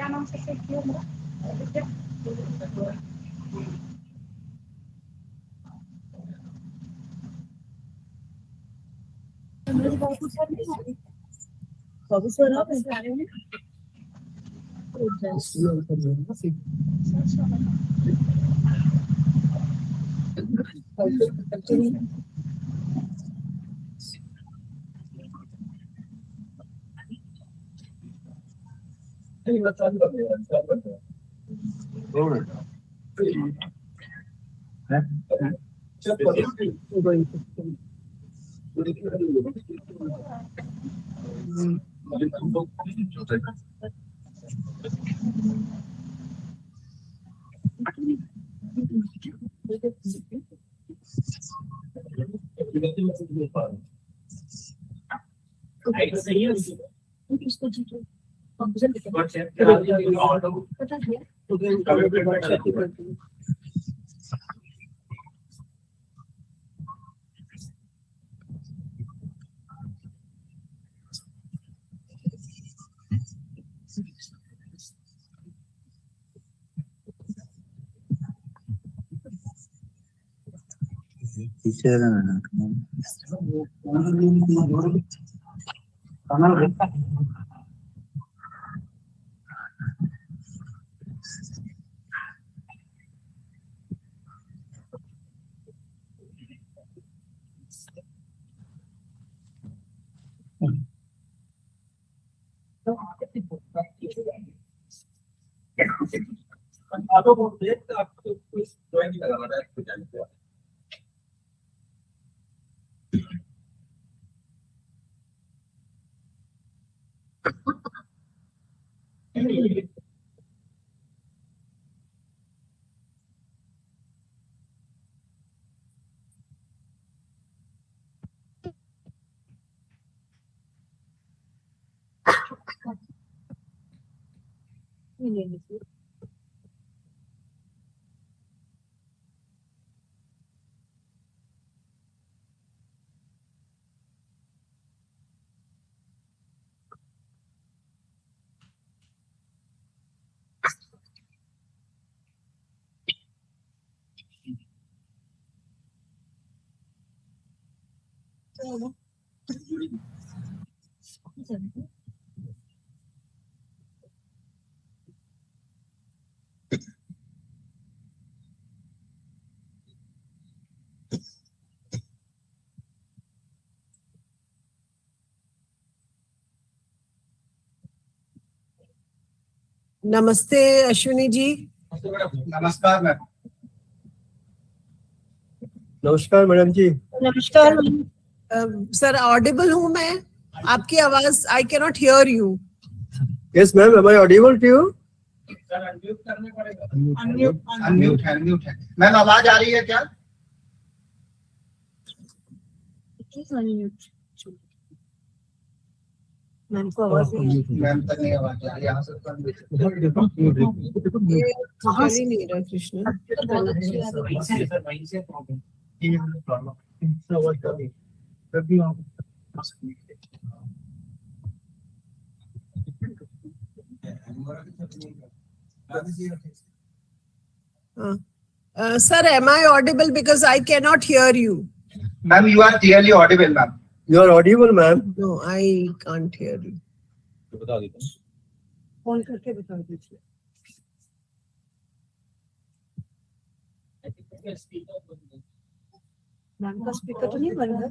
क्या नाम से सेव किया मेरा? नमस्ते अश्विनी जी। नमस्कार मैम। नमस्कार मैडम जी। नमस्कार। सर ऑडिबल हूँ मैं? आपकी आवाज I can not hear you. Yes ma'am, am I audible to you? Sir unmute करना पड़ेगा। अनम्यूट है। मैम आवाज आ रही है क्या? मैम को आवाज मैम तक नहीं आवाज आ रही। यहाँ से कहाँ से नहीं रहा Krishna? Sir, am I audible? Because I cannot hear you. Ma'am, you are clearly audible, ma'am. You are audible, ma'am. No, I can't hear you. Phone करके बता दीजिए। मैम का स्पीकर तो नहीं बंद है?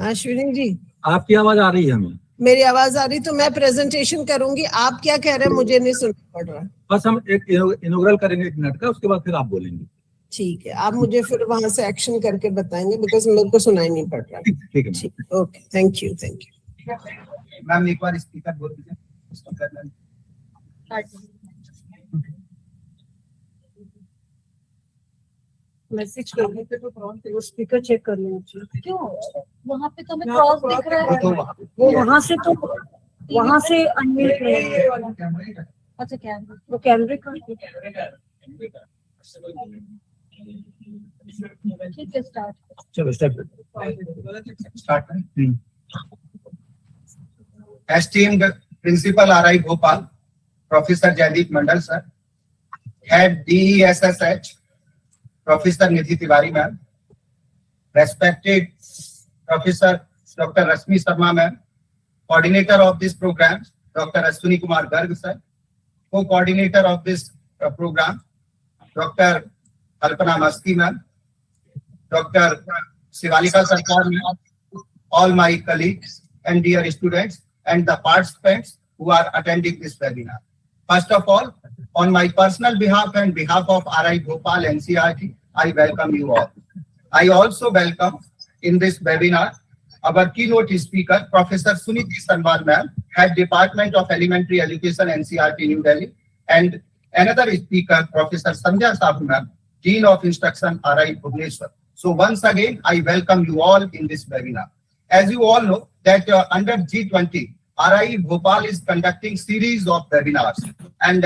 अश्विनी जी, आपकी आवाज आ रही है हमें। मेरी आवाज आ रही तो मैं प्रेजेंटेशन करूंगी। आप क्या कह रहे हैं मुझे नहीं सुनना पड़ रहा। बस हम एक इनॉग्रल करेंगे 1 मिनट का, उसके बाद फिर आप बोलेंगे। ठीक है, आप मुझे फिर वहां से एक्शन करके बताएंगे बिकॉज मेरे को सुनाई नहीं पड़ रहा। ठीक है। Okay, thank you. मैम एक बार स्पीकर बोल दीजिए। मैसेज करने पे तो प्रॉम्प्ट वो स्पीकर चेक कर लेना चाहिए। क्यों? वहाँ पे तो हमें क्रॉस दिख रहा है। वो वहाँ से अनम्यूट नहीं। अच्छा क्या? वो कैमरे का ठीक है, स्टार्ट। चलो start Esteemed Principal RI Bhopal, Professor Jaideep Mandal sir, Head DESSH, Professor Nidhi Tiwari ma'am, respected Professor Dr. Rasmi Sharma ma'am, coordinator of this program, Dr. Ashwini Kumar Garg sir, co-coordinator of this program, Dr. Kalpana Masti ma'am, Dr. Sivalika Sarkar ma'am, all my colleagues and dear students and the participants who are attending this webinar. First of all, on my personal behalf and behalf of RI Bhopal NCERT, I welcome you all. I also welcome in this webinar our keynote speaker, Professor Suniti Sanwal ma'am, Head Department of Elementary Education, NCERT, New Delhi, and another speaker, Professor Sandhya Sahu ma'am, Dean of Instruction, RI Bhubaneswar. So once again, I welcome you all in this webinar. As you all know that under G20, RI Bhopal is conducting series of webinars, and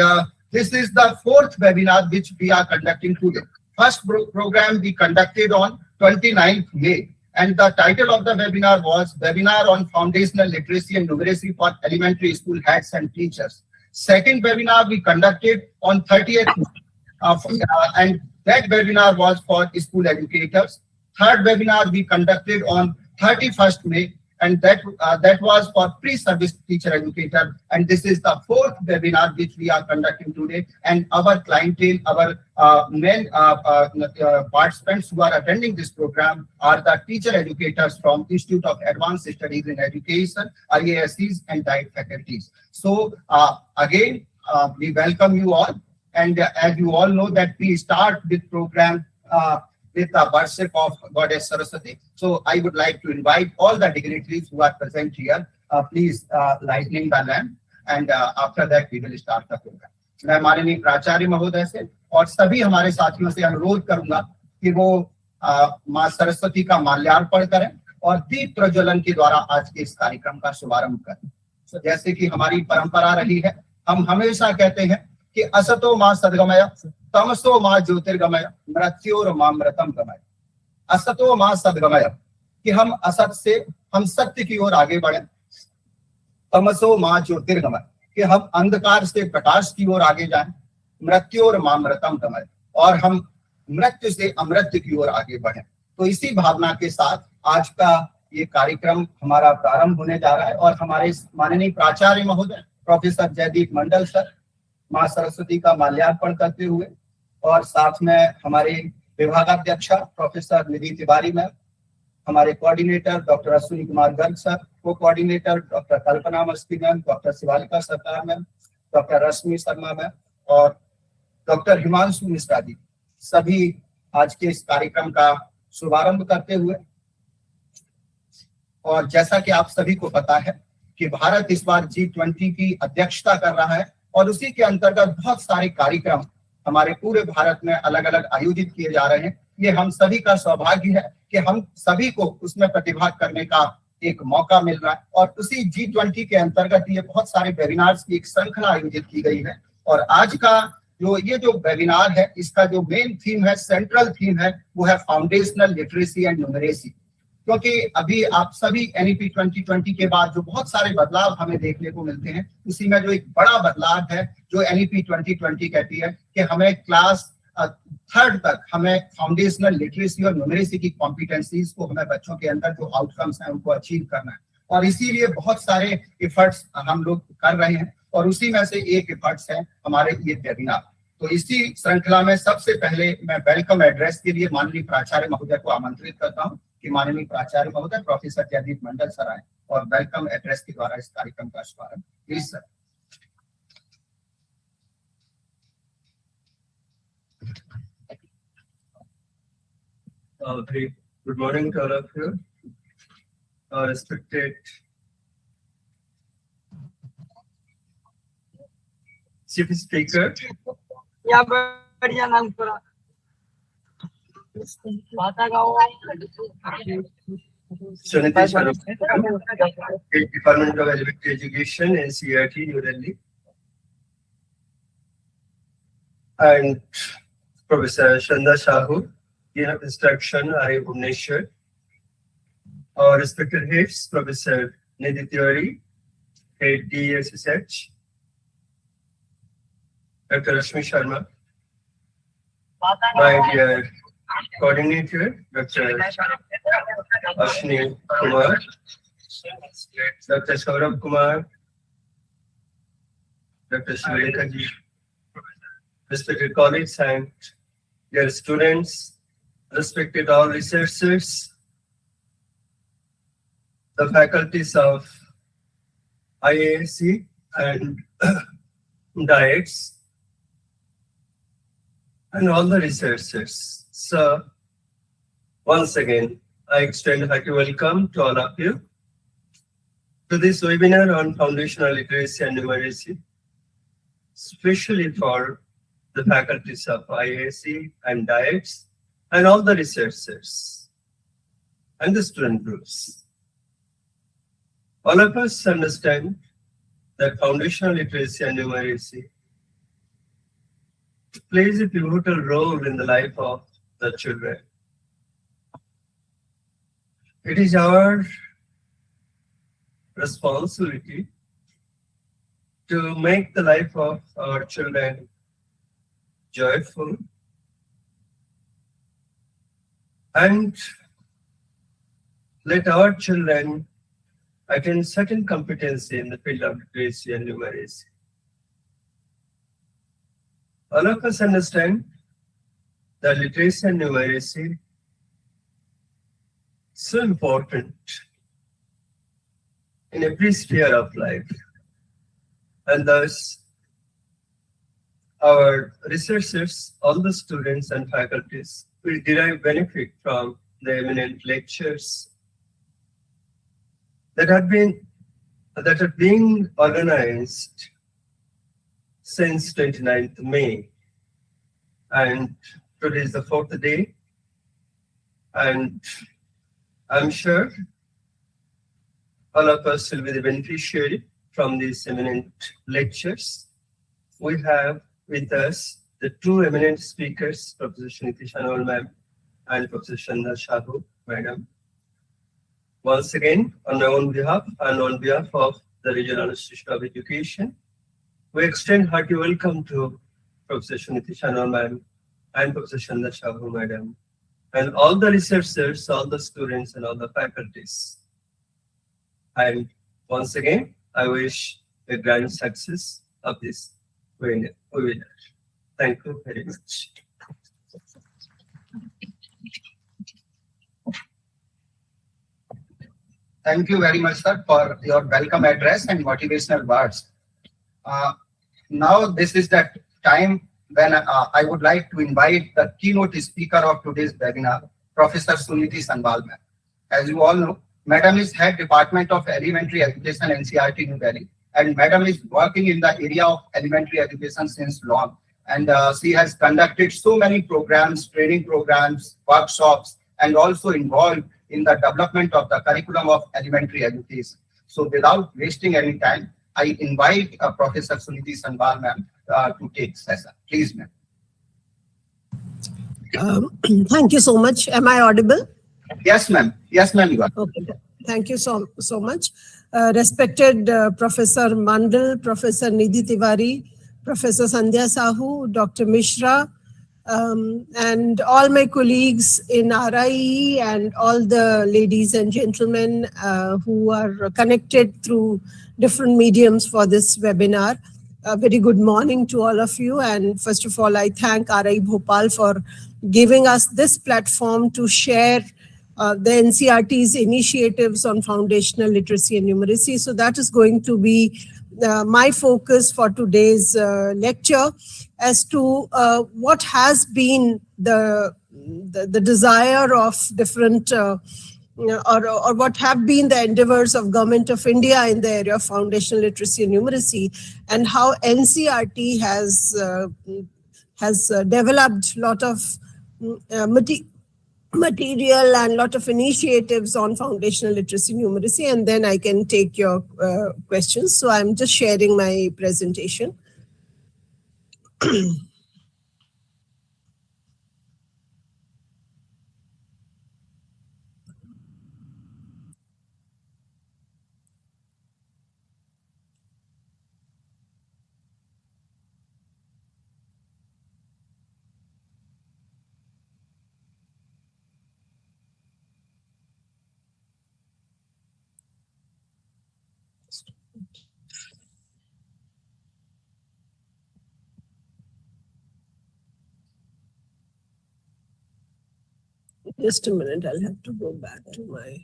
this is the fourth webinar which we are conducting today. First program we conducted on 29th May, and the title of the webinar was Webinar on Foundational Literacy and Numeracy for Elementary School Heads and Teachers. Second webinar we conducted on 30th May, and that webinar was for school educators. Third webinar we conducted on 31st May, and that was for pre-service teacher educator, and this is the fourth webinar which we are conducting today. And our clientele, our main participants who are attending this program are the teacher educators from Institute of Advanced Studies in Education, IASEs, and diet faculties. So again, we welcome you all, and as you all know that we start this program with the worship of Goddess Saraswati. So I would like to invite all the dignitaries who are present here, please lighting the lamp, and after that we will start the program. मैं माननीय प्राचार्य महोदय से और सभी हमारे साथियों से अनुरोध करूंगा कि वो मां सरस्वती का माल्यार्पण करें और दीप प्रज्वलन के द्वारा आज के इस कार्यक्रम का शुभारंभ करें। So, जैसे कि हमारी परंपरा रही है, हम हमेशा कहते हैं कि असतो मां सद्गमय, तमसो मां ज्योतिर्गमय, मृत्योर्मामृतम गमय। असतो मां सद्गमय, कि हम असत से हम सत्य की ओर आगे बढ़े। तमसो मां ज्योतिर्गमय, कि हम अंधकार से प्रकाश की ओर आगे जाएं। मृत्योर्मामृतम गमय, और हम मृत्यु से अमृत की ओर आगे बढ़े। तो इसी भावना के साथ आज का ये कार्यक्रम हमारा प्रारंभ होने जा रहा है, और हमारे माननीय प्राचार्य महोदय प्रोफेसर जयदीप मंडल सर मां सरस्वती का माल्यार्पण करते हुए, और साथ में हमारे विभागाध्यक्षा प्रोफेसर निधि तिवारी मैम, हमारे coordinator doctor Ashwini Kumar Garg sir, को कोऑर्डिनेटर डॉक्टर कल्पना मस्ती मैम, डॉक्टर शिवालिका सरकार मैम, डॉक्टर रश्मि शर्मा मैम और डॉक्टर हिमांशु मिश्रा जी, सभी आज के इस कार्यक्रम का शुभारंभ करते हुए। और जैसा कि आप सभी को पता है कि भारत इस बार G20 की अध्यक्षता कर रहा है, और उसी के अंतर्गत बहुत सारे कार्यक्रम हमारे पूरे भारत में अलग अलग आयोजित किए जा रहे हैं। ये हम सभी का सौभाग्य है कि हम सभी को उसमें प्रतिभाग करने का एक मौका मिल रहा है, और उसी G20 के अंतर्गत ये बहुत सारे वेबिनार्स की एक श्रृंखला आयोजित की गई है। और आज का जो वेबिनार है, इसका जो मेन थीम है, सेंट्रल थीम है, वो है फाउंडेशनल लिटरेसी एंड न्यूमरेसी। क्योंकि अभी आप सभी NEP 2020 के बाद जो बहुत सारे बदलाव हमें देखने को मिलते हैं, उसी में जो एक बड़ा बदलाव है जो NEP 2020 कहती है कि हमें क्लास 3rd तक हमें फाउंडेशनल लिटरेसी और न्यूमरेसी की कॉम्पिटेंसीज को हमें बच्चों के अंदर जो आउटकम्स हैं उनको अचीव करना है, और इसीलिए बहुत सारे एफर्ट्स हम लोग कर रहे हैं, और उसी में से एक एफर्ट्स है हमारे ये वेबिनार। तो इसी श्रृंखला में सबसे पहले मैं वेलकम एड्रेस के लिए माननीय प्राचार्य महोदय को आमंत्रित करता हूं कि माननीय प्राचार्य महोदय प्रोफेसर जयदीप मंडल सर आए और वेलकम एड्रेस के द्वारा इस कार्यक्रम का शुभारंभ। Please sir. Very good morning to all of you. Respected Chief Speaker, या बढ़िया नाम पूरा बाता गाओ Suniti Sanwal, Department of Elementary Education, NCERT, New Delhi, and Professor Sandhya Sahu, Dean of Instruction, RI Bhubaneswar. Our respected heads, Professor Nidhi Tiwari, Head DSSH, Dr. Rashmi Sharma, my dear coordinator, Dr. Ashni Kumar, Dr. Saurabh Kumar, Dr. Shivalekha ji, respected colleagues and dear students, respected all researchers, the faculties of IASE and diets, and all the researchers. So, once again, I extend a hearty welcome to all of you to this webinar on foundational literacy and numeracy, especially for the faculties of IASE and diets, and all the researchers and the student groups. All of us understand that foundational literacy and numeracy plays a pivotal role in the life of the children. It is our responsibility to make the life of our children joyful and let our children attain certain competency in the field of literacy and numeracy. All of us understand that literacy and numeracy is so important in every sphere of life, and thus our researchers, all the students and faculties will derive benefit from the eminent lectures that are being organized since 29th May, and today is the 4th day, and I'm sure all of us will be the beneficiary from these eminent lectures. We have with us the two eminent speakers, Professor Shniti Shanwal ma'am and Professor Chanda Shahu madam. Once again, on my own behalf and on behalf of the Regional Institute of Education, we extend hearty welcome to Professor Shniti Shanwal ma'am and Professor Chanda Shahu madam, and all the researchers, all the students, and all the faculties. And once again, I wish a grand success of this webinar. Thank you very much. Thank you very much, sir, for your welcome address and motivational words. Now, this is that time when I would like to invite the keynote speaker of today's webinar, Professor Suniti Sanbal ma'am. As you all know, Madam is Head Department of Elementary Education, NCERT, New Delhi, and Madam is working in the area of elementary education since long. And she has conducted so many programs, training programs, workshops, and also involved in the development of the curriculum of elementary education. So without wasting any time, I invite Professor Suniti Sanbal ma'am to take session. Please, ma'am. Thank you so much. Am I audible? Yes, ma'am. Yes, ma'am, you are. Okay. Thank you so much. Respected Professor Mandal, Professor Nidhi Tiwari, Professor Sandhya Sahu, Dr. Mishra, and all my colleagues in RIE and all the ladies and gentlemen who are connected through different mediums for this webinar. A very good morning to all of you. And first of all, I thank RI Bhopal for giving us this platform to share the NCERT's initiatives on foundational literacy and numeracy. So that is going to be my focus for today's lecture as to what has been the desire of different or what have been the endeavors of Government of India in the area of foundational literacy and numeracy, and how NCERT has developed a lot of material and a lot of initiatives on foundational literacy numeracy, and then I can take your questions. So I'm just sharing my presentation. Just a minute, I'll have to go back to my.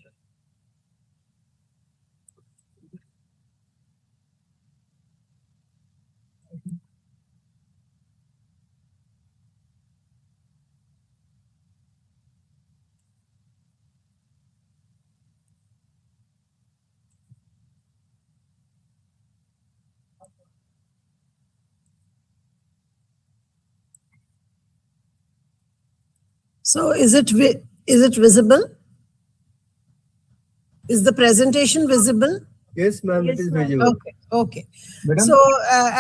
So is it visible? Is the presentation visible? Yes, ma'am, it Yes, is ma'am. visible. Okay. Madam? So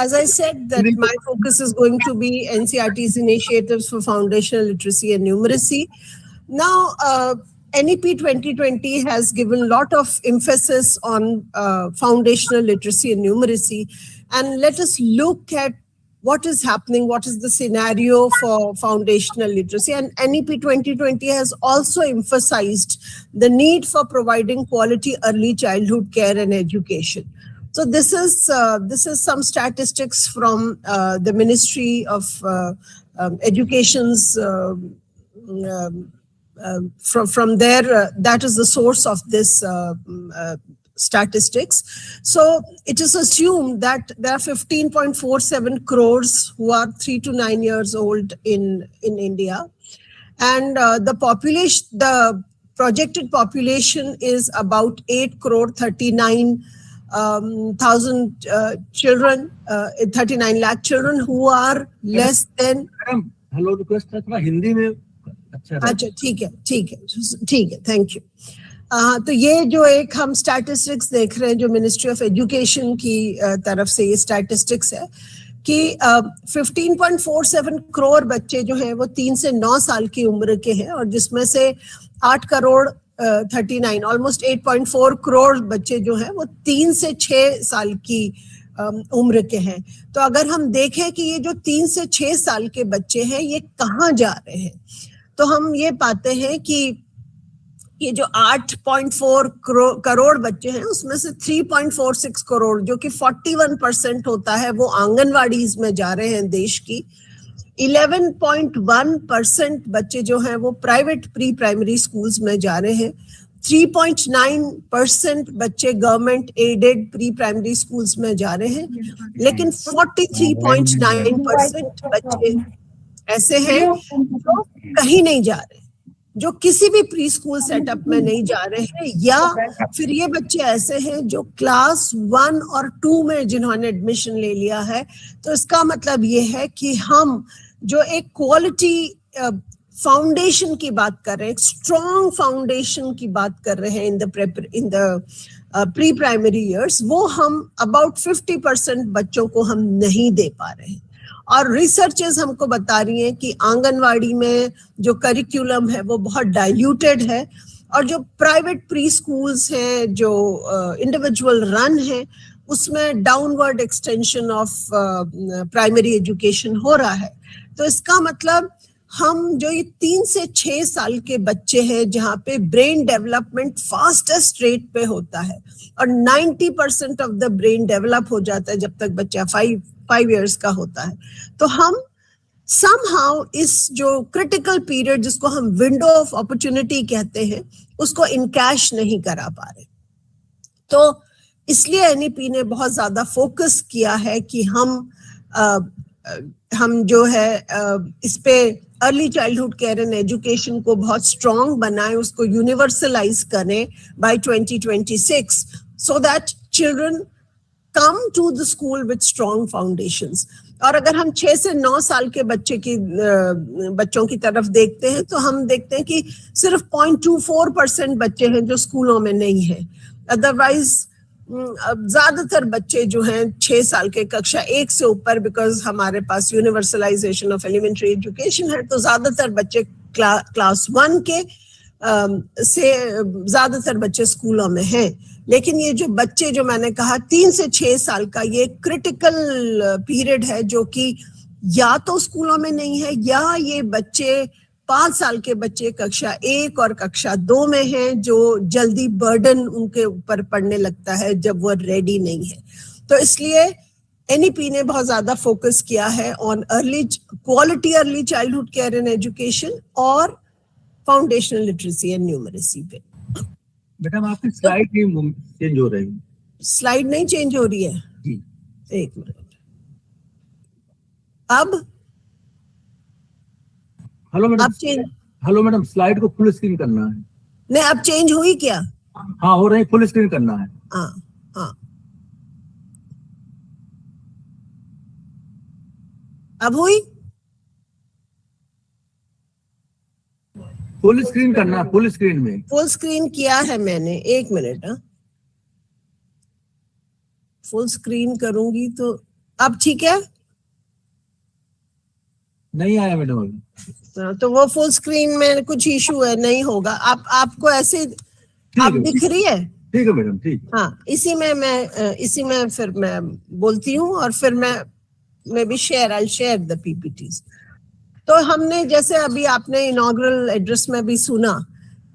as I said, that my focus is going to be NCERT's initiatives for foundational literacy and numeracy. Now, NEP 2020 has given a lot of emphasis on foundational literacy and numeracy. And let us look at what is happening, what is the scenario for foundational literacy. And NEP 2020 has also emphasized the need for providing quality early childhood care and education. So this is some statistics from the Ministry of Education's from there. That is the source of this statistics. So it is assumed that there are 15.47 crores who are 3 to 9 years old in India, and the projected population is about 8 crore 39 thousand children, 39 lakh children who are less than. Madam hello request है थोड़ा हिंदी में अच्छा अच्छा ठीक है thank you. तो ये जो एक हम स्टैटिस्टिक्स देख रहे हैं जो मिनिस्ट्री ऑफ एजुकेशन की तरफ से ये स्टैटिस्टिक्स है कि 15.47 करोड़ बच्चे जो हैं वो 3 से 9 साल की उम्र के हैं, और जिसमें से 8 करोड़ 39 ऑलमोस्ट 8.4 करोड़ बच्चे जो हैं वो 3 से 6 साल की उम्र के हैं। तो अगर हम देखें कि ये जो 3 से 6 साल के बच्चे हैं ये कहाँ जा रहे हैं, तो हम ये पाते हैं कि ये जो 8.4 करोड़ बच्चे हैं उसमें से 3.46 करोड़ जो कि 41% होता है वो आंगनवाड़ीज में जा रहे हैं देश की। 11.1% बच्चे जो हैं वो प्राइवेट प्री प्राइमरी स्कूल्स में जा रहे हैं। 3.9% बच्चे government aided pre primary schools में जा रहे हैं, लेकिन 43.9% बच्चे ऐसे हैं जो कहीं नहीं जा रहे, जो किसी भी प्री स्कूल सेटअप में नहीं जा रहे हैं, या फिर ये बच्चे ऐसे हैं जो क्लास 1 और 2 में जिन्होंने एडमिशन ले लिया है। तो इसका मतलब ये है कि हम जो एक क्वालिटी फाउंडेशन की बात कर रहे हैं, एक स्ट्रॉन्ग फाउंडेशन की बात कर रहे हैं in the pre primary years, वो हम अबाउट 50% बच्चों को हम नहीं दे पा रहे हैं। और रिसर्चेस हमको बता रही हैं कि आंगनवाड़ी में जो करिकुलम है वो बहुत डाइल्यूटेड है, और जो प्राइवेट प्री स्कूल्स हैं जो इंडिविजुअल रन है उसमें downward extension of primary education हो रहा है। तो इसका मतलब हम जो ये 3 से 6 साल के बच्चे हैं जहाँ पे ब्रेन डेवलपमेंट फास्टेस्ट रेट पे होता है, और 90% ऑफ द ब्रेन डेवलप हो जाता है जब तक बच्चा 5 इयर्स का होता है। तो हम somehow इस जो क्रिटिकल पीरियड जिसको हम विंडो ऑफ अपॉर्चुनिटी कहते हैं उसको इनकैश नहीं करा पा रहे। तो इसलिए एनईपी ने बहुत ज्यादा फोकस किया है कि हम जो है इस पे early childhood care and education को बहुत स्ट्रॉन्ग बनाएं, उसको यूनिवर्सलाइज करें by 2026 so that children come to the school with strong foundations. और अगर हम 6 से 9 साल के बच्चों की तरफ देखते हैं तो हम देखते हैं कि सिर्फ 0.24% बच्चे हैं जो स्कूलों में नहीं है। अदरवाइज ज्यादातर बच्चे जो हैं 6 साल के कक्षा 1 से ऊपर, बिकॉज हमारे पास यूनिवर्सलाइजेशन ऑफ एलिमेंट्री एजुकेशन है, तो ज्यादातर बच्चे क्लास 1 के से ज्यादातर बच्चे स्कूलों में हैं। लेकिन ये जो बच्चे जो मैंने कहा 3 से 6 साल का ये क्रिटिकल पीरियड है जो कि या तो स्कूलों में नहीं है या ये बच्चे 5 साल के बच्चे कक्षा 1 और कक्षा 2 में हैं, जो जल्दी बर्डन उनके ऊपर पड़ने लगता है जब वो रेडी नहीं है। तो इसलिए एनईपी ने बहुत ज्यादा फोकस किया है on quality early childhood care and education और फाउंडेशनल लिटरेसी एंड न्यूमरेसी पे। बेटा आपकी स्लाइड नहीं चेंज हो रही। स्लाइड नहीं चेंज हो रही है जी। एक मिनट। अब हेलो मैडम। अब चेंज, हेलो मैडम, स्लाइड को फुल स्क्रीन करना है। नहीं अब चेंज हुई क्या? हाँ हो रही, फुल स्क्रीन करना है। हाँ हाँ अब हुई? फुल स्क्रीन करना है, फुल स्क्रीन में। फुल स्क्रीन किया है मैंने, एक मिनट। फुल स्क्रीन करूंगी तो अब ठीक है? नहीं आया मैडम अभी। तो वो फुल स्क्रीन में कुछ इशू है, नहीं होगा। आपको ऐसे आप दिख रही है? ठीक है मैडम, ठीक। हाँ, इसी में फिर मैं बोलती हूँ और फिर मैं भी शेयर द पीपीटीज। तो हमने जैसे अभी आपने इनॉग्रल एड्रेस में भी सुना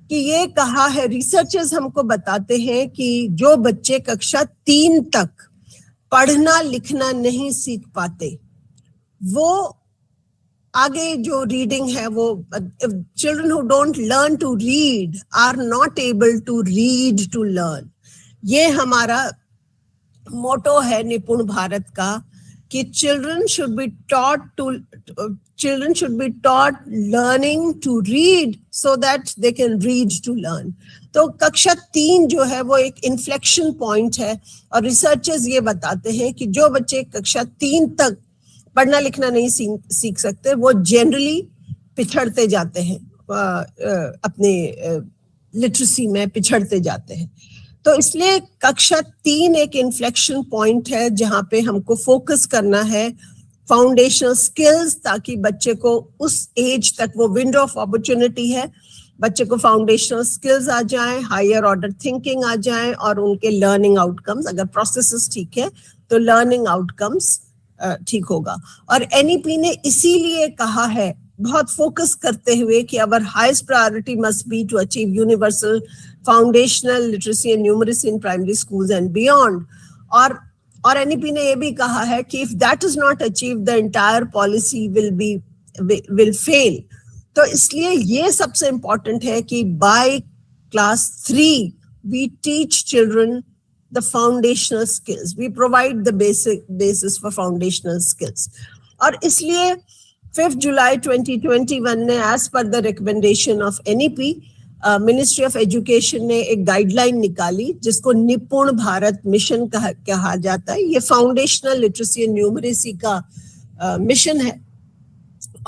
कि ये कहा है, रिसर्चर्स हमको बताते हैं कि जो बच्चे कक्षा 3 तक पढ़ना लिखना नहीं सीख पाते, वो आगे जो रीडिंग है वो children who don't learn to read are not able to read to learn. ये हमारा मोटो है निपुण भारत का कि children should be taught learning to read so that they can read to learn. तो कक्षा 3 जो है वो एक इन्फ्लेक्शन पॉइंट है और रिसर्चर्स ये बताते हैं कि जो बच्चे कक्षा 3 तक पढ़ना लिखना नहीं सीख सकते वो जनरली पिछड़ते जाते हैं, अपने लिटरेसी में पिछड़ते जाते हैं। तो इसलिए कक्षा 3 एक इन्फ्लेक्शन पॉइंट है जहां पे हमको फोकस करना है फाउंडेशनल स्किल्स, ताकि बच्चे को उस एज तक, वो विंडो ऑफ अपॉर्चुनिटी है, बच्चे को फाउंडेशनल स्किल्स आ जाएं, हायर ऑर्डर थिंकिंग आ जाएं और उनके लर्निंग आउटकम्स, अगर प्रोसेसेस ठीक है तो लर्निंग आउटकम्स ठीक होगा। और एनईपी ने इसीलिए कहा है, बहुत फोकस करते हुए, कि our highest priority must be to achieve universal foundational literacy and numeracy in primary schools and beyond. और एनईपी ने ये भी कहा है कि if that is not achieve the entire policy will fail. तो इसलिए ये सबसे इंपॉर्टेंट है कि by class 3 we teach children the foundational skills, we provide the basis for foundational skills। और इसलिए 5 जुलाई 2021 ने as per the recommendation of NEP, ministry of education ने एक गाइडलाइन निकाली जिसको निपुण भारत मिशन कहा जाता है। ये फाउंडेशनल लिटरेसी एंड न्यूमरेसी का मिशन है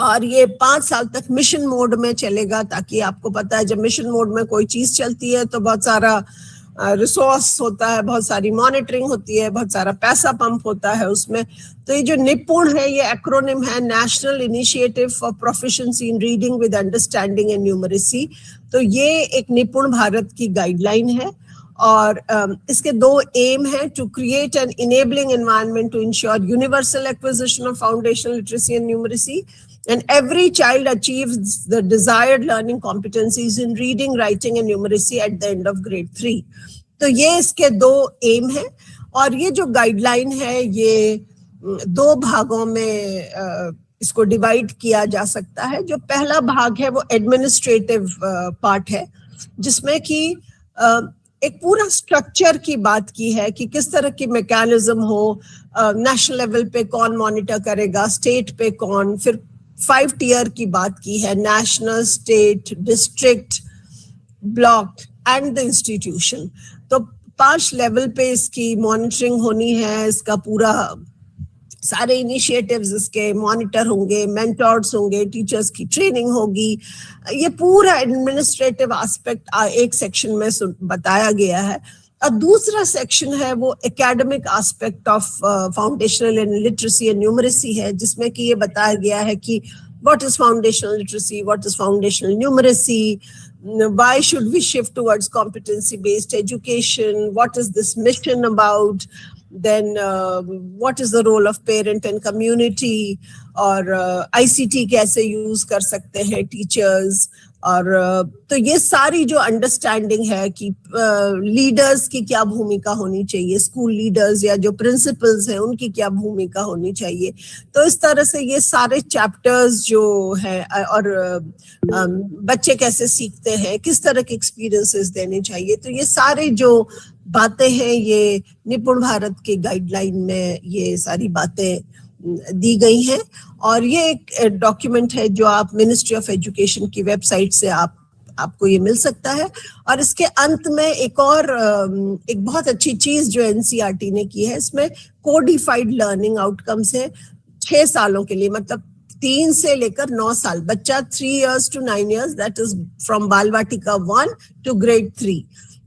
और ये 5 साल तक मिशन मोड में चलेगा, ताकि आपको पता है जब मिशन मोड में कोई चीज चलती है तो बहुत सारा रिसोर्स होता है, बहुत सारी मॉनिटरिंग होती है, बहुत सारा पैसा पंप होता है उसमें। तो ये जो निपुण है, ये एक्रोनिम है, national initiative for proficiency in reading with understanding and numeracy. तो ये एक निपुण भारत की गाइडलाइन है और इसके 2 एम है, to create an enabling environment to ensure universal acquisition of foundational literacy and numeracy and every child achieves the desired learning competencies in reading, writing and numeracy at the end of grade 3। तो ये इसके 2 aim है और ये जो guideline है ये 2 भागों में इसको डिवाइड किया जा सकता है। जो पहला भाग है वो एडमिनिस्ट्रेटिव पार्ट है, जिसमें कि एक पूरा स्ट्रक्चर की बात की है कि किस तरह की मैकेनिज्म हो, नेशनल लेवल पे कौन मॉनिटर करेगा, स्टेट पे कौन, फिर 5 टियर की बात की है, national, state, district, block and the institution. तो 5 लेवल पे इसकी मॉनिटरिंग होनी है, इसका पूरा सारे इनिशिएटिव्स इसके मॉनिटर होंगे, मेंटर्स होंगे, टीचर्स की ट्रेनिंग होगी। ये पूरा एडमिनिस्ट्रेटिव एस्पेक्ट एक सेक्शन में बताया गया है। और दूसरा सेक्शन है वो academic aspect of foundational literacy and numeracy है, जिसमें कि ये बताया गया है कि what is foundational literacy, what is foundational numeracy, why should we shift towards competency based education, what is this mission about, then what is the role of parent and community, और ICT कैसे use कर सकते हैं teachers, और तो ये सारी जो अंडरस्टैंडिंग है कि लीडर्स की क्या भूमिका होनी चाहिए, स्कूल लीडर्स या जो प्रिंसिपल्स हैं उनकी क्या भूमिका होनी चाहिए, तो इस तरह से ये सारे चैप्टर्स जो है, और बच्चे कैसे सीखते हैं, किस तरह के एक्सपीरियंसेस देने चाहिए, तो ये सारे जो बातें हैं ये निपुण भारत के गाइडलाइन में ये सारी बातें दी गई हैं। और ये एक डॉक्यूमेंट है जो आप मिनिस्ट्री ऑफ एजुकेशन की वेबसाइट से आपको ये मिल सकता है। और इसके अंत में एक बहुत अच्छी चीज जो एनसीईआरटी ने की है, इसमें कोडिफाइड लर्निंग आउटकम्स है 6 सालों के लिए, मतलब 3 से लेकर 9 साल, बच्चा 3 years to 9 years, that is from बाल वाटिका 1 to grade 3,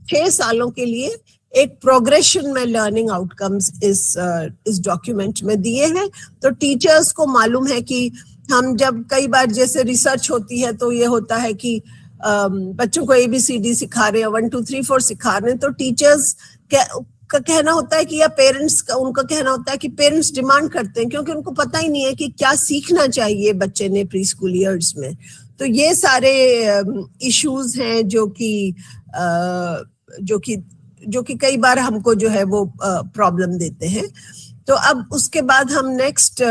6 सालों के लिए एक प्रोग्रेशन में लर्निंग आउटकम्स इस डॉक्यूमेंट में दिए हैं। तो टीचर्स को मालूम है कि हम जब कई बार जैसे रिसर्च होती है तो ये होता है कि बच्चों को ABCD सिखा रहे हैं, 1 2 3 4 सिखा रहे हैं, तो टीचर्स का कहना होता है कि या पेरेंट्स का उनका कहना होता है कि पेरेंट्स डिमांड करते हैं क्योंकि उनको पता ही नहीं है कि क्या सीखना चाहिए बच्चे ने प्री स्कूल ईयर्स में। तो ये सारे इश्यूज हैं जो कि कई बार हमको जो है वो प्रॉब्लम देते हैं। तो अब उसके बाद हम नेक्स्ट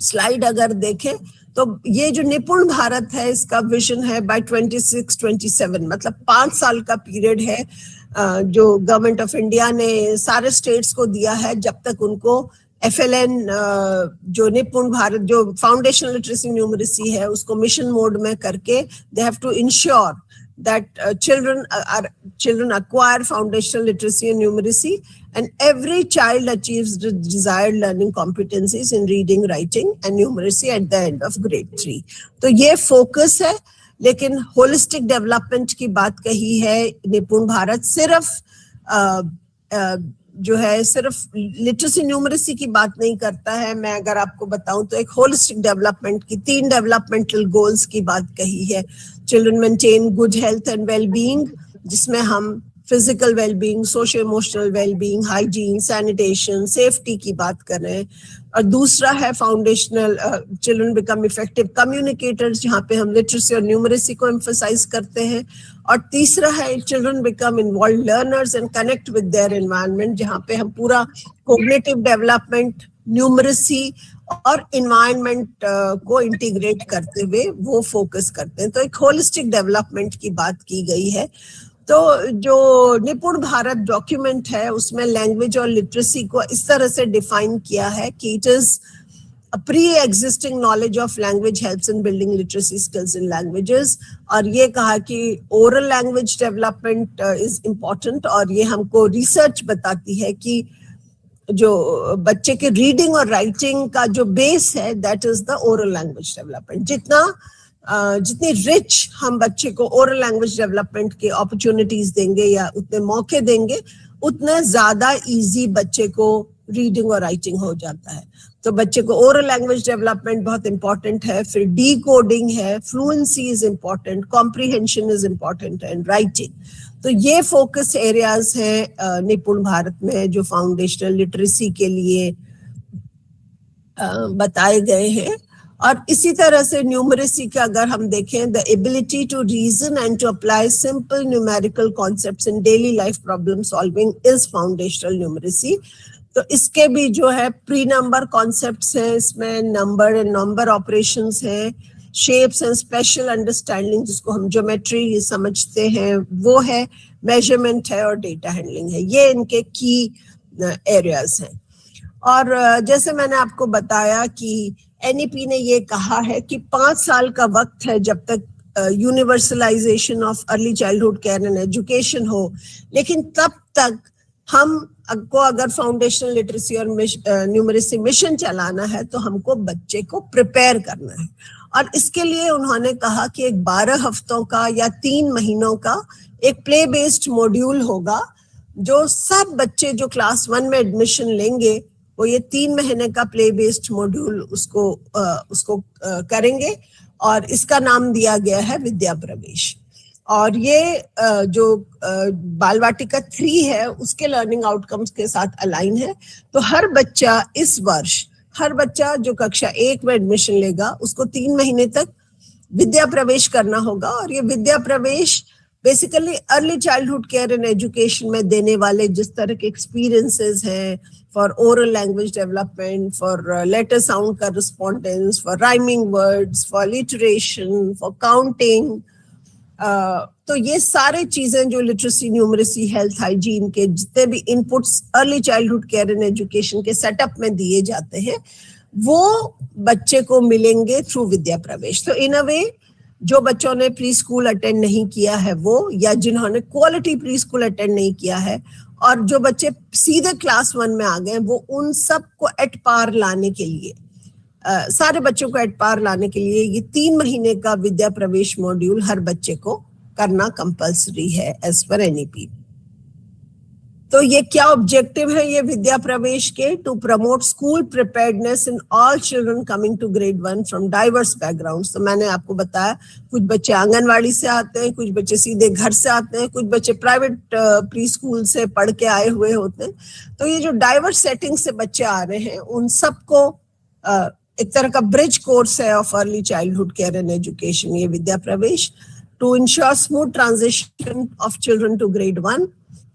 स्लाइड अगर देखें तो ये जो निपुण भारत है इसका विजन है बाय 26-27, मतलब 5 साल का पीरियड है जो गवर्नमेंट ऑफ इंडिया ने सारे स्टेट्स को दिया है, जब तक उनको FLN जो निपुण भारत जो फाउंडेशनल लिटरेसी न्यूमरेसी है उसको मिशन मोड में करके they have to ensure that children acquire foundational literacy and numeracy, and every child achieves the desired learning competencies in reading, writing and numeracy at the end of grade 3. तो ये focus है, लेकिन holistic development की बात कही है निपुण भारत, जो है सिर्फ लिटरेसी न्यूमरेसी की बात नहीं करता है। मैं अगर आपको बताऊं तो एक होलिस्टिक डेवलपमेंट की 3 डेवलपमेंटल गोल्स की बात कही है। Children maintain good health and wellbeing, जिसमें हम physical wellbeing, social emotional wellbeing, hygiene, sanitation, safety की बात कर रहे हैं। और दूसरा है foundational children become effective communicators, जहाँ पे हम लिटरेसी और न्यूमरेसी को एम्फसाइज करते हैं। और तीसरा है children become involve learners and connect with their environment, जहाँ पे हम पूरा कोग्निटिव डेवलपमेंट, न्यूमरेसी और इन्वायरमेंट को इंटीग्रेट करते हुए वो फोकस करते हैं। तो एक होलिस्टिक डेवलपमेंट की बात की गई है। तो जो निपुण भारत डॉक्यूमेंट है उसमें लैंग्वेज और लिटरेसी को इस तरह से डिफाइन किया है कि it is a pre-existing knowledge of language helps in building literacy skills in languages, और ये कहा कि oral language development is important, और ये हमको रिसर्च बताती है कि जो बच्चे के रीडिंग और राइटिंग का जो बेस है that is the oral language development. जितनी रिच हम बच्चे को ओरल लैंग्वेज डेवलपमेंट के अपॉर्चुनिटीज देंगे या उतने मौके देंगे, उतने ज्यादा इजी बच्चे को रीडिंग और राइटिंग हो जाता है। तो बच्चे को ओरल लैंग्वेज डेवलपमेंट बहुत इंपॉर्टेंट है, फिर डी कोडिंग है, fluency is important, comprehension is important and writing. तो ये फोकस एरियाज हैं निपुण भारत में जो फाउंडेशनल लिटरेसी के लिए बताए गए हैं। और इसी तरह से न्यूमरेसी का अगर हम देखें, the ability to reason and to apply simple numerical concepts in daily life problem solving is foundational numeracy. तो इसके भी जो है प्री नंबर कॉन्सेप्ट्स हैं, इसमें नंबर एंड नंबर ऑपरेशंस हैं, शेप्स एंड स्पेशल अंडरस्टैंडिंग जिसको हम ज्योमेट्री समझते हैं वो है, मेजरमेंट है और डेटा हैंडलिंग है। ये इनके की एरियाज हैं। और जैसे मैंने आपको बताया कि NEP ने ये कहा है कि 5 साल का वक्त है जब तक universalization of early childhood care and education हो, लेकिन तब तक हमको अगर फाउंडेशनल लिटरेसी और न्यूमरेसी मिशन चलाना है तो हमको बच्चे को प्रिपेयर करना है। और इसके लिए उन्होंने कहा कि एक 12 हफ्तों का या 3 महीनों का एक प्ले बेस्ड मॉड्यूल होगा, जो सब बच्चे जो क्लास 1 में एडमिशन लेंगे वो ये 3 महीने का प्ले बेस्ड मॉड्यूल उसको करेंगे, और इसका नाम दिया गया है विद्या प्रवेश। और ये जो बाल वाटिका 3 है उसके लर्निंग आउटकम्स के साथ अलाइन है। तो हर बच्चा इस वर्ष, हर बच्चा जो कक्षा 1 में एडमिशन लेगा उसको 3 महीने तक विद्या प्रवेश करना होगा। और ये Vidya Pravesh basically early childhood care and education में देने वाले जिस तरह के एक्सपीरियंसेस हैं for oral language development, for letter sound correspondence, for rhyming words, for alliteration, for counting, तो ये सारे चीजें जो लिटरेसी, न्यूमरेसी, हेल्थ, हाइजीन के जितने भी inputs early childhood care and education के सेटअप में दिए जाते हैं वो बच्चे को मिलेंगे थ्रू विद्या प्रवेश। तो इन अ वे जो बच्चों ने प्री स्कूल अटेंड नहीं किया है वो, या जिन्होंने क्वालिटी प्री स्कूल अटेंड नहीं किया है, और जो बच्चे सीधे क्लास 1 में आ गए, वो उन सब को एट पार लाने के लिए, सारे बच्चों को एट पार लाने के लिए ये 3 महीने का विद्या प्रवेश मॉड्यूल हर बच्चे को करना कंपल्सरी है एज पर एनईपी। तो ये क्या ऑब्जेक्टिव है ये विद्या प्रवेश के? To promote school preparedness in all children coming to grade 1 from diverse backgrounds. तो मैंने आपको बताया कुछ बच्चे आंगनवाड़ी से आते हैं, कुछ बच्चे सीधे घर से आते हैं, कुछ बच्चे प्राइवेट प्री स्कूल से पढ़ के आए हुए होते हैं। तो ये जो डाइवर्स सेटिंग से बच्चे आ रहे हैं उन सबको एक तरह का ब्रिज कोर्स है of early childhood care and education, ये Vidya Pravesh, to ensure smooth transition of children to grade 1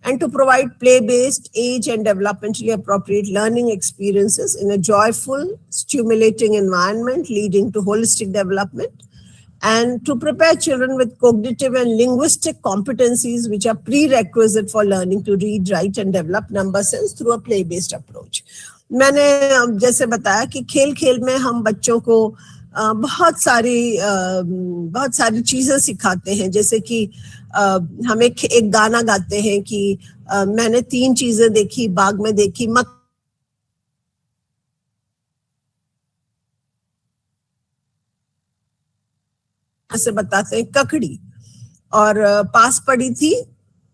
and to provide play-based, age and developmentally appropriate learning experiences in a joyful, stimulating environment leading to holistic development, and to prepare children with cognitive and linguistic competencies which are prerequisite for learning to read, write and develop number sense through a play-based approach. मैंने जैसे बताया कि खेल खेल में हम बच्चों को बहुत सारी चीजें सिखाते हैं, जैसे कि हम एक गाना गाते हैं कि मैंने 3 चीजें देखी, बाग में देखी से बताते हैं ककड़ी, और पास पड़ी थी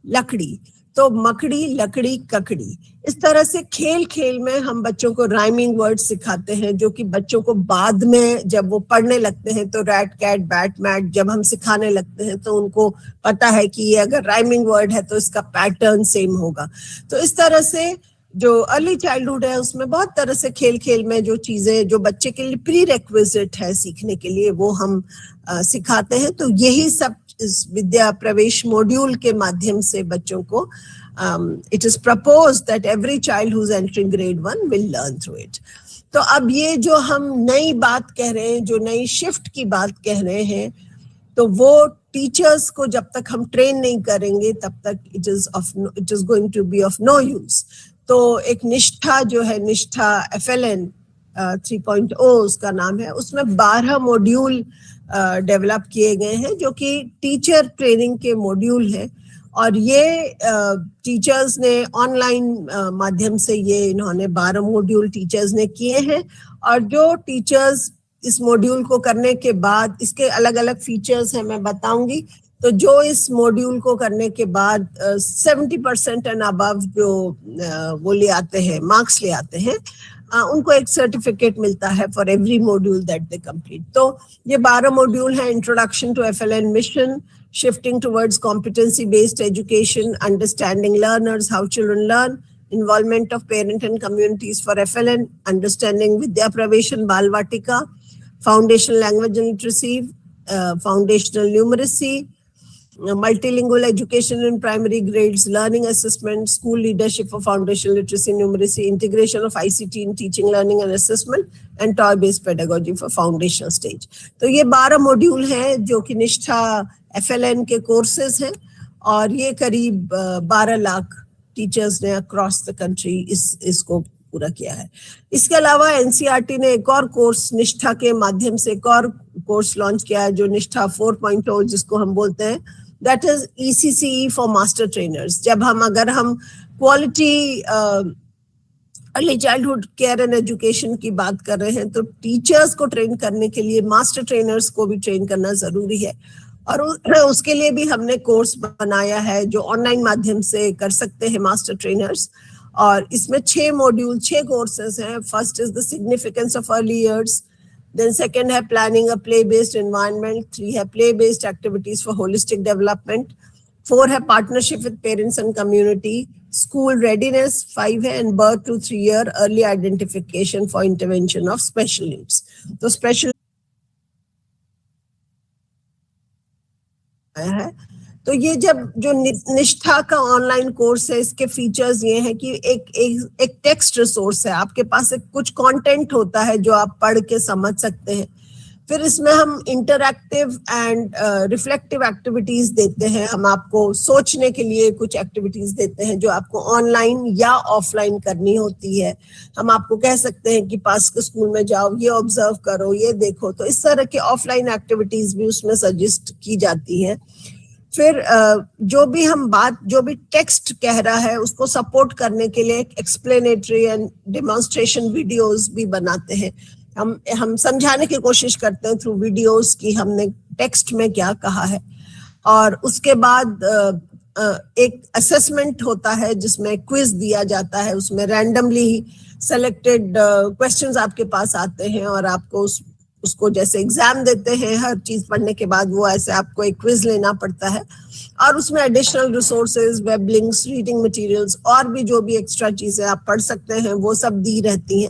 लकड़ी, तो मकड़ी, लकड़ी, ककड़ी। इस तरह से खेल खेल में हम बच्चों को राइमिंग वर्ड सिखाते हैं, जो कि बच्चों को बाद में जब वो पढ़ने लगते हैं तो रैट, कैट, बैट, मैट जब हम सिखाने लगते हैं तो उनको पता है कि ये अगर राइमिंग वर्ड है तो इसका पैटर्न सेम होगा। तो इस तरह से जो अर्ली चाइल्डहुड है उसमें बहुत तरह से खेल खेल में जो चीजें जो बच्चे के लिए प्री रेक्विजिट है सीखने के लिए वो हम सिखाते हैं। तो यही सब इस विद्या प्रवेश मॉड्यूल के माध्यम से बच्चों को it is proposed that every child who's entering grade 1 will learn through it. तो अब ये जो हम नई बात कह रहे हैं, जो नई शिफ्ट की बात कह रहे हैं, तो वो टीचर्स को जब तक हम ट्रेन नहीं करेंगे तब तक it is going to be of no use. तो एक निष्ठा जो है, निष्ठा FLN 3.0 उसका नाम है, उसमें 12 मॉड्यूल डेवलप किए गए हैं जो कि टीचर ट्रेनिंग के मॉड्यूल हैं। और ये टीचर्स ने ऑनलाइन माध्यम से ये इन्होंने 12 मॉड्यूल टीचर्स ने किए हैं। और जो टीचर्स इस मॉड्यूल को करने के बाद, इसके अलग अलग फीचर्स हैं मैं बताऊंगी, तो जो इस मॉड्यूल को करने के बाद 70% एंड अबव जो वो ले आते हैं, मार्क्स ले आते हैं, उनको एक सर्टिफिकेट मिलता है for every module that they complete. तो ये 12 मॉड्यूल है। Introduction to FLN mission, shifting towards competency based education, understanding learners, how children learn, involvement of parent and communities for FLN, understanding Vidya Pravesh and Bal Vatika, foundational language and literacy, foundational numeracy, multilingual education in primary grades, learning assessment, school leadership for foundational literacy, numeracy, integration of ICT in teaching, learning and assessment, and toy-based pedagogy for foundational stage. तो ये 12 module हैं जो कि निष्ठा FLN के courses हैं, और ये करीब 12 लाख टीचर्स ने अक्रॉस द कंट्री इसको पूरा किया है। इसके अलावा NCERT ने एक और कोर्स निष्ठा के माध्यम से एक और कोर्स लॉन्च किया है जो निष्ठा 4.0 जिसको हम बोलते हैं, that is ECCE for master trainers. जब अगर हम quality early childhood care and education की बात कर रहे हैं तो टीचर्स को ट्रेन करने के लिए मास्टर ट्रेनर्स को भी ट्रेन करना जरूरी है। और उसके लिए भी हमने कोर्स बनाया है जो ऑनलाइन माध्यम से कर सकते हैं मास्टर ट्रेनर्स। और इसमें 6 मॉड्यूल, 6 कोर्सेज हैं। First is the significance of early years, Then second है planning a play-based environment. 3 है play-based activities for holistic development. 4 है partnership with parents and community. School readiness. 5 है and birth to 3 year early identification for intervention of special needs. तो special है. तो ये जब जो निष्ठा का ऑनलाइन कोर्स है, इसके फीचर्स ये हैं कि एक टेक्स्ट रिसोर्स है, आपके पास एक कुछ कंटेंट होता है जो आप पढ़ के समझ सकते हैं. फिर इसमें हम इंटरैक्टिव एंड रिफ्लेक्टिव एक्टिविटीज देते हैं. हम आपको सोचने के लिए कुछ एक्टिविटीज देते हैं जो आपको ऑनलाइन या ऑफलाइन करनी होती है. हम आपको कह सकते हैं कि पास के स्कूल में जाओ, ये ऑब्जर्व करो, ये देखो. तो इस तरह के ऑफलाइन एक्टिविटीज भी उसमें सजेस्ट की जाती है. फिर जो भी टेक्स्ट कह रहा है उसको सपोर्ट करने के लिए एक्सप्लेनेटरी एंड डेमोन्स्ट्रेशन वीडियोस भी बनाते हैं. हम समझाने की कोशिश करते हैं थ्रू वीडियोस कि हमने टेक्स्ट में क्या कहा है. और उसके बाद एक असेसमेंट होता है जिसमें क्विज दिया जाता है. उसमें रैंडमली सेलेक्टेड क्वेश्चंस आपके पास आते हैं और आपको उसको जैसे एग्जाम देते हैं, हर चीज पढ़ने के बाद वो ऐसे आपको एक क्विज लेना पड़ता है. और उसमें additional resources, web links, reading materials और भी जो भी एक्स्ट्रा चीजें आप पढ़ सकते हैं वो सब दी रहती हैं.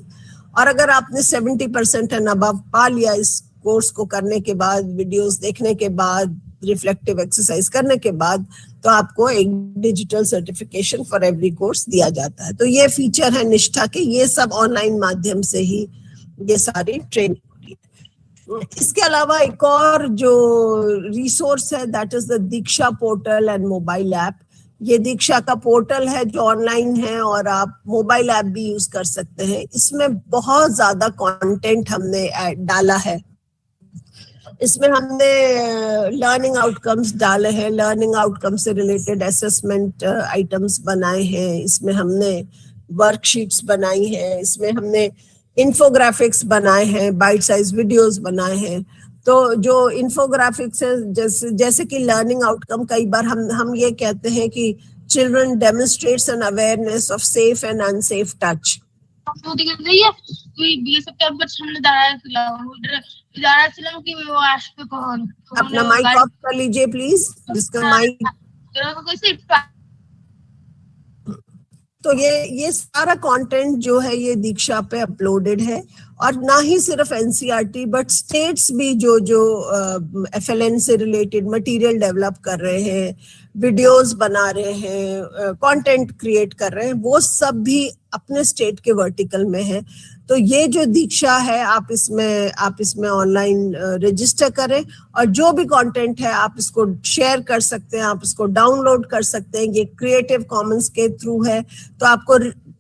और अगर आपने 70% एंड अबव पा लिया इस कोर्स को करने के बाद, वीडियोस देखने के बाद, रिफ्लेक्टिव एक्सरसाइज करने के बाद, तो आपको एक digital certification for every course दिया जाता है. तो ये फीचर है निष्ठा के. ये सब ऑनलाइन माध्यम से ही ये सारी ट्रेनिंग. इसके अलावा एक और जो रिसोर्स है that is the Diksha portal and mobile app. ये दीक्षा का पोर्टल है जो ऑनलाइन है और आप मोबाइल ऐप भी यूज कर सकते हैं. इसमें बहुत ज्यादा कंटेंट हमने डाला है. इसमें हमने लर्निंग आउटकम्स डाले हैं, लर्निंग आउटकम से रिलेटेड असेसमेंट आइटम्स बनाए हैं. इसमें हमने वर्कशीट्स बनाई हैं. इसमें हमने इन्फोग्राफिक्स बनाए हैं, बाइट साइज वीडियोस बनाए हैं. तो जो इन्फोग्राफिक्स है जैसे कि लर्निंग आउटकम, कई बार हम ये कहते हैं कि children demonstrates an awareness of safe and unsafe touch. अपना माइक ऑफ कर लीजिए प्लीज, जिसका माइक. तो ये सारा कंटेंट जो है ये दीक्षा पे अपलोडेड है. और ना ही सिर्फ एनसीईआरटी बट स्टेट्स भी जो एफएलएन से रिलेटेड मटेरियल डेवलप कर रहे हैं, वीडियोस बना रहे हैं, कंटेंट क्रिएट कर रहे हैं, वो सब भी अपने स्टेट के वर्टिकल में है. तो ये जो दीक्षा है आप इसमें ऑनलाइन रजिस्टर करें और जो भी कंटेंट है आप इसको शेयर कर सकते हैं, आप इसको डाउनलोड कर सकते हैं. ये क्रिएटिव कॉमन्स के थ्रू है तो आपको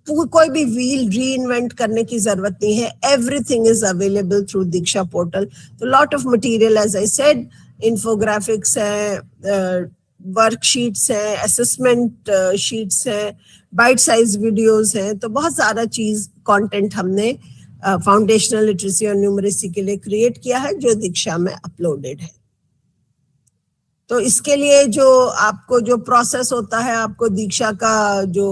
कोई भी व्हील री इन्वेंट करने की जरूरत नहीं है. Everything is available through Diksha portal. तो lot of material, as I said, infographics है, वर्कशीट्स है, असेसमेंट शीट्स है, बाइट साइज वीडियोस हैं. तो बहुत सारा चीज कंटेंट हमने फाउंडेशनल लिटरेसी और न्यूमरेसी के लिए क्रिएट किया है जो दीक्षा में अपलोडेड है. तो इसके लिए जो आपको जो प्रोसेस होता है, आपको दीक्षा का जो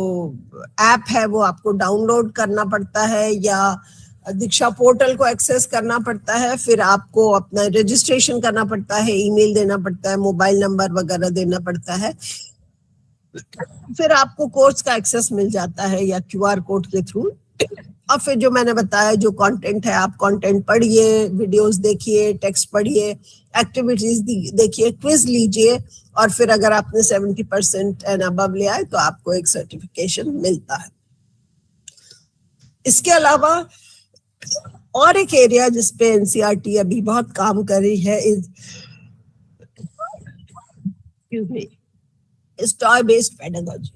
ऐप है वो आपको डाउनलोड करना पड़ता है या दीक्षा पोर्टल को एक्सेस करना पड़ता है. फिर आपको अपना रजिस्ट्रेशन करना पड़ता है, ईमेल देना पड़ता है, मोबाइल नंबर वगैरह देना पड़ता है. फिर आपको कोर्स का एक्सेस मिल जाता है या क्यूआर कोड के थ्रू. और फिर जो मैंने बताया जो कंटेंट है, आप कंटेंट पढ़िए, वीडियोस देखिए, टेक्स्ट पढ़िए, एक्टिविटीज देखिए, क्विज लीजिए और फिर अगर आपने 70% एंड अबव ले आए तो आपको एक सर्टिफिकेशन मिलता है. इसके अलावा और एक एरिया जिसपे एनसीईआरटी अभी बहुत काम कर रही है इज टॉय बेस्ड पेडागॉजी.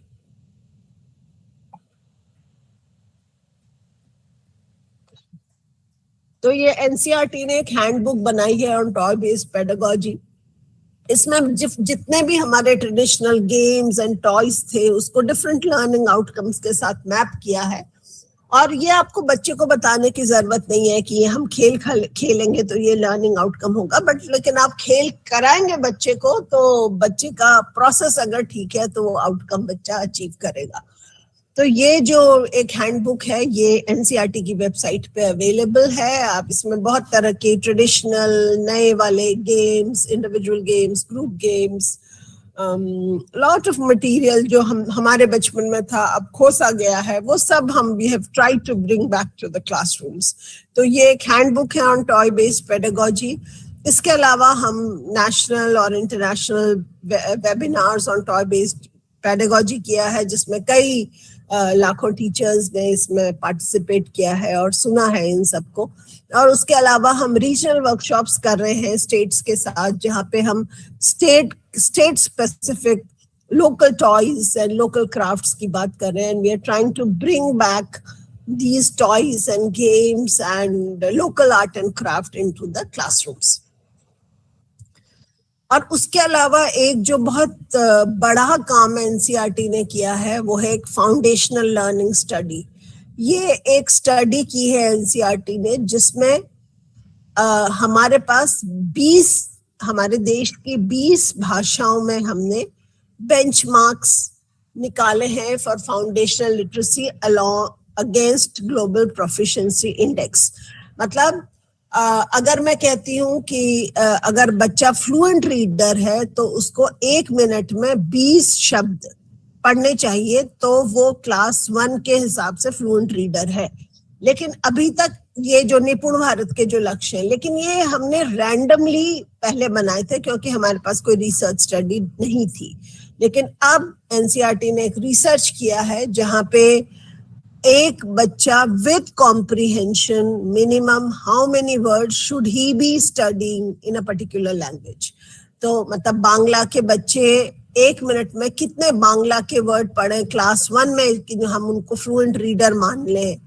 तो ये एनसीईआरटी ने एक हैंडबुक बनाई है ऑन टॉय बेस्ड पेडागॉजी. इसमें जितने भी हमारे ट्रेडिशनल गेम्स एंड टॉयज थे उसको डिफरेंट लर्निंग आउटकम्स के साथ मैप किया है. और ये आपको बच्चे को बताने की जरूरत नहीं है कि ये हम खेलेंगे तो ये लर्निंग आउटकम होगा, बट लेकिन आप खेल कराएंगे बच्चे को तो बच्चे का प्रोसेस अगर ठीक है तो वो आउटकम बच्चा अचीव करेगा. तो ये जो एक हैंडबुक है ये एनसीईआरटी की वेबसाइट पे अवेलेबल है। आप इसमें बहुत तरह के ट्रेडिशनल नए वाले games, individual games, group games, lot of material जो हमारे बचपन में था अब खोसा गया है, वो सब हम we have tried to bring back to the classrooms. तो ये एक हैंडबुक है ऑन टॉय बेस्ड पेडागोजी। इसके अलावा हम नेशनल और international webinars on toy based pedagogy किया है, जिसमें कई लाखों टीचर्स ने इसमें पार्टिसिपेट किया है और सुना है इन सबको। और उसके अलावा हम रीजनल वर्कशॉप्स कर रहे हैं स्टेट्स के साथ, जहाँ पे हम state specific local toys and local crafts की बात कर रहे हैं। And we are trying to bring back these toys and games and local art and craft into the classrooms. और उसके अलावा एक जो बहुत बड़ा काम एनसीईआरटी ने किया है वो है एक फाउंडेशनल लर्निंग स्टडी। ये एक स्टडी की है एनसीईआरटी ने जिसमें हमारे पास 20 हमारे देश की 20 भाषाओं में हमने बेंचमार्क्स निकाले हैं for foundational literacy against global proficiency index. मतलब अगर मैं कहती हूँ कि अगर बच्चा फ्लुएंट रीडर है तो उसको 1 मिनट में 20 शब्द पढ़ने चाहिए तो वो क्लास 1 के हिसाब से फ्लुएंट रीडर है। लेकिन अभी तक ये जो निपुण भारत के जो लक्ष्य हैं, लेकिन ये हमने रैंडमली पहले बनाए थे क्योंकि हमारे पास कोई रिसर्च स्टडी नहीं थी। लेकिन अब एनसीईआरटी ने एक रिसर्च किया है जहाँ पे एक बच्चा with comprehension minimum how many words should he be studying in a particular language. तो मतलब बांग्ला के बच्चे 1 मिनट में कितने बांग्ला के वर्ड पढ़े क्लास 1 में कि हम उनको फ्लुएंट रीडर मान लें,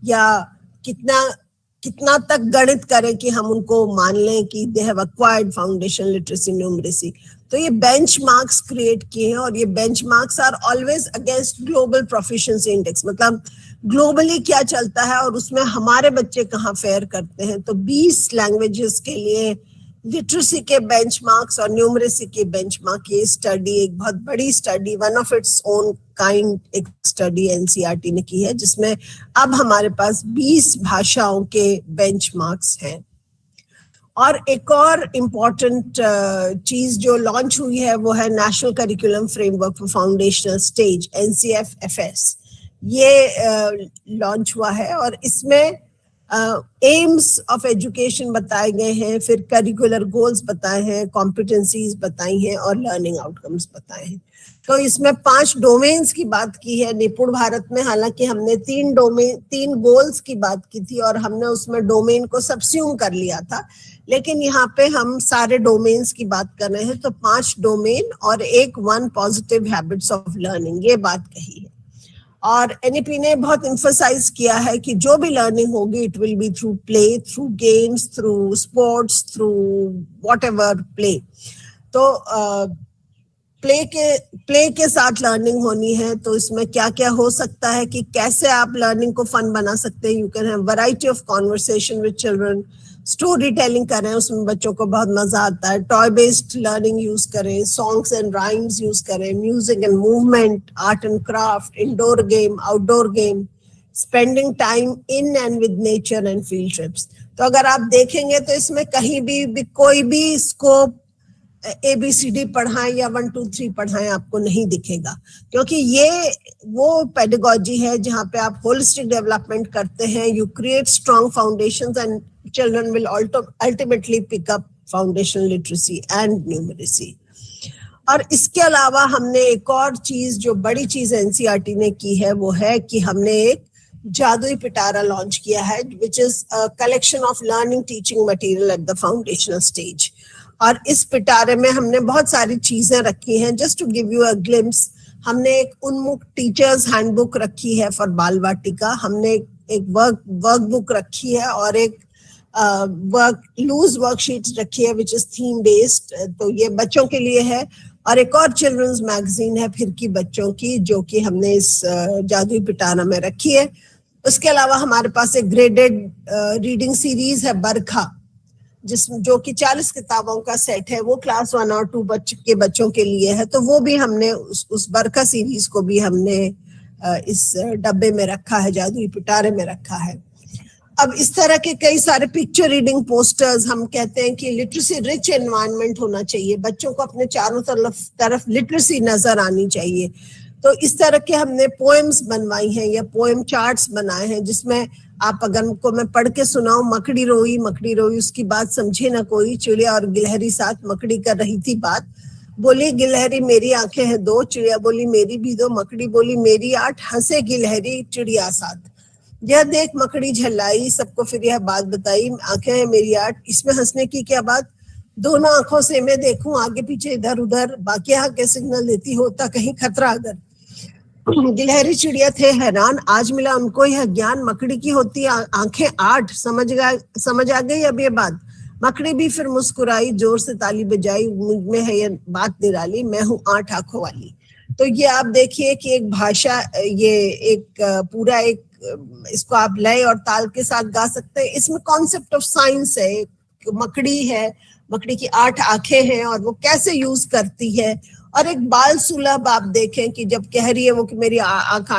या कितना तक गणित करें कि हम उनको मान लें कि they have acquired foundation literacy numeracy. तो ये बेंचमार्क्स क्रिएट किए हैं और ये benchmarks are always against global proficiency index, मतलब ग्लोबली क्या चलता है और उसमें हमारे बच्चे कहाँ फेयर करते हैं। तो 20 लैंग्वेजेस के लिए लिटरेसी के बेंचमार्क्स और न्यूमरेसी के बेंचमार्क, ये स्टडी एक बहुत बड़ी study, one of its own kind एक स्टडी एनसीईआरटी ने की है जिसमें अब हमारे पास 20 भाषाओं के बेंचमार्क्स हैं। और एक और इम्पॉर्टेंट चीज जो लॉन्च हुई है वो है national curriculum framework for foundational stage NCFFS। ये लॉन्च हुआ है और इसमें एम्स ऑफ एजुकेशन बताए गए हैं, फिर करिकुलर गोल्स बताए हैं, कॉम्पिटेंसीज बताई हैं और लर्निंग आउटकम्स बताए हैं। तो इसमें 5 डोमेन्स की बात की है निपुण भारत में। हालांकि हमने 3 गोल्स की बात की थी और हमने उसमें डोमेन को सबस्यूम कर लिया था, लेकिन यहाँ पे हम सारे डोमेन्स की बात कर रहे हैं। तो 5 डोमेन और 1 पॉजिटिव हैबिट्स ऑफ लर्निंग, ये बात कही है। और एनईपी ने बहुत एम्फसाइज किया है कि जो भी लर्निंग होगी it will be through play, through games, through sports, through whatever play. तो प्ले के साथ लर्निंग होनी है। तो इसमें क्या क्या हो सकता है कि कैसे आप लर्निंग को फन बना सकते हैं। You can have variety of conversation with children, story telling करें, उसमें बच्चों को बहुत मजा आता है। टॉय बेस्ड लर्निंग यूज करें, सॉन्ग्स एंड राइम्स यूज करें, music and movement, art and craft, indoor game, outdoor game, spending time in and with nature and field trips. तो अगर आप देखेंगे तो इसमें कहीं भी कोई भी स्कोप ABCD पढ़ाएं या 1 2 3 पढ़ाएं आपको नहीं दिखेगा, क्योंकि ये वो पेडागोजी है जहाँ पे आप होलिस्टिक डेवलपमेंट करते हैं। You create strong foundations and children will ultimately pick up foundational literacy and numeracy. और इसके अलावा हमने एक और चीज, जो बड़ी चीज एनसीईआरटी ने की है, वो है कि हमने एक जादुई पिटारा लॉन्च किया है which is a collection of learning teaching material at the foundational stage. और इस पिटारे में हमने बहुत सारी चीजें रखी हैं। Just to give you a glimpse, हमने एक उन्मुख टीचर्स हैंडबुक रखी है फॉर बाल वाटिका, हमने एक वर्कबुक रखी है और एक लूज वर्कशीट्स रखी है विच इज थीम बेस्ड। तो ये बच्चों के लिए है। और एक और चिल्ड्रंस मैगजीन है फिर की बच्चों की, जो कि हमने इस जादुई पिटारा में रखी है। उसके अलावा हमारे पास एक ग्रेडेड रीडिंग सीरीज है बरखा, जो कि 40 किताबों का सेट है। वो क्लास 1 और 2 के बच्चों के लिए है। तो वो भी हमने उस बरखा सीरीज को भी हमने इस डब्बे में रखा है, जादुई पिटारे में रखा है। अब इस तरह के कई सारे पिक्चर रीडिंग पोस्टर्स, हम कहते हैं कि लिटरेसी रिच एनवायरनमेंट होना चाहिए, बच्चों को अपने चारों तरफ लिटरेसी नजर आनी चाहिए। तो इस तरह के हमने पोएम्स बनवाई हैं या पोएम चार्ट्स बनाए हैं, जिसमें आप अगर को मैं पढ़ के सुनाऊं, मकड़ी रोई उसकी बात समझे ना कोई, चिड़िया और गिलहरी साथ मकड़ी कर रही थी बात, बोली गिलहरी मेरी आंखें हैं दो, चिड़िया बोली मेरी भी दो, मकड़ी बोली मेरी 8, हंसे गिलहरी चिड़िया साथ, यह देख मकड़ी झल्लाई, सबको फिर यह बात बताई, आंखें हैं मेरी 8, इसमें हंसने की क्या बात, दोनों आंखों से मैं देखूं आगे पीछे इधर उधर, बाकी आंखें सिग्नल देती होता कहीं खतरा अगर। गिलहरी चिड़िया थे हैरान, आज मिला उनको यह ज्ञान, मकड़ी की होती आंखें 8, समझ आ गई अब ये बात। मकड़ी भी फिर मुस्कुराई, जोर से ताली बजाई, मुझ में है ये बात निराली, मैं हूँ 8 आंखों वाली। तो ये आप देखिए कि एक भाषा, ये एक पूरा एक, इसको आप लय और ताल के साथ गा सकते हैं। इसमें कॉन्सेप्ट ऑफ साइंस है, मकड़ी है, मकड़ी की 8 आंखें हैं और वो कैसे यूज करती है। और एक बाल सुलभ आप देखें कि जब कह रही है वो कि मेरी आंख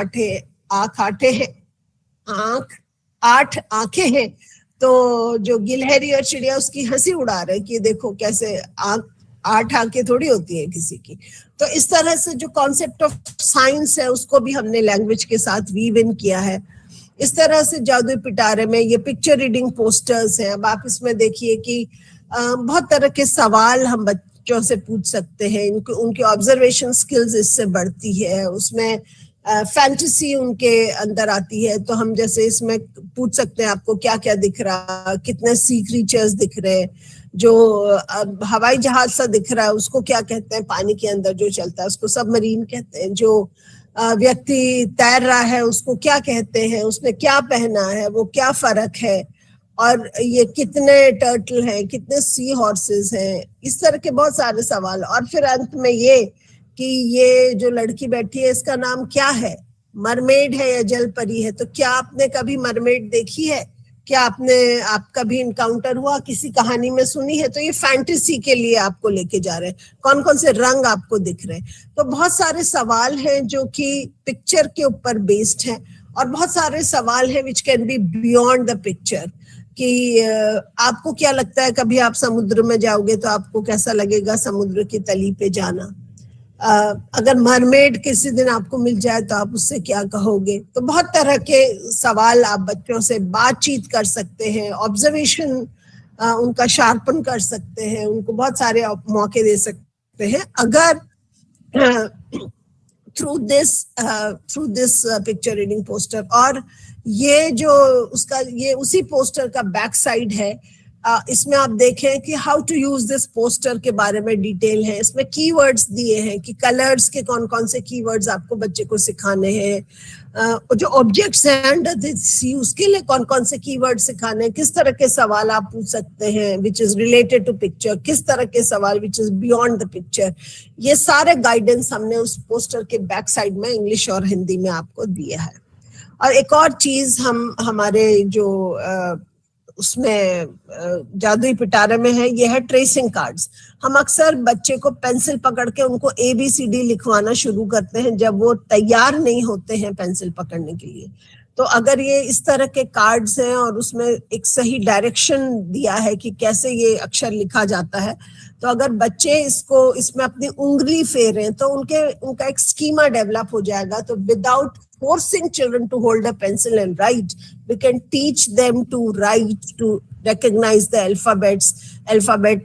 8 आंखें हैं, तो जो गिलहरी और चिड़िया उसकी हंसी उड़ा रहे कि देखो कैसे 8 आंखें थोड़ी होती है किसी की। तो इस तरह से जो कॉन्सेप्ट ऑफ साइंस है उसको भी हमने लैंग्वेज के साथ वीव इन किया है। इस तरह से जादुई पिटारे में ये पिक्चर रीडिंग पोस्टर्स हैं। अब आप इसमें देखिए कि बहुत तरह के सवाल हम बच्चों से पूछ सकते हैं, उनकी ऑब्जर्वेशन स्किल्स इससे बढ़ती है, उसमें फैंटेसी उनके अंदर आती है। तो हम जैसे इसमें पूछ सकते हैं आपको क्या क्या दिख रहा, कितने सी क्रीचर्स दिख रहे, जो हवाई जहाज सा दिख रहा है उसको क्या कहते हैं, पानी के अंदर जो चलता है उसको सबमरीन कहते हैं, जो व्यक्ति तैर रहा है उसको क्या कहते हैं, उसने क्या पहना है, वो क्या फर्क है, और ये कितने टर्टल हैं, कितने सी हॉर्सेस हैं, इस तरह के बहुत सारे सवाल। और फिर अंत में ये कि ये जो लड़की बैठी है इसका नाम क्या है, मरमेड है या जल परी है। तो क्या आपने कभी मरमेड देखी है, क्या आपका भी इनकाउंटर हुआ, किसी कहानी में सुनी है? तो ये फैंटेसी के लिए आपको लेके जा रहे हैं, कौन कौन से रंग आपको दिख रहे हैं। तो बहुत सारे सवाल हैं जो कि पिक्चर के ऊपर बेस्ड हैं, और बहुत सारे सवाल हैं which can be beyond the picture. कि आपको क्या लगता है, कभी आप समुद्र में जाओगे तो आपको कैसा लगेगा समुद्र की तली पे जाना? अगर मरमेड किसी दिन आपको मिल जाए तो आप उससे क्या कहोगे? तो बहुत तरह के सवाल आप बच्चों से बातचीत कर सकते हैं, ऑब्जर्वेशन उनका शार्पन कर सकते हैं, उनको बहुत सारे मौके दे सकते हैं अगर through this picture reading poster. और ये जो उसका, ये उसी पोस्टर का बैक साइड है, इसमें आप देखें कि how to use this poster के बारे में डिटेल है। इसमें कीवर्ड्स दिए हैं कि कलर्स के कौन कौन से कीवर्ड्स आपको बच्चे को सिखाने हैं, जो ऑब्जेक्ट्स हैं अंडर दिस सी उसके लिए कौन कौन से कीवर्ड सिखाने हैं, किस तरह के सवाल आप पूछ सकते हैं which is related to picture, किस तरह के सवाल which is beyond the picture. ये सारे गाइडेंस हमने उस पोस्टर के बैक साइड में इंग्लिश और हिंदी में आपको दिया है। और एक और चीज हम हमारे जो उसमें जादुई पिटारे में है, ये है ट्रेसिंग कार्ड्स। हम अक्सर बच्चे को पेंसिल पकड़ के उनको ABCD लिखवाना शुरू करते हैं जब वो तैयार नहीं होते हैं पेंसिल पकड़ने के लिए। तो अगर ये इस तरह के कार्ड्स हैं और उसमें एक सही डायरेक्शन दिया है कि कैसे ये अक्षर लिखा जाता है, तो अगर बच्चे इसमें अपनी उंगली फेरें तो उनका एक स्कीमा डेवलप हो जाएगा। तो without forcing children to hold a pencil and write, we can teach them to write, to recognize the alphabets. Alphabet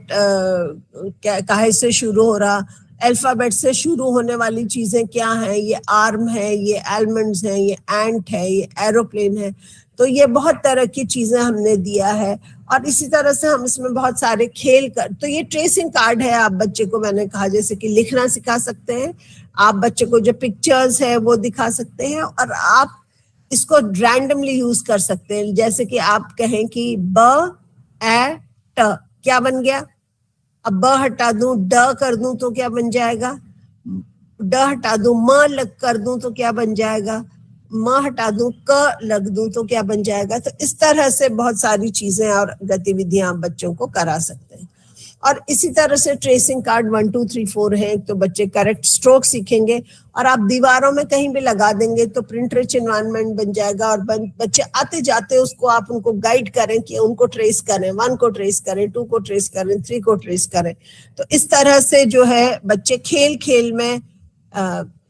काहे से शुरू हो रहा, अल्फाबेट से शुरू होने वाली चीजें क्या हैं, ये आर्म है, ये आलमंड्स हैं, ये एंट है, ये एरोप्लेन है। तो ये बहुत तरह की चीजें हमने दिया है। और इसी तरह से हम इसमें बहुत सारे खेल कर, तो ये ट्रेसिंग कार्ड है। आप बच्चे को, मैंने कहा जैसे कि लिखना सिखा सकते हैं, आप बच्चे को जो पिक्चर्स है वो दिखा सकते हैं, और आप इसको रैंडमली यूज कर सकते हैं। जैसे कि आप कहें कि ब ए ट, क्या बन गया? अब ब हटा दूं, ड कर दूं तो क्या बन जाएगा? ड हटा दूं, म लग कर दूं तो क्या बन जाएगा? म हटा दूं, क लग दूं तो क्या बन जाएगा? तो इस तरह से बहुत सारी चीजें और गतिविधियां आप बच्चों को करा सकते हैं। और इसी तरह से ट्रेसिंग कार्ड 1 2 3 4 है, तो बच्चे करेक्ट स्ट्रोक सीखेंगे और आप दीवारों में कहीं भी लगा देंगे तो प्रिंट रिच एनवायरनमेंट बन जाएगा और बच्चे आते जाते उसको आप उनको गाइड करें कि उनको ट्रेस करें, 1 को ट्रेस करें, 2 को ट्रेस करें, 3 को ट्रेस करें। तो इस तरह से जो है बच्चे खेल खेल में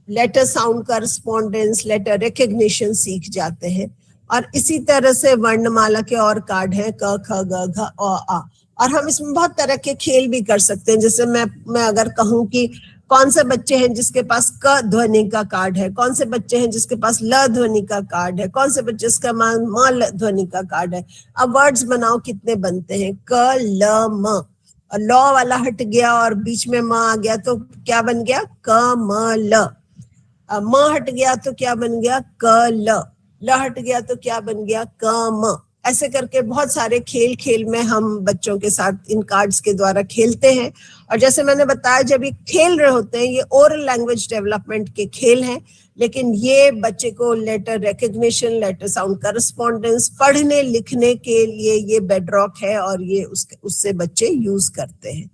letter sound correspondence, letter recognition सीख जाते हैं। और इसी तरह से वर्णमाला के और कार्ड हैं, क ख ग घ अ आ, और हम इसमें बहुत तरह के खेल भी कर सकते हैं। जैसे मैं अगर कहूँ कि कौन से बच्चे हैं जिसके पास क ध्वनि का कार्ड है, कौन से बच्चे हैं जिसके पास ल ध्वनि का कार्ड है, कौन से बच्चे जिसका म ध्वनि का कार्ड है। अब वर्ड्स बनाओ, कितने बनते हैं, क ल म, और लॉ वाला हट गया और बीच में म आ गया तो क्या बन गया, क म ल। म हट गया तो क्या बन गया, क ल हट गया तो क्या बन गया, क म। ऐसे करके बहुत सारे खेल खेल में हम बच्चों के साथ इन कार्ड्स के द्वारा खेलते हैं। और जैसे मैंने बताया, जब ये खेल रहे होते हैं, ये ओरल लैंग्वेज डेवलपमेंट के खेल हैं, लेकिन ये बच्चे को letter recognition, letter sound correspondence, पढ़ने लिखने के लिए ये बेडरॉक है और ये उससे बच्चे यूज करते हैं।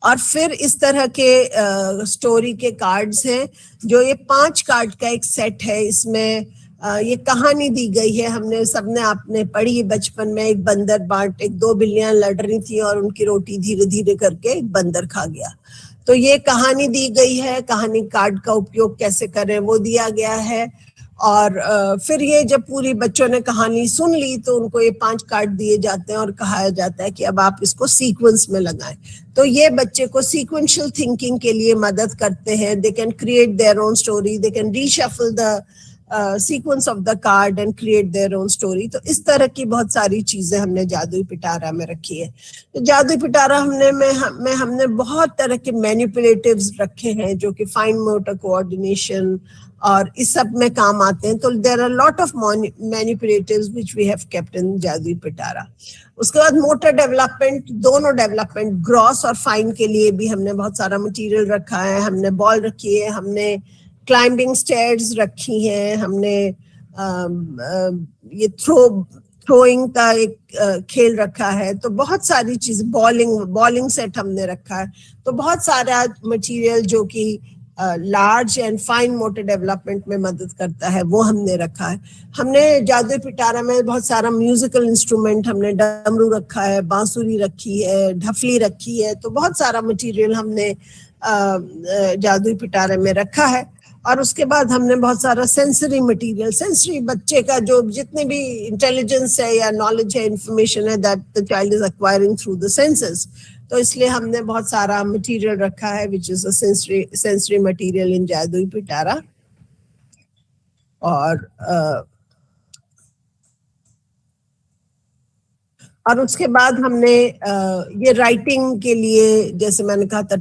और फिर इस तरह के स्टोरी के कार्ड्स हैं, जो ये 5 कार्ड का एक सेट है। इसमें ये कहानी दी गई है, हमने सबने आपने पढ़ी बचपन में, एक बंदर बांट, एक 2 बिल्लियां लड़ रही थी और उनकी रोटी धीरे धीरे करके एक बंदर खा गया। तो ये कहानी दी गई है, कहानी कार्ड का उपयोग कैसे करें वो दिया गया है। और फिर ये जब पूरी बच्चों ने कहानी सुन ली तो उनको ये 5 कार्ड दिए जाते हैं और कहा जाता है कि अब आप इसको सीक्वेंस में लगाएं। तो ये बच्चे को सीक्वेंशियल थिंकिंग के लिए मदद करते हैं। They can create their own story, they can reshuffle the sequence of the card and create their own story. तो इस तरह की बहुत सारी चीजें हमने जादुई पिटारा में रखी है। तो जादुई पिटारा हमने बहुत तरह के मैनिपुलेटिव्स रखे हैं जो कि फाइन मोटर कोऑर्डिनेशन और इस सब में काम आते हैं। तो there are lot of manipulatives which we have kept in Jadui Pitara. उसके बाद मोटर डेवलपमेंट, दोनों डेवलपमेंट ग्रॉस और फाइन के लिए भी हमने बहुत सारा मटेरियल रखा है। हमने बॉल रखी है, हमने क्लाइंबिंग स्टेयर्स रखी हैं, हमने ये थ्रोइंग का एक खेल रखा है। तो बहुत सारी चीज, बॉलिंग सेट हमने रखा है। तो बहुत सारा मटेरियल जो कि large and fine motor development में मदद करता है वो हमने रखा है। हमने जादुई पिटारा में बहुत सारा म्यूजिकल इंस्ट्रूमेंट, हमने डमरू रखा है, बांसुरी रखी है, ढफली रखी है। तो बहुत सारा मटेरियल हमने जादुई पिटारे में रखा है। और उसके बाद हमने बहुत सारा सेंसरी मटेरियल, सेंसरी बच्चे का जो जितने भी इंटेलिजेंस है या नॉलेज है, इंफॉर्मेशन है, that the child is acquiring through the senses. तो इसलिए हमने बहुत सारा मटेरियल रखा है which is a sensory material in Jadui पिटारा। और उसके बाद हमने ये राइटिंग के लिए, जैसे मैंने कहा था,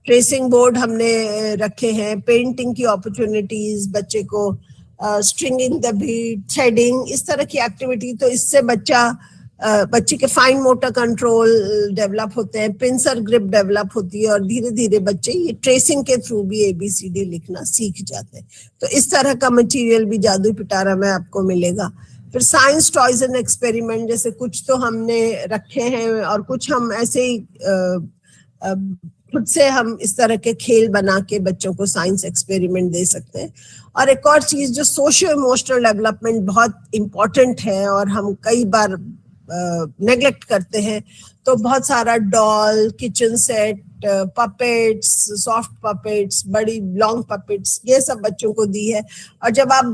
ट्रेसिंग बोर्ड हमने रखे हैं, पेंटिंग की अपॉर्चुनिटीज, बच्चे को स्ट्रिंगिंग द बीट, थ्रेडिंग, इस तरह की एक्टिविटी। तो इससे बच्चे के फाइन मोटर कंट्रोल डेवलप होते हैं, पिंसर ग्रिप डेवलप होती है और धीरे धीरे बच्चे ये ट्रेसिंग के थ्रू भी ABCD लिखना सीख जाते हैं। तो इस तरह का मटेरियल भी जादुई पिटारा में आपको मिलेगा। फिर साइंस टॉयज एंड एक्सपेरिमेंट, जैसे कुछ तो हमने रखे हैं और कुछ हम ऐसे ही खुद से हम इस तरह के खेल बना के बच्चों को साइंस एक्सपेरिमेंट दे सकते हैं। और एक और चीज जो सोशियो इमोशनल डेवलपमेंट बहुत इम्पोर्टेंट है और हम कई बार नेग्लेक्ट करते हैं, तो बहुत सारा doll, kitchen set, puppets, soft puppets, बड़ी लॉन्ग पपेट्स, ये सब बच्चों को दी है। और जब आप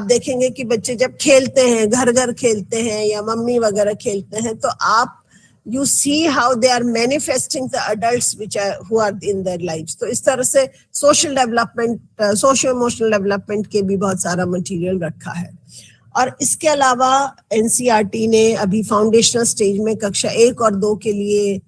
देखेंगे कि बच्चे जब खेलते हैं, घर घर खेलते हैं या मम्मी वगैरह खेलते हैं, तो आप you see how they are manifesting the adults who are in their lives. तो इस तरह से social development, socio emotional development के भी बहुत सारा material रखा है। और इसके अलावा NCERT ने अभी फाउंडेशनल स्टेज में कक्षा 1 और 2 के लिए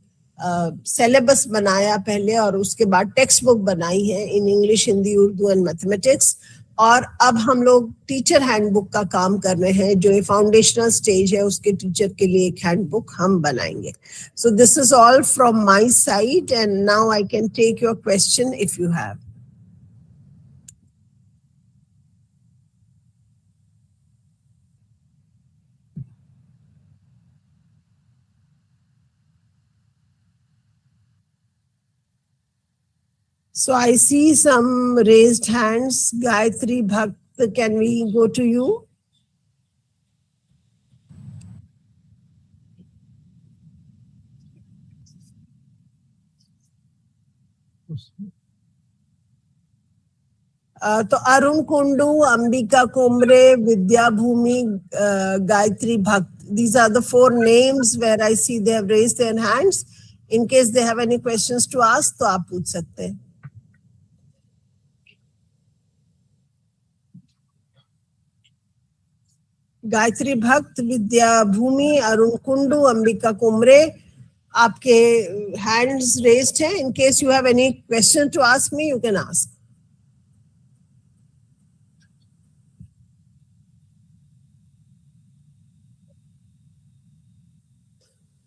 सिलेबस बनाया पहले, और उसके बाद टेक्स्ट बुक बनाई है in English, Hindi, Urdu and mathematics. और अब हम लोग टीचर हैंडबुक का काम कर रहे हैं, जो ये फाउंडेशनल स्टेज है उसके टीचर के लिए एक हैंडबुक हम बनाएंगे। So this is all from my side and now I can take your question if you have. So I see some raised hands. Gayatri Bhakt, can we go to you? तो अरुण कुंडू, अंबिका कुमरे, विद्या भूमि, Gayatri Bhakt. These are the 4 names where I see they have raised their hands. In case they have any questions to ask, तो आप पूछ सकते हैं. गायत्री भक्त, विद्या भूमि, अरुण कुंडू, अंबिका कुमरे, आपके hands raised हैं. In case you have any question to ask me, you can ask.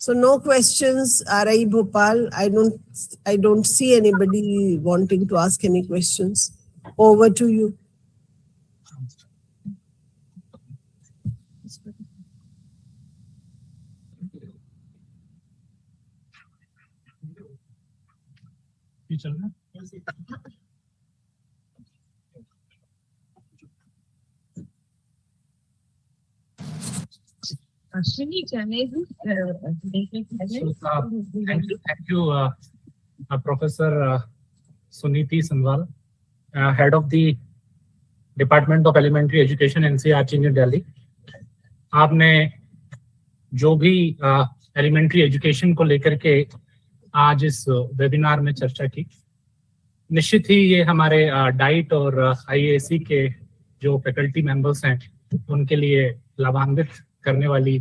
So no questions, RI Bhopal. I don't see anybody wanting to ask any questions. Over to you. Thank you, Professor Suniti Sanwal, Head of the Department of Elementary Education, NCERT, New Delhi. आपने जो भी elementary education को लेकर के आज इस webinar में चर्चा की, निश्चित ही ये हमारे डाइट और IASE के जो फैकल्टी मेंबर्स हैं उनके लिए लाभान्वित करने वाली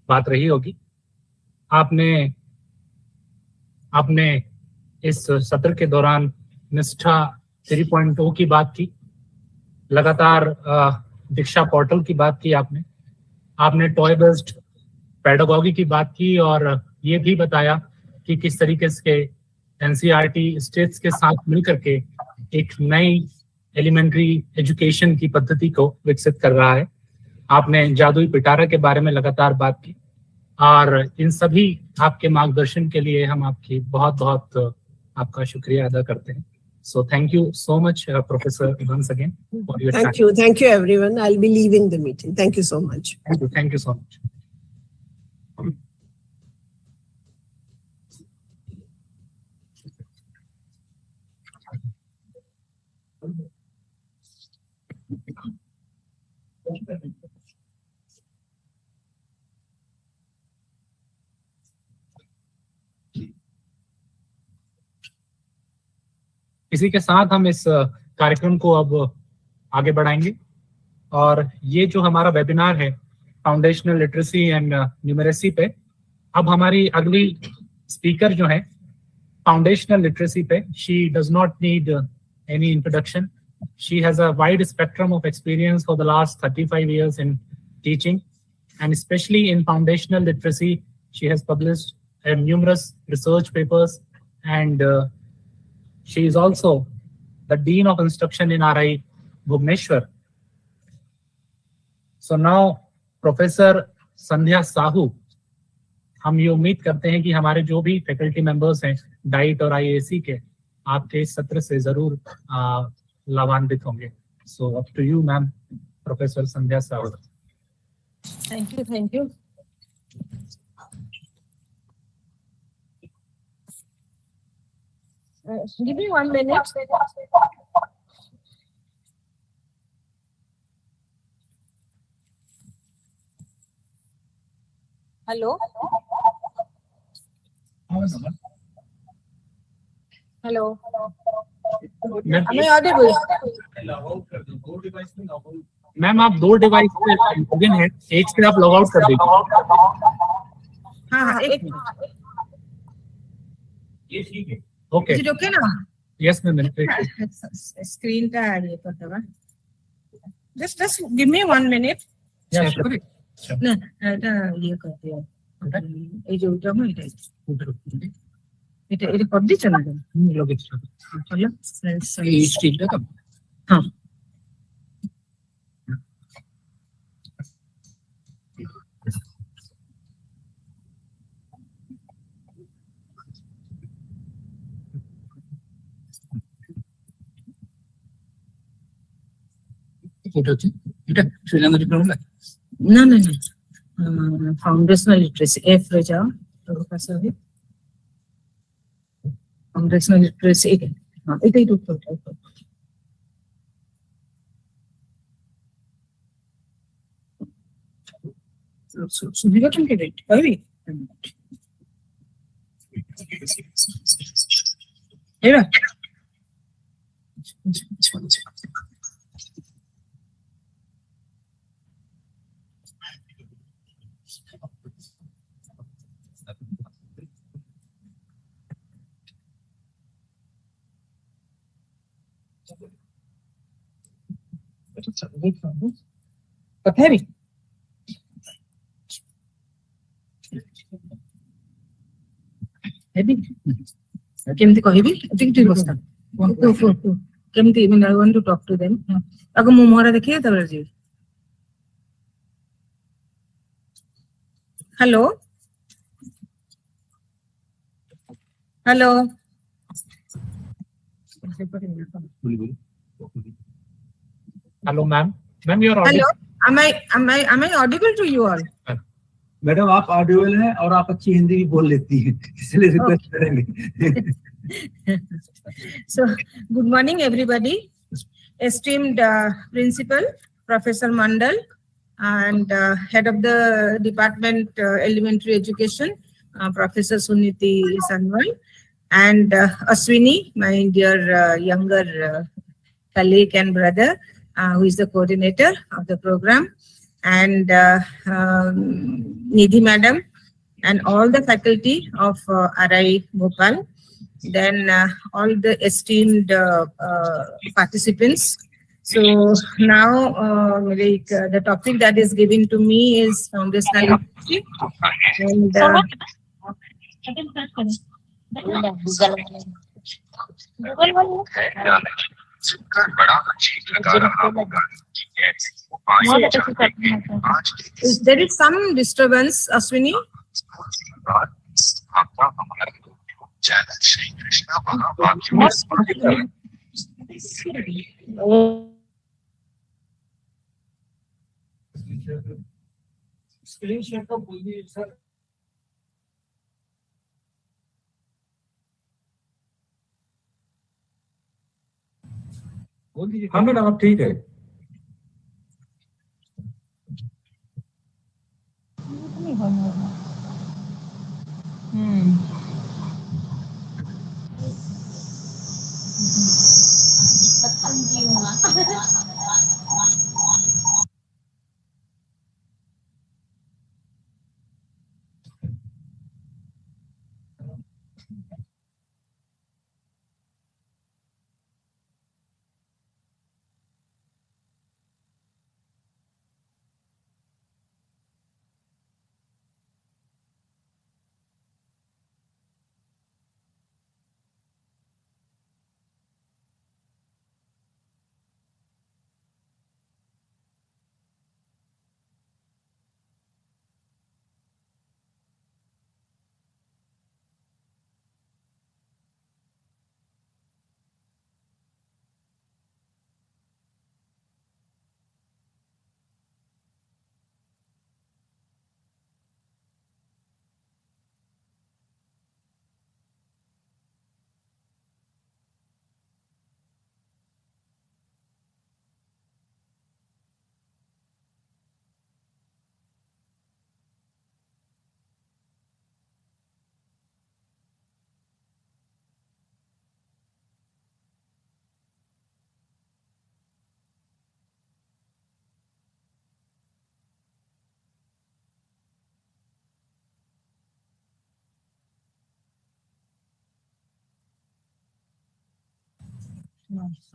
बात रही होगी. आपने इस सत्र के दौरान निष्ठा 3.0 की बात की, लगातार दीक्षा पोर्टल की बात की, आपने टॉय बेस्ड पेडागॉजी की बात की और ये भी बताया कि किस तरीके से NCERT स्टेट्स के साथ मिलकर के एक नई एलिमेंट्री एजुकेशन की पद्धति को विकसित कर रहा है. आपने जादुई पिटारा के बारे में लगातार बात की और इन सभी आपके मार्गदर्शन के लिए हम आपकी बहुत आपका शुक्रिया अदा करते हैं. So thank you so much, Professor, once again for your time. Thank you everyone. I'll be leaving the meeting. Thank you so much. Thank you so much. इसी के साथ हम इस कार्यक्रम को अब आगे बढ़ाएंगे और ये जो हमारा वेबिनार है फाउंडेशनल लिटरेसी एंड न्यूमरेसी पे, अब हमारी अगली स्पीकर जो है फाउंडेशनल लिटरेसी पे, she does not need any introduction. She has a wide spectrum of experience for the last 35 years in teaching, and especially in foundational literacy she has published numerous research papers, and she is also the Dean of Instruction in RI Bhubaneswar. So now Professor संध्या साहू, हम ये उम्मीद करते हैं कि हमारे जो भी faculty members हैं डाइट और IASE के, आपके इस सत्र से जरूर लाभान्वित होंगे. So up to you ma'am, professor Sandhya Sahu. Thank you. Give me 1 minute. Hello. Hello. Am I audible? Ma'am आप 2 डिवाइस पे लॉगिन है, एक से आप लॉग आउट कर दीजिए. हाँ, एक मिनट. ये ठीक है. Okay. Is it okay now? Yes ma'am. Screen का ये करता है. Just give me 1 minute. या श्योर. ना ये करते हैं. ये जो उठा है এটা कर दी चला गया. लॉगिन चलो फ्रेंड्स. ये ठीक है कब. हाँ. এটা হচ্ছে এটা Sri Lanka diploma No, no, no. Foundational literacy. F রে যাও। Professor Foundational literacy. এটাই তো So we got to get it. Hurry. Here. But heavy. Heavy. କେମିତି କହିବି ଟିକେ ବସ୍ତା କେମିତି I want to talk to them ଆଗ ମୁଁ ମୁହଁରେ ଦେଖିଏ ତାପରେ ଯିବି hello hello hello ma'am ma'am you are hello am I audible to you all madam आप ऑडिबल हैं और आप अच्छी हिंदी भी बोल लेती हैं इसलिए रिक्वेस्ट करेंगे So, good morning, everybody. Esteemed Principal, Professor Mandal, and Head of the Department Elementary Education, Professor Suniti Sanwal, and Aswini, my dear younger colleague and brother, who is the coordinator of the program, and Nidhi Madam, and all the faculty of RI Bhopal. Then all the esteemed participants. So now the topic that is given to me is foundational literacy. And there is some disturbance, Aswini. Screen share तो बोलिए sir बोल दीजिए हाँ madam आप ठीक है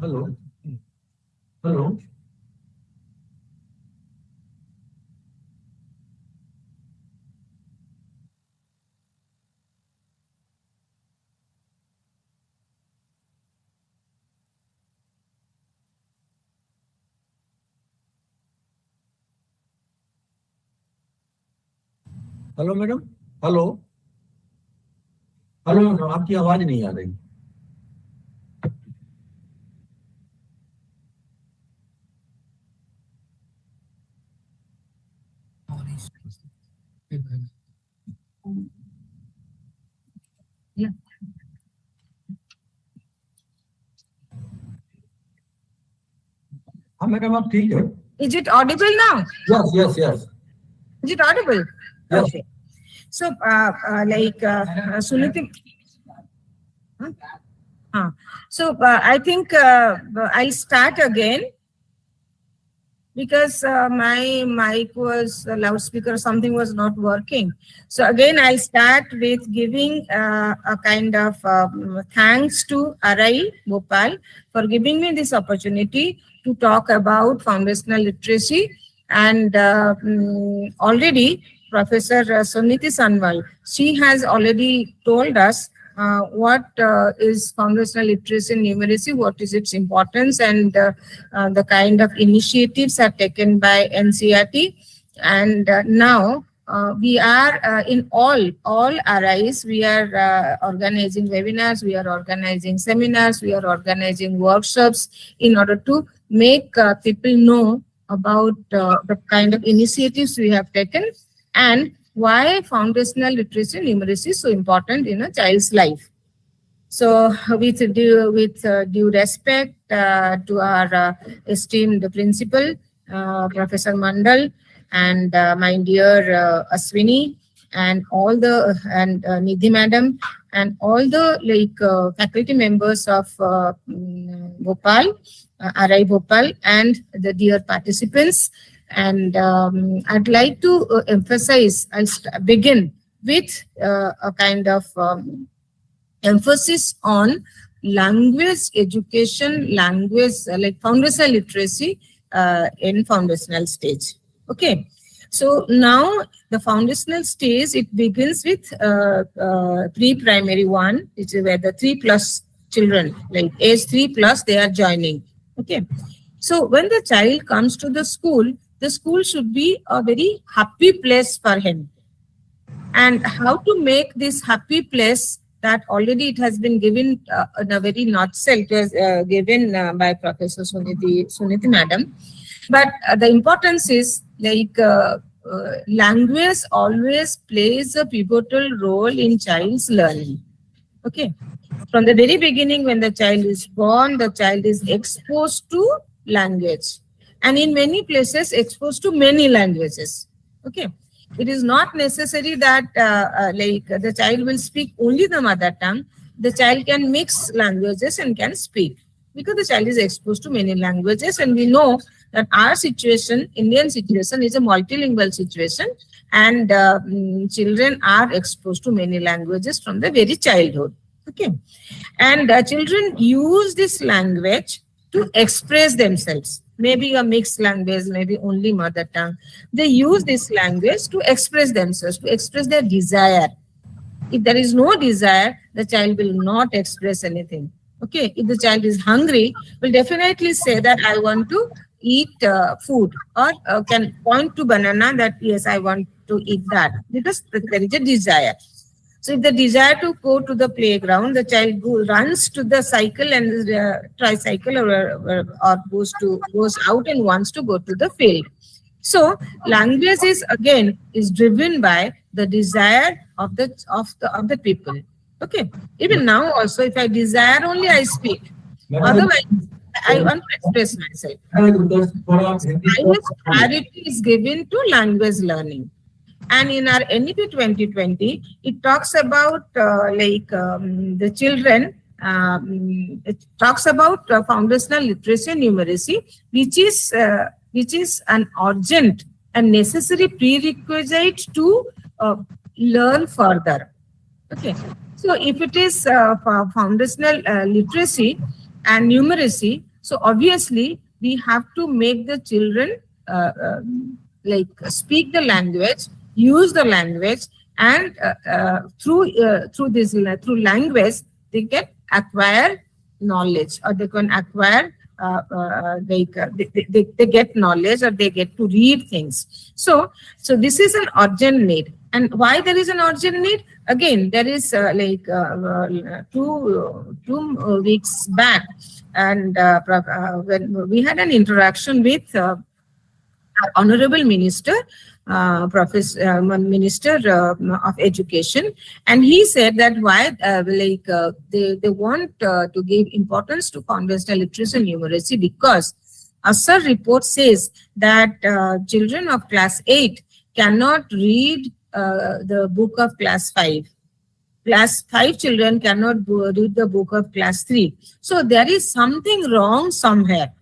hello hello hello madam hello hello madam आपकी आवाज नहीं आ रही Yeah. हाँ मैडम आप ठीक है. Is it audible now? Yes. Is it audible? Yes. Okay. So, Suniti. Huh? So, I think I'll start again because my mic was loudspeaker or something was not working. So again, I'll start with giving a kind of thanks to RI Bhopal for giving me this opportunity to talk about foundational literacy. And already Professor Suniti Sanwal, she has already told us what is foundational literacy and numeracy, what is its importance, and the kind of initiatives are taken by NCERT. And now we are in all RIs, we are organizing webinars, we are organizing seminars, we are organizing workshops in order to make people know about the kind of initiatives we have taken and why foundational literacy and numeracy is so important in a child's life. So with due respect to our esteemed principal, Professor Mandal, and my dear Aswini, and all the Nidhi madam, and all the faculty members of Bhopal, RI Bhopal, and the dear participants. And I'd like to emphasize, I'll begin with a kind of emphasis on language education, language like foundational literacy in foundational stage. Okay, so now the foundational stage, it begins with pre-primary 1, which is where the 3+ children, like age 3+, they are joining. Okay, so when the child comes to the school should be a very happy place for him. And how to make this happy place, that already it has been given in a very nutshell. It was given by Professor Suniti madam. But the importance is language always plays a pivotal role in child's learning. Okay, from the very beginning, when the child is born, the child is exposed to language, and in many places exposed to many languages. Okay, it is not necessary that the child will speak only the mother tongue. The child can mix languages and can speak, because the child is exposed to many languages. And we know that our situation, Indian situation, is a multilingual situation, and children are exposed to many languages from the very childhood. Okay, and children use this language to express themselves. Maybe a mixed language, maybe only mother tongue. They use this language to express themselves, to express their desire. If there is no desire, the child will not express anything. Okay, if the child is hungry, will definitely say that I want to eat food, or can point to banana that yes, I want to eat that, because there is a desire. So if the desire to go to the playground, the child runs to the cycle and tricycle, or goes out and wants to go to the field. So language is driven by the desire of the people. Okay, even now also, if I desire only, I speak. Otherwise, I want to express myself. Highest priority is given to language learning. And in our NEP 2020, it talks about the children. It talks about foundational literacy and numeracy, which is an urgent and necessary prerequisite to learn further. Okay, so if it is foundational literacy and numeracy, so obviously we have to make the children speak the language, use the language, and through language they can acquire knowledge, or they can acquire they get knowledge, or they get to read things. So this is an urgent need. And why there is an urgent need? Again, there is 2 weeks back, and when we had an interaction with our Honorable Minister, Minister of Education, and he said that why they want to give importance to foundational literacy and numeracy because IASEs report says that children of class 8 cannot read the book of class 5. Class 5 children cannot read the book of class 3. So there is something wrong somewhere.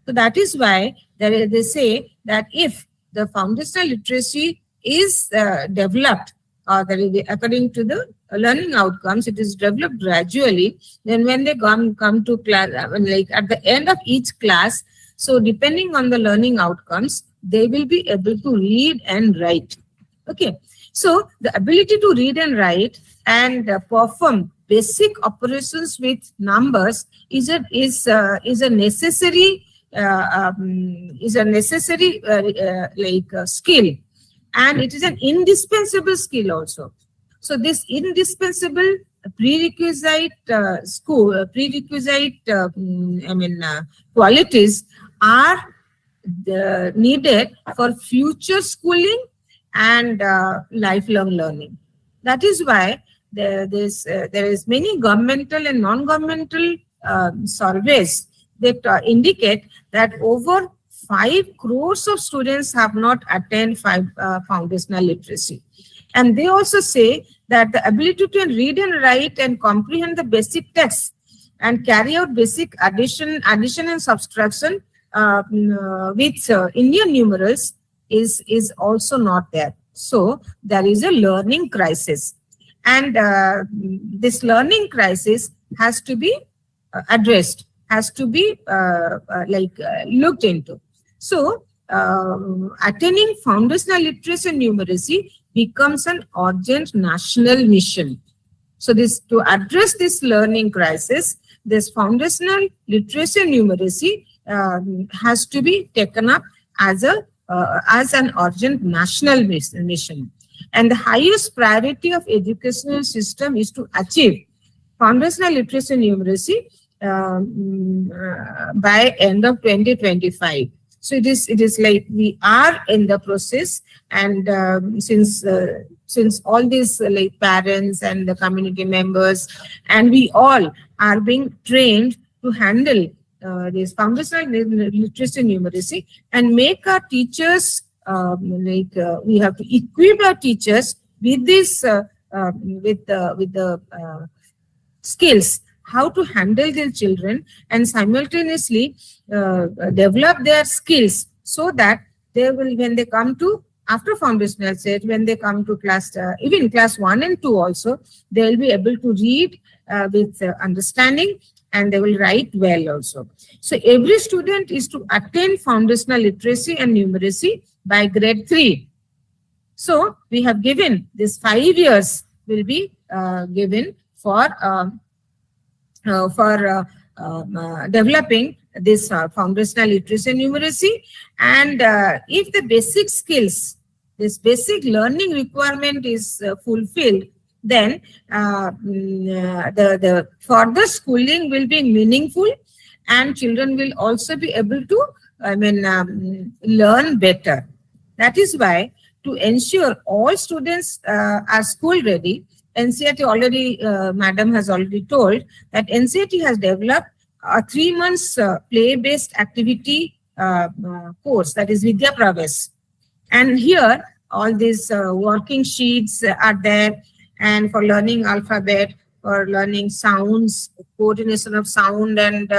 So that is why they say that if the foundational literacy is developed, according to the learning outcomes, it is developed gradually. Then when they come to class, like at the end of each class, so depending on the learning outcomes, they will be able to read and write. Okay, so the ability to read and write and perform basic operations with numbers is a necessary skill, and it is an indispensable skill also. So this indispensable prerequisite qualities are needed for future schooling and lifelong learning. That is why there is many governmental and non-governmental surveys that indicate that over 5 crores of students have not attained foundational literacy. And they also say that the ability to read and write and comprehend the basic text and carry out basic addition and subtraction with Indian numerals is also not there. So there is a learning crisis, and this learning crisis has to be addressed, has to be looked into. So attaining foundational literacy and numeracy becomes an urgent national mission. So to address this learning crisis, this foundational literacy and numeracy has to be taken up as an urgent national mission. And the highest priority of educational system is to achieve foundational literacy and numeracy by end of 2025. So it is like we are in the process, and since all these like parents and the community members and we all are being trained to handle this foundational literacy and numeracy and make our teachers we have to equip our teachers with this with the skills how to handle their children and simultaneously develop their skills so that they will, when they come to after foundational stage, when they come to class, even class 1 and 2 also, they will be able to read with understanding, and they will write well also. So every student is to attain foundational literacy and numeracy by grade 3. So we have given this 5 years will be given for developing this foundational literacy and numeracy. And if the basic skills, this basic learning requirement is fulfilled, then the further schooling will be meaningful, and children will also be able to learn better. That is why, to ensure all students are school ready, NCERT already, Madam has already told that NCERT has developed a 3 months play-based activity course, that is Vidya Pravesh. And here all these working sheets are there, and for learning alphabet, for learning sounds, coordination of sound and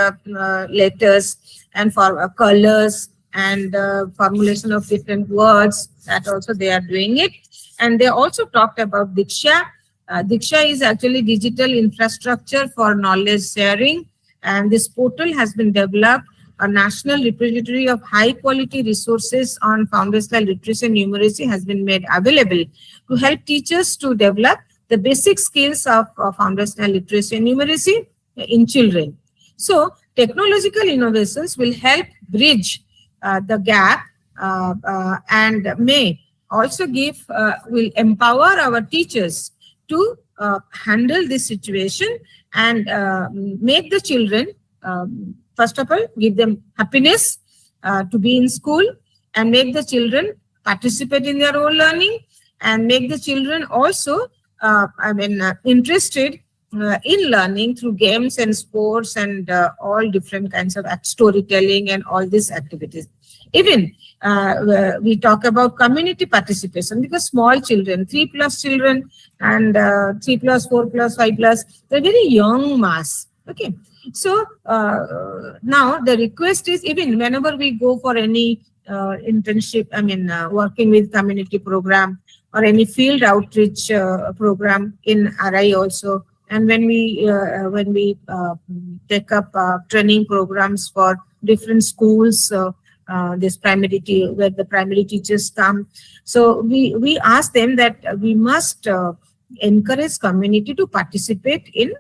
letters, and for colors and formulation of different words, that also they are doing it. And they also talked about Diksha. Diksha is actually digital infrastructure for knowledge sharing, and this portal has been developed, a national repository of high quality resources on foundational literacy and numeracy has been made available to help teachers to develop the basic skills of foundational literacy and numeracy in children. So technological innovations will help bridge the gap and may also will empower our teachers to handle this situation and make the children, first of all, give them happiness to be in school, and make the children participate in their own learning and make the children also, interested in learning through games and sports and all different kinds of storytelling and all these activities. Even we talk about community participation, because small children, 3+ children and 3+, 4+, 5+, they're very young mass. Okay. So now the request is, even whenever we go for any internship, working with community program or any field outreach program in RI also, and when we take up training programs for different schools, this primary where the primary teachers come, so we ask them that we must encourage community to participate in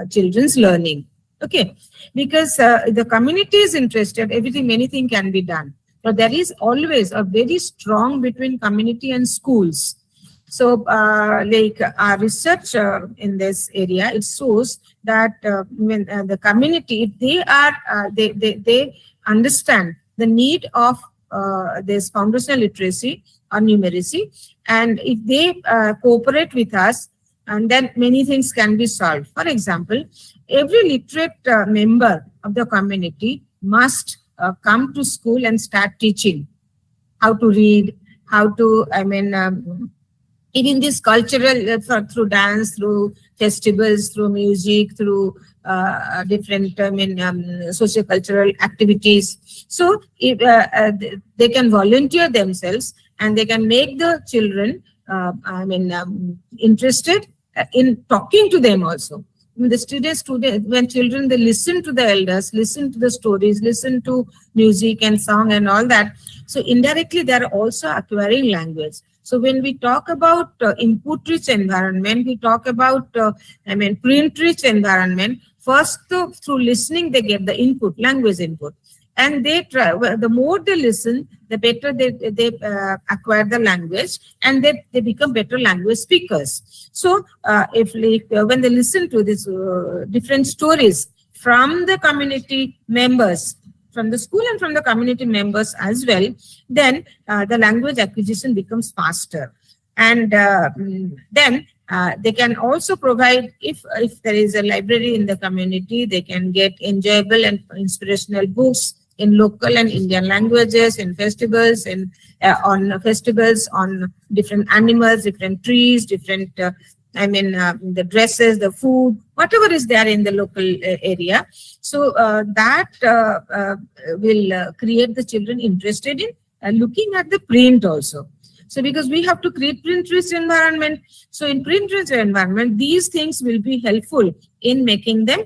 children's learning. Okay, because the community is interested, anything can be done, but there is always a very strong between community and schools. So like our research in this area, it shows that when the community, if they are they understand the need of this foundational literacy or numeracy, and if they cooperate with us, and then many things can be solved. For example, every literate member of the community must come to school and start teaching how to read, how to, even this cultural, through dance, through festivals, through music, through different socio-cultural activities. So if they can volunteer themselves, and they can make the children interested in talking to them also. The students, when children, they listen to the elders, listen to the stories, listen to music and song and all that. So indirectly, they are also acquiring language. So when we talk about input-rich environment, we talk about print-rich environment. First, through listening, they get the input, language input, and they try. The more they listen, the better they acquire the language, and they become better language speakers. So when they listen to these different stories from the community members, from the school and from the community members as well, then the language acquisition becomes faster. And then they can also provide, if there is a library in the community, they can get enjoyable and inspirational books in local and Indian languages, in festivals, and on festivals on different animals, different trees, different the dresses, the food, whatever is there in the local area. So that will create the children interested in looking at the print also. So because we have to create print-rich environment. So in print-rich environment, these things will be helpful in making them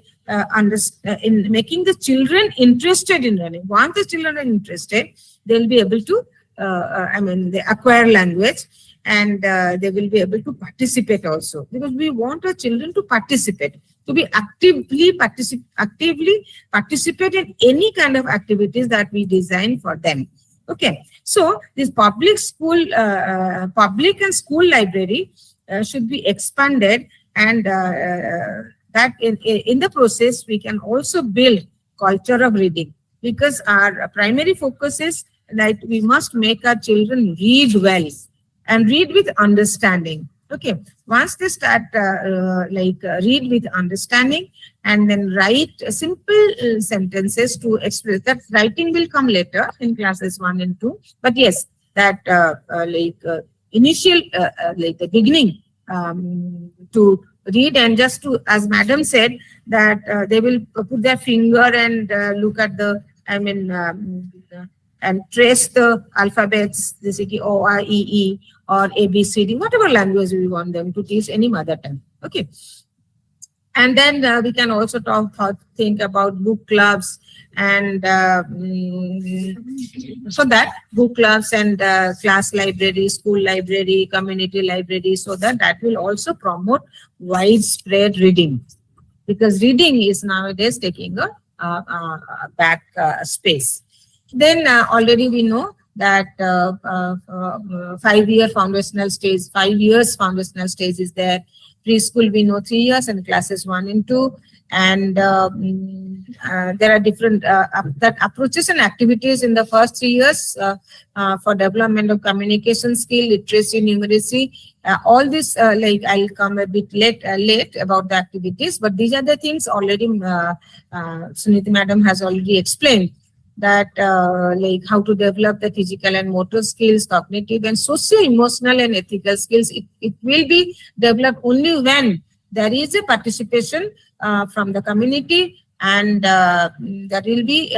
in making the children interested in learning. Once the children are interested, they'll be able to, they acquire language, and they will be able to participate also, because we want our children to participate, to be actively participate in any kind of activities that we design for them. Okay, so this public and school library should be expanded, and that in the process we can also build culture of reading, because our primary focus is that we must make our children read well and read with understanding. Okay, once they start read with understanding and then write simple sentences to express, that writing will come later in classes 1 and 2. But yes, that initial the beginning to read, and just to, as madam said, that they will put their finger and look at the and trace the alphabets, this is O, I, E, E, or A, B, C, D, whatever language we want them to teach, any mother tongue. Okay. And then we can also think about book clubs, and so that book clubs and class library, school library, community library, so that will also promote widespread reading, because reading is nowadays taking a back space. Then already we know that 5 years foundational stage is there. preschool we know 3 years and classes 1 and 2. And there are different that approaches and activities in the first 3 years for development of communication skill, literacy, numeracy. All this, like I'll come a bit late about the activities, but these are the things already Suniti madam has already explained, that like how to develop the physical and motor skills, cognitive and socio-emotional and ethical skills. It will be developed only when there is a participation from the community, and there will be,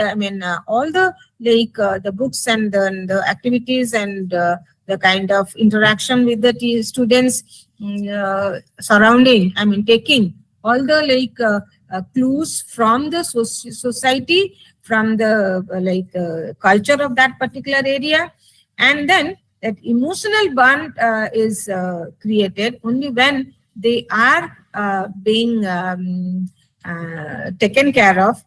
all the like the books and the activities and the kind of interaction with the students surrounding, taking all the like clues from the society, from the culture of that particular area, and then that emotional bond is created only when they are being taken care of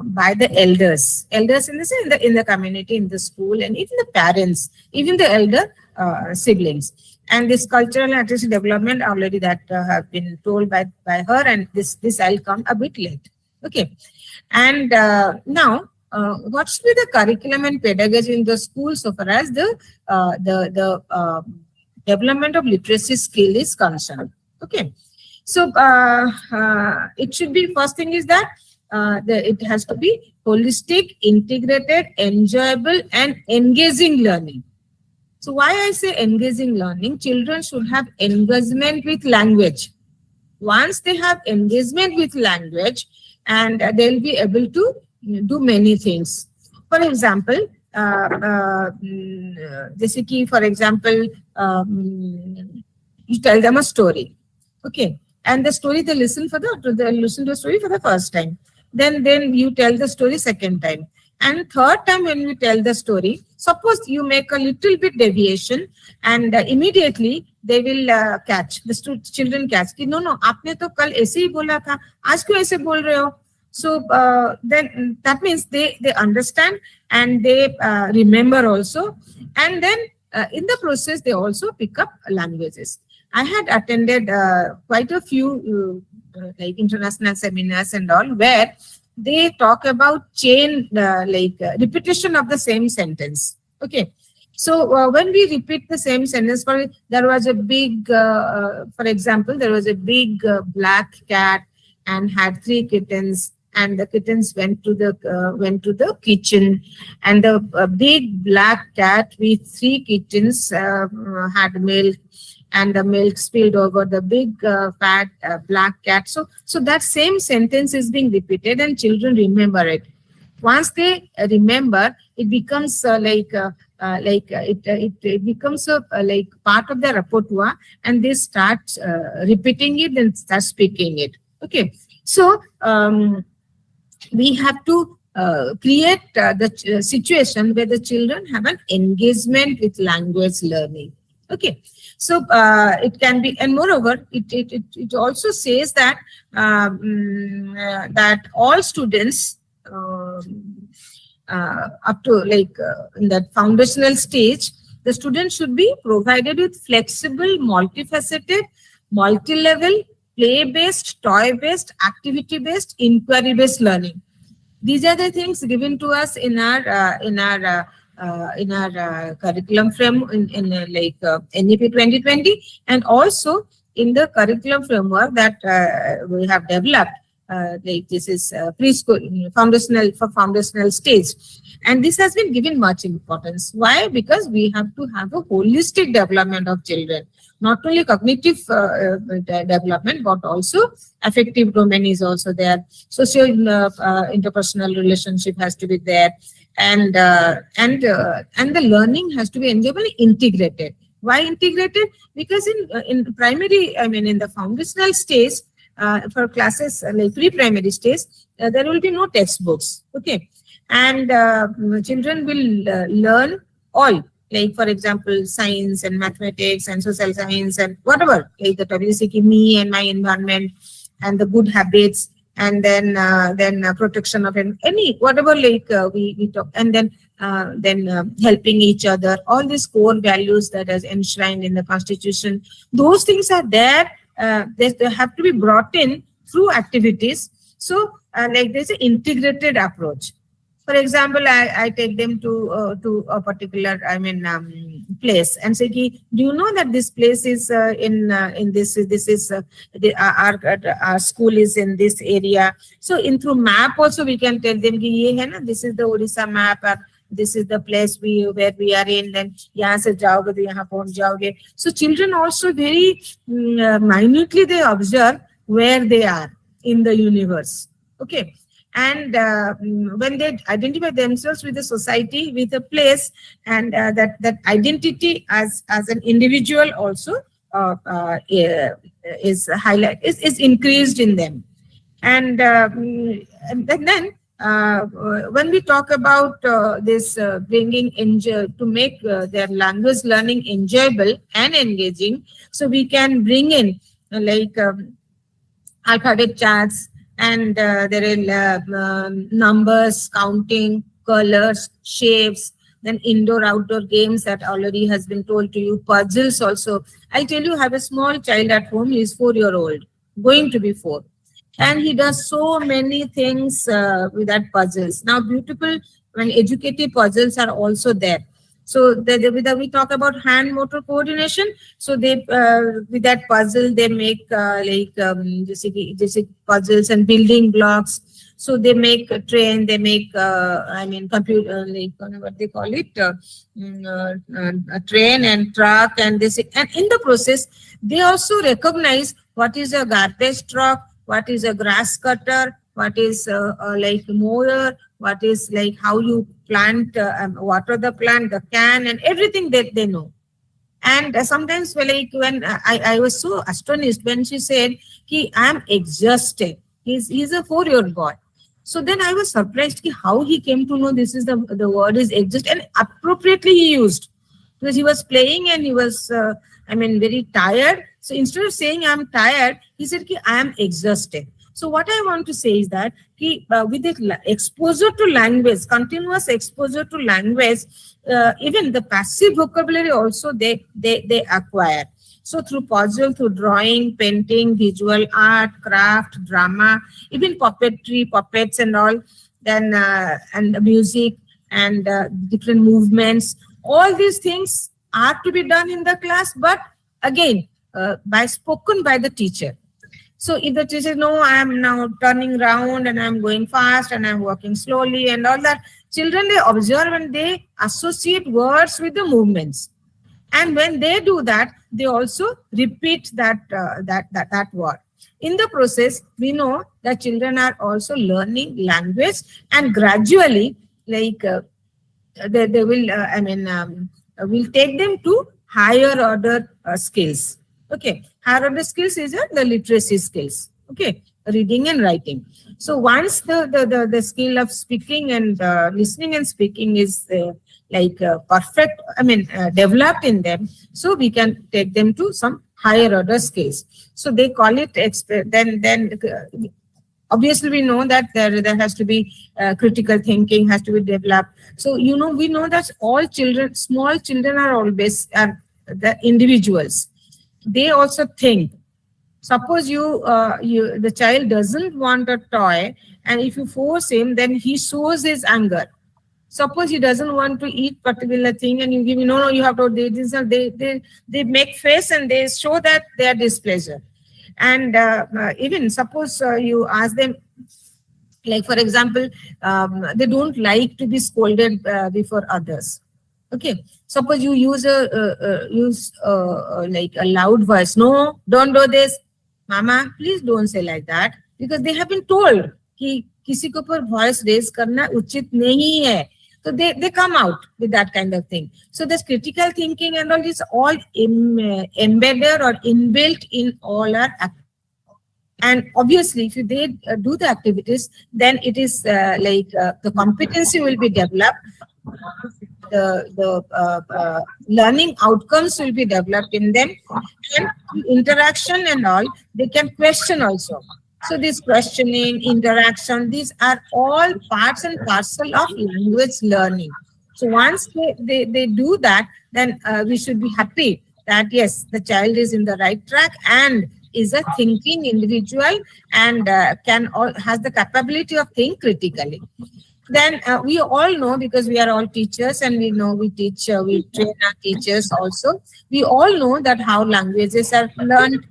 by the elders in the community, in the school, and even the parents, even the elder siblings. And this cultural and artistic development already that have been told by her, and this I'll come a bit late. Okay, and now what should be the curriculum and pedagogy in the school so far as the development of literacy skill is concerned? Okay, so it should be, first thing is that it has to be holistic, integrated, enjoyable and engaging learning. So why I say engaging learning? Children should have engagement with language. Once they have engagement with language, and they'll be able to do many things. For example, for example, you tell them a story, okay, and the story they listen to the story for the first time. Then you tell the story second time, and third time when you tell the story, suppose you make a little bit deviation, and immediately they will catch, the children catch कि no, आपने तो कल ऐसे ही बोला था, आज क्यों ऐसे बोल रहे हो? So then that means they understand and they remember also, and then in the process they also pick up languages. I had attended quite a few like international seminars and all, where they talk about chain repetition of the same sentence. Okay, so when we repeat the same sentence, there was a big, for example, there was a big black cat and had 3 kittens. And the kittens went to the kitchen, and the big black cat with 3 kittens had milk, and the milk spilled over the big fat black cat. So that same sentence is being repeated, and children remember it. Once they remember, it becomes it becomes like part of their repertoire, and they start repeating it and start speaking it. Okay, so we have to create the situation where the children have an engagement with language learning. Okay, so it can be, and moreover, it also says that that all students up to in that foundational stage, the students should be provided with flexible, multifaceted, multi-level, play-based, toy-based, activity-based, inquiry-based learning. These are the things given to us in our curriculum frame in NEP 2020, and also in the curriculum framework that we have developed. This is preschool, foundational stage, and this has been given much importance. Why? Because we have to have a holistic development of children. Not only cognitive development, but also affective domain is also there. Social interpersonal relationship has to be there, and the learning has to be enjoyable, integrated. Why integrated? Because in primary, in the foundational stage, for classes like pre-primary stage, there will be no textbooks. Okay, and children will learn all. Like, for example, science and mathematics and social science and whatever, like the WCK, me and my environment and the good habits, and then protection of any whatever we talk, and then helping each other. All these core values that is enshrined in the Constitution, those things are there they have to be brought in through activities. So like there's an integrated approach. For example, I take them to a particular, place and say, do you know that this place is in this is our school is in this area. So in through map also we can tell them, ye hai na, this is the Odisha map, this is the place where we are in, then yahan se jaoge to yahan pahunch jaoge. So children also very minutely they observe where they are in the universe. Okay. And when they identify themselves with the society, with a place, and that identity as an individual also is increased in them. And then when we talk about this bringing to make their language learning enjoyable and engaging, so we can bring in like alphabet charts, and there are numbers, counting, colors, shapes, then indoor-outdoor games that already has been told to you, puzzles also. I'll tell you, I have a small child at home, he is 4-year-old, going to be 4. And he does so many things with that puzzles. Now, beautiful and educative puzzles are also there. So we talk about hand motor coordination. So they with that puzzle they make just puzzles and building blocks. So they make a train, they make computer, like what they call it, a train and truck, and this. And in the process, they also recognize what is a garbage truck, what is a grass cutter, what is like mower, what is like how you plant, water the plant, the can, and everything that they know. And sometimes like when I was so astonished when she said, I'm exhausted. He's a 4-year-old boy. So then I was surprised how he came to know this is the word is exist, and appropriately he used, because he was playing and he was very tired. So instead of saying I'm tired, he said I am exhausted. So what I want to say is that with the exposure to language, continuous exposure to language, even the passive vocabulary also they acquire. So through puzzle, through drawing, painting, visual art, craft, drama, even puppetry, puppets and all, then and music and different movements, all these things are to be done in the class, but again, spoken by the teacher. So if the teacher, no, I am now turning around and I'm going fast and I'm walking slowly and all that, children, they observe and they associate words with the movements. And when they do that, they also repeat that word. In the process, we know that children are also learning language, and gradually, like they will, we'll take them to higher order skills. Okay, higher order skills is the literacy skills. Okay, reading and writing. So once the skill of speaking and listening and speaking is perfect, developed in them, so we can take them to some higher order skills. So they call it then obviously we know that there has to be critical thinking has to be developed. So we know that all children, small children are always the individuals. They also think. Suppose the child doesn't want a toy, and if you force him, then he shows his anger. Suppose he doesn't want to eat particular thing, and you give him, no, you have to do this. They make face and they show that they are displeasure. And even suppose you ask them, like for example, they don't like to be scolded before others. Okay, suppose you use like a loud voice. No, don't do this. Mama, please don't say like that, because they have been told कि किसी को पर voice raise करना उचित नहीं है. So they come out with that kind of thing. So this critical thinking and all is all embedded or inbuilt in all our activities. And obviously, if they do the activities, then it is the competency will be developed. The learning outcomes will be developed in them, and interaction and all, they can question also. So this questioning, interaction, these are all parts and parcel of language learning. So once they do that, then we should be happy that yes, the child is in the right track and is a thinking individual and has the capability of think critically. Then we all know, because we are all teachers and we know we teach, we train our teachers also. We all know that how languages are learned.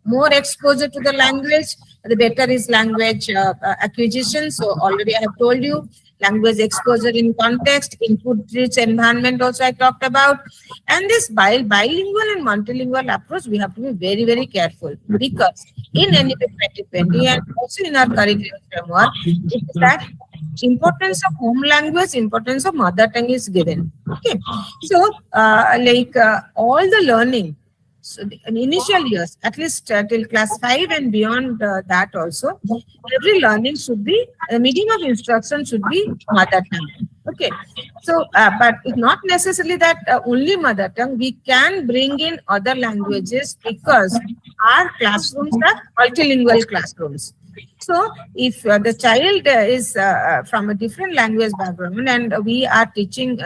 More exposure to the language, the better is language acquisition. So already I have told you, language exposure in context, input-rich environment also I talked about. And this bilingual and multilingual approach, we have to be very, very careful, because in NEP 2020 and also in our curriculum framework, it is that importance of home language, importance of mother tongue is given. Okay, so all the learning, so in initial years, at least till class 5 and beyond that also, every learning should be, the medium of instruction should be mother tongue. Okay, so but it's not necessarily that only mother tongue. We can bring in other languages, because our classrooms are multilingual classrooms. So if the child is from a different language background and we are teaching,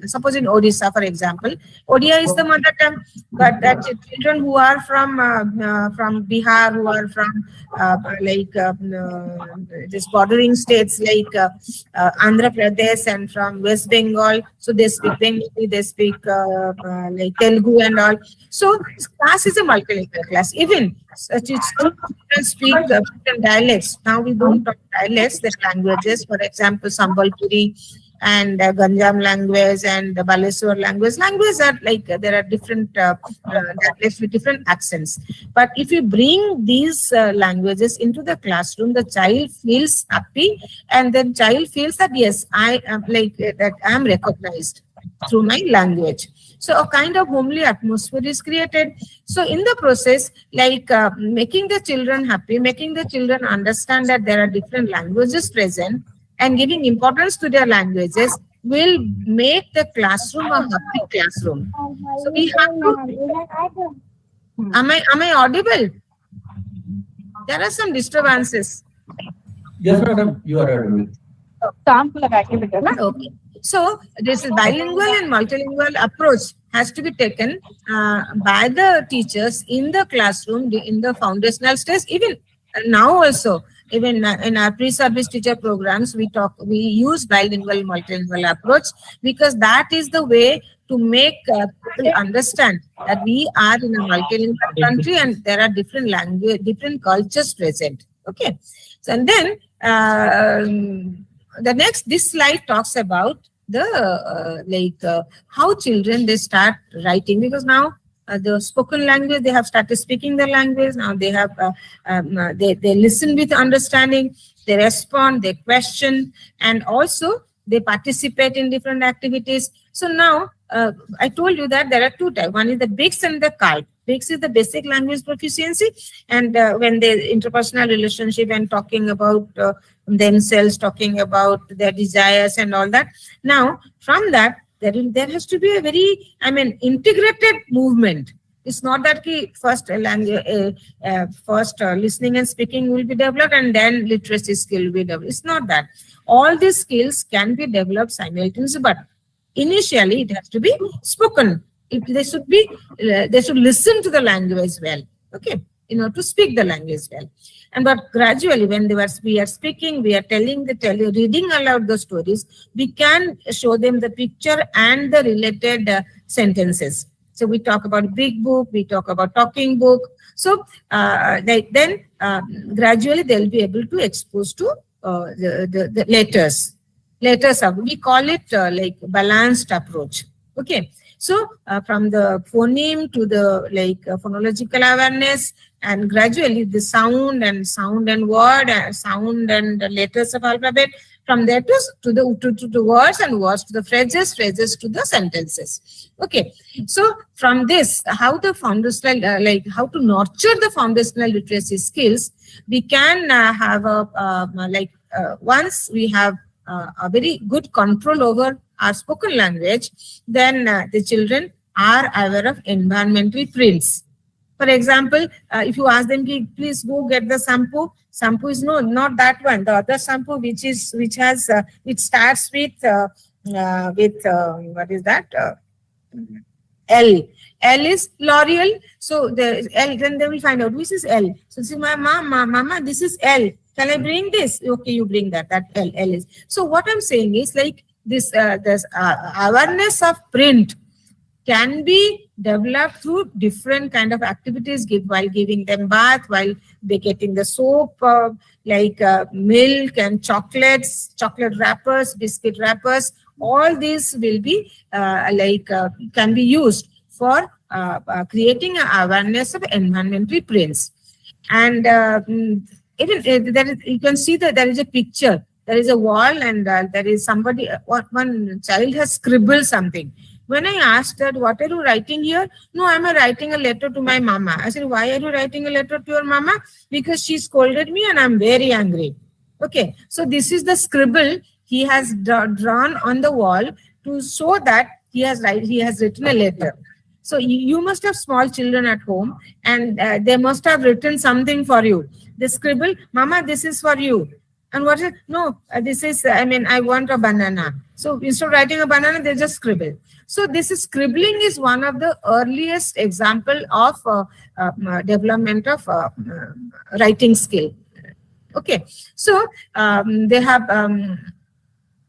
suppose in Odisha, for example, Odia is the mother tongue, but children who are from Bihar, who are from this bordering states like Andhra Pradesh and from West Bengal, so they speak Bengali, they speak Telugu and all. So class is a multilingual class. Even children speak different dialects. Now we don't talk dialects, the languages, for example, Sambalpuri and Ganjam language and the Baleswar language. Languages are there are different dialects with different accents. But if you bring these languages into the classroom, the child feels happy, and then child feels that yes, I am that I am recognized through my language. So a kind of homely atmosphere is created. So in the process, making the children happy, making the children understand that there are different languages present, and giving importance to their languages will make the classroom a happy classroom. So we have to. Am I audible? There are some disturbances. Yes, madam, you are audible. Okay. So this is bilingual and multilingual approach has to be taken by the teachers in the classroom in the foundational stage. Even now also, even in our pre-service teacher programs, we use bilingual, multilingual approach, because that is the way to make people understand that we are in a multilingual country and there are different language, different cultures present. Okay. So, and then this slide talks about the how children they start writing, because now the spoken language, they have started speaking the language. Now they have they listen with understanding, they respond, they question, and also they participate in different activities. So now I told you that there are two types. One is the BICS and the CALP. BICS is the basic language proficiency, and when they interpersonal relationship and talking about themselves, talking about their desires and all that. Now from that, there has to be a very, integrated movement. It's not that first listening and speaking will be developed and then literacy skill will be developed. It's not that. All these skills can be developed simultaneously, but initially it has to be spoken. They should listen to the language well. Okay, to speak the language well. But gradually, when we are speaking, we are reading aloud the stories, we can show them the picture and the related sentences. So we talk about big book, we talk about talking book. So gradually they'll be able to expose to the letters. We call it balanced approach. Okay. So from the phoneme to the phonological awareness, and gradually the sound and word, sound and the letters of alphabet, from there to the words, and words to the phrases to the sentences. Okay. So from this, how the foundational, how to nurture the foundational literacy skills, we can have once we have a very good control over our spoken language, then the children are aware of environmental prints. For example, if you ask them, please go get the shampoo. Shampoo is not that one. The other shampoo, which starts with what is that? L. L is L'Oreal. So the L, then they will find out this is L. So say, mama, this is L. Can I bring this? Okay, you bring that. That L is. So what I'm saying is like this, this awareness of print can be developed through different kind of activities, while giving them bath, while they getting the soap, milk and chocolates, chocolate wrappers, biscuit wrappers. All these will be can be used for creating an awareness of environmental prints. And even there is, you can see that there is a picture. There is a wall, and there is somebody. One child has scribbled something. When I asked that, what are you writing here? No, I'm writing a letter to my mama. I said, why are you writing a letter to your mama? Because she scolded me and I'm very angry. Okay, so this is the scribble he has drawn on the wall to show that he has written a letter. So you must have small children at home, and they must have written something for you. They scribble, mama, this is for you. And what is it? No, this is, I want a banana. So instead of writing a banana, they just scribble. So this is scribbling is one of the earliest example of development of writing skill. Okay, so they have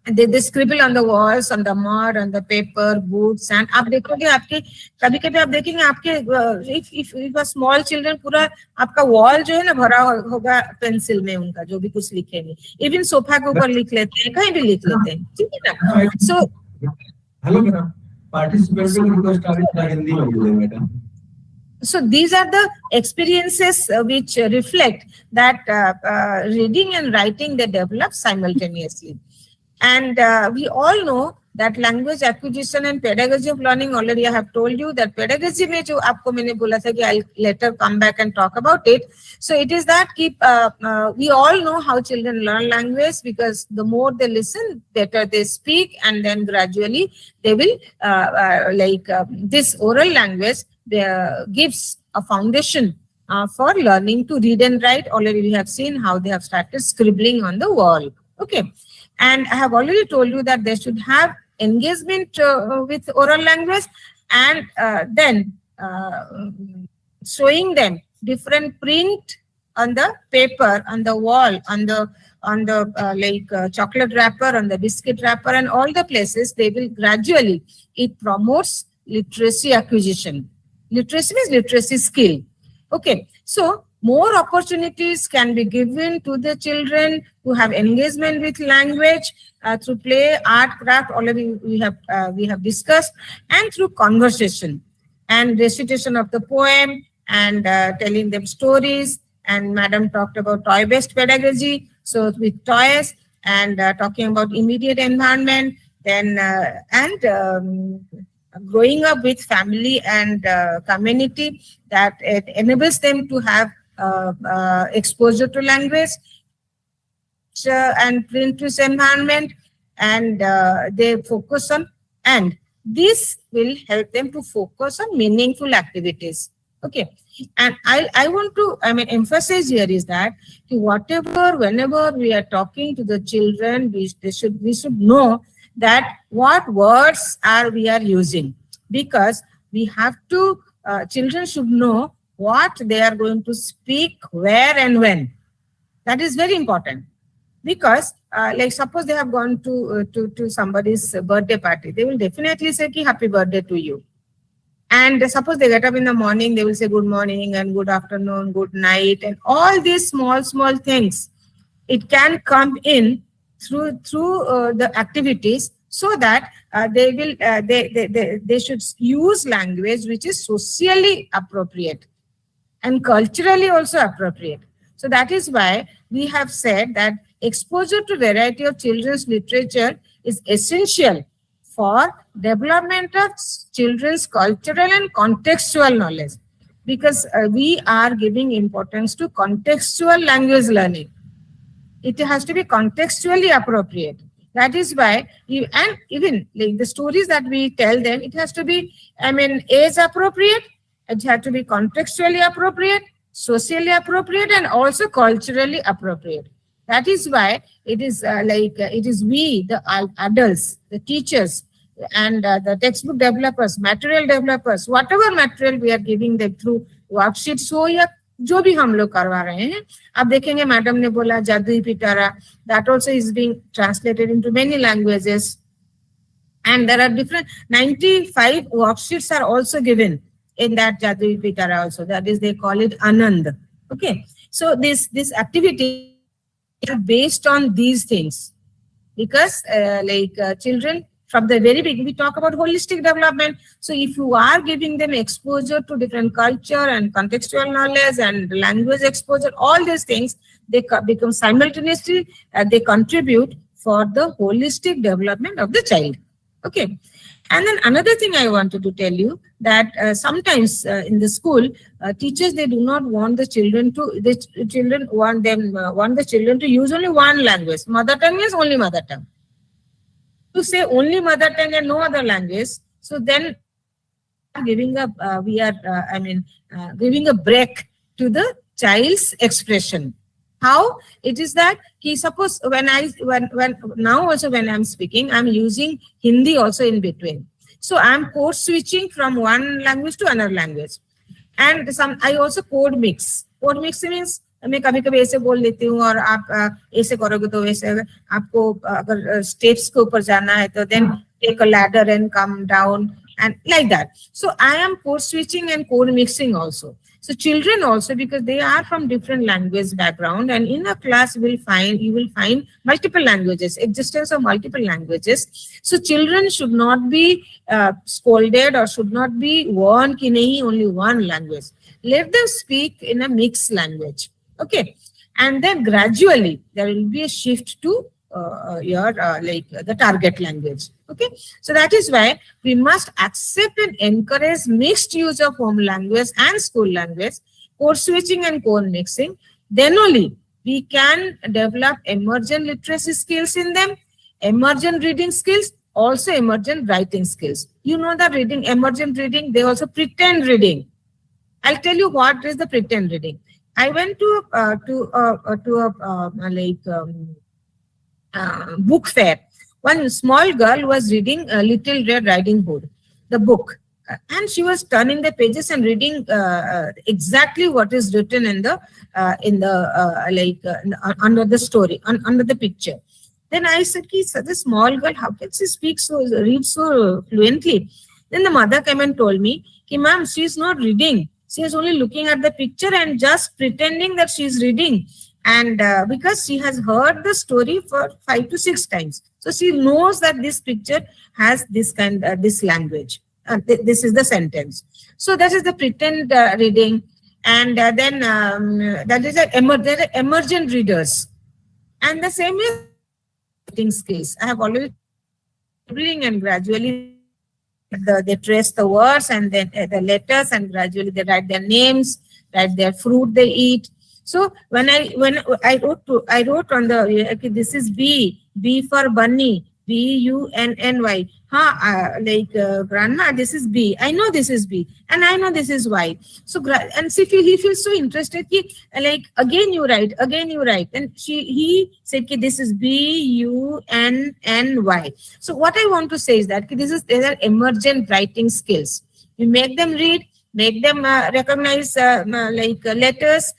they scribble on the walls, on the mud, on the paper, boots, and आप देखोगे आपके कभी-कभी आप देखेंगे आपके if a small children पूरा आपका wall जो है ना भरा होगा पेंसिल में उनका जो भी कुछ लिखेंगे, even सोफा के ऊपर लिख लेते हैं, कहीं भी लिख लेते हैं, ठीक है ना? So hello madam, participants will request Hindi madam. So these are the experiences which reflect that reading and writing they develop simultaneously. And we all know that language acquisition and pedagogy of learning, already I have told you that pedagogy mein jo aapko maine bola tha ki I'll later come back and talk about it. So it is that we all know how children learn language, because the more they listen, better they speak, and then gradually they will this oral language gives a foundation for learning to read and write. Already we have seen how they have started scribbling on the wall. Okay. And I have already told you that they should have engagement with oral language, and then showing them different print on the paper, on the wall, on the chocolate wrapper, on the biscuit wrapper, and all the places. They will gradually, it promotes literacy acquisition. Literacy means literacy skill. Okay, so more opportunities can be given to the children who have engagement with language through play, art, craft. Already we have discussed, and through conversation and recitation of the poem, and telling them stories. And madam talked about toy-based pedagogy, so with toys, and talking about immediate environment, then growing up with family and community, that it enables them to have exposure to language and print to environment, and they focus on, and this will help them to focus on meaningful activities. Okay, and I want to emphasize here is that whenever we are talking to the children, we should know that what words we are using, because we have to children should know what they are going to speak, where and when. That is very important, because like suppose they have gone to somebody's birthday party, they will definitely say ki happy birthday to you. And suppose they get up in the morning, they will say good morning and good afternoon, good night, and all these small things. It can come in through the activities, so that they should use language which is socially appropriate and culturally also appropriate. So that is why we have said that exposure to variety of children's literature is essential for development of children's cultural and contextual knowledge, because we are giving importance to contextual language learning. It has to be contextually appropriate. That is why even like the stories that we tell them, it has to be age appropriate, it has to be contextually appropriate, socially appropriate, and also culturally appropriate. That is why it is it is we, the adults, the teachers, and the textbook developers, material developers, whatever material we are giving them through worksheets हो या जो भी हम लोग करवा रहे हैं. आप देखेंगे मैडम ने बोला जादुई पिटारा, that also is being translated into many languages. And there are different 95 worksheets are also given in that Jadui Pitara also. That is, they call it Anand. Okay. So this activity is based on these things, because children from the very beginning, we talk about holistic development. So if you are giving them exposure to different culture and contextual knowledge and language exposure, all these things, they become simultaneously, they contribute for the holistic development of the child. Okay. And then another thing I wanted to tell you that sometimes in the school, teachers, they do not want the children to, want the children to use only one language. Mother tongue is only mother tongue. To say only mother tongue and no other language, so then giving a giving a break to the child's expression. How it is that suppose when now also when I'm speaking, I'm using Hindi also in between. So I'm code switching from one language to another language. And I also code mix. Code mix means मैं कभी-कभी ऐसे बोल लेती हूँ और आप ऐसे करोगे तो वैसे आपको अगर steps के ऊपर जाना है तो then take a ladder and come down and like that. So I am code switching and code mixing also. So children also, because they are from different language background, and in a class you will find multiple languages, existence of multiple languages. So children should not be scolded or should not be warned कि नहीं only one language. Let them speak in a mixed language. Okay, and then gradually there will be a shift to the target language. Okay, so that is why we must accept and encourage mixed use of home language and school language, code switching and code mixing. Then only we can develop emergent literacy skills in them, emergent reading skills, also emergent writing skills. You know the reading, emergent reading, they also pretend reading. I'll tell you what is the pretend reading. I went to a book fair. One small girl was reading Little Red Riding Hood, the book, and she was turning the pages and reading exactly what is written in the under the story, under the picture. Then I said, such a small girl, how can she read so fluently? Then the mother came and told me, ma'am, she is not reading. She is only looking at the picture and just pretending that she is reading. And because she has heard the story for 5 to 6 times. So she knows that this picture has this this language. This is the sentence. So that is the pretend reading. And then that is emergent readers. And the same is writing skills. I have always reading, and gradually they trace the words and then the letters, and gradually they write their names, write their fruit they eat. So when I wrote on the okay, this is B for bunny, BUNNY. Grandma, this is B. I know this is B, and I know this is Y. So and see, he feels so interested. Again you write, and he said this is BUNNY. So what I want to say is that these are emergent writing skills. You make them read. Make them recognize letters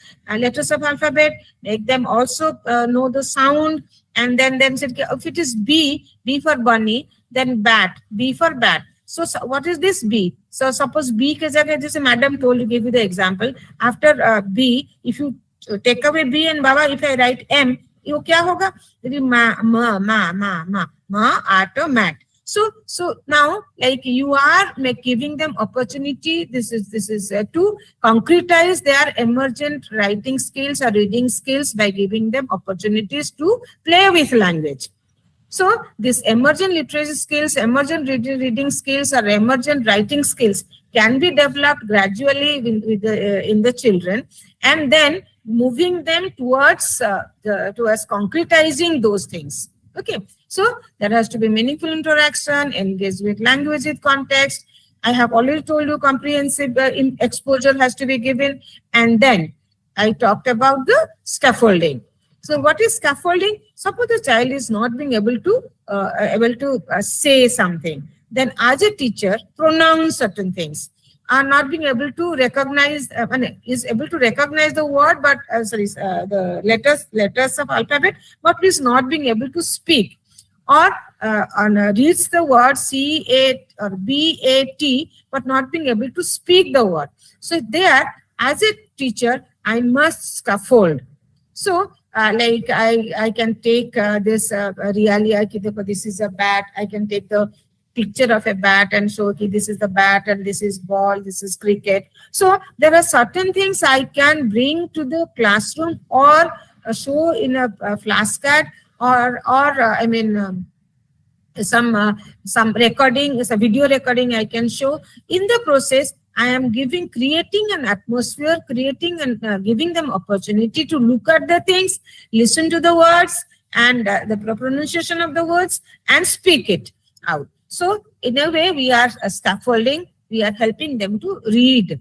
of alphabet. Make them also know the sound. And then if it is B for bunny, then bat, B for bat. So what is this B? So suppose B, just a madam told to give you the example. After B, if you take away B and Baba, if I write M, you kya hoga? Ma, automat. So now, you are giving them opportunity. This is to concretize their emergent writing skills or reading skills by giving them opportunities to play with language. So this emergent literacy skills, emergent reading skills, or emergent writing skills can be developed gradually in the children, and then moving them towards concretizing those things. Okay, so there has to be meaningful interaction, engage with language with context. I have already told you comprehensive exposure has to be given. And then I talked about the scaffolding. So what is scaffolding? Suppose the child is not being able to say something. then as a teacher, pronounce certain things. Are not being able to recognize, is able to recognize the word, but the letters of alphabet, but is not being able to speak, or reads the word C-A or B-A-T, but not being able to speak the word. So there, as a teacher, I must scaffold. So like I can take this really, this is a bat. I can take the picture of a bat and show, okay, this is the bat and this is ball, this is cricket. So there are certain things I can bring to the classroom or show in a flashcard, or some recording, a video recording I can show. In the process, I am creating an atmosphere, creating and giving them opportunity to look at the things, listen to the words and the pronunciation of the words, and speak it out. So in a way, we are scaffolding, we are helping them to read,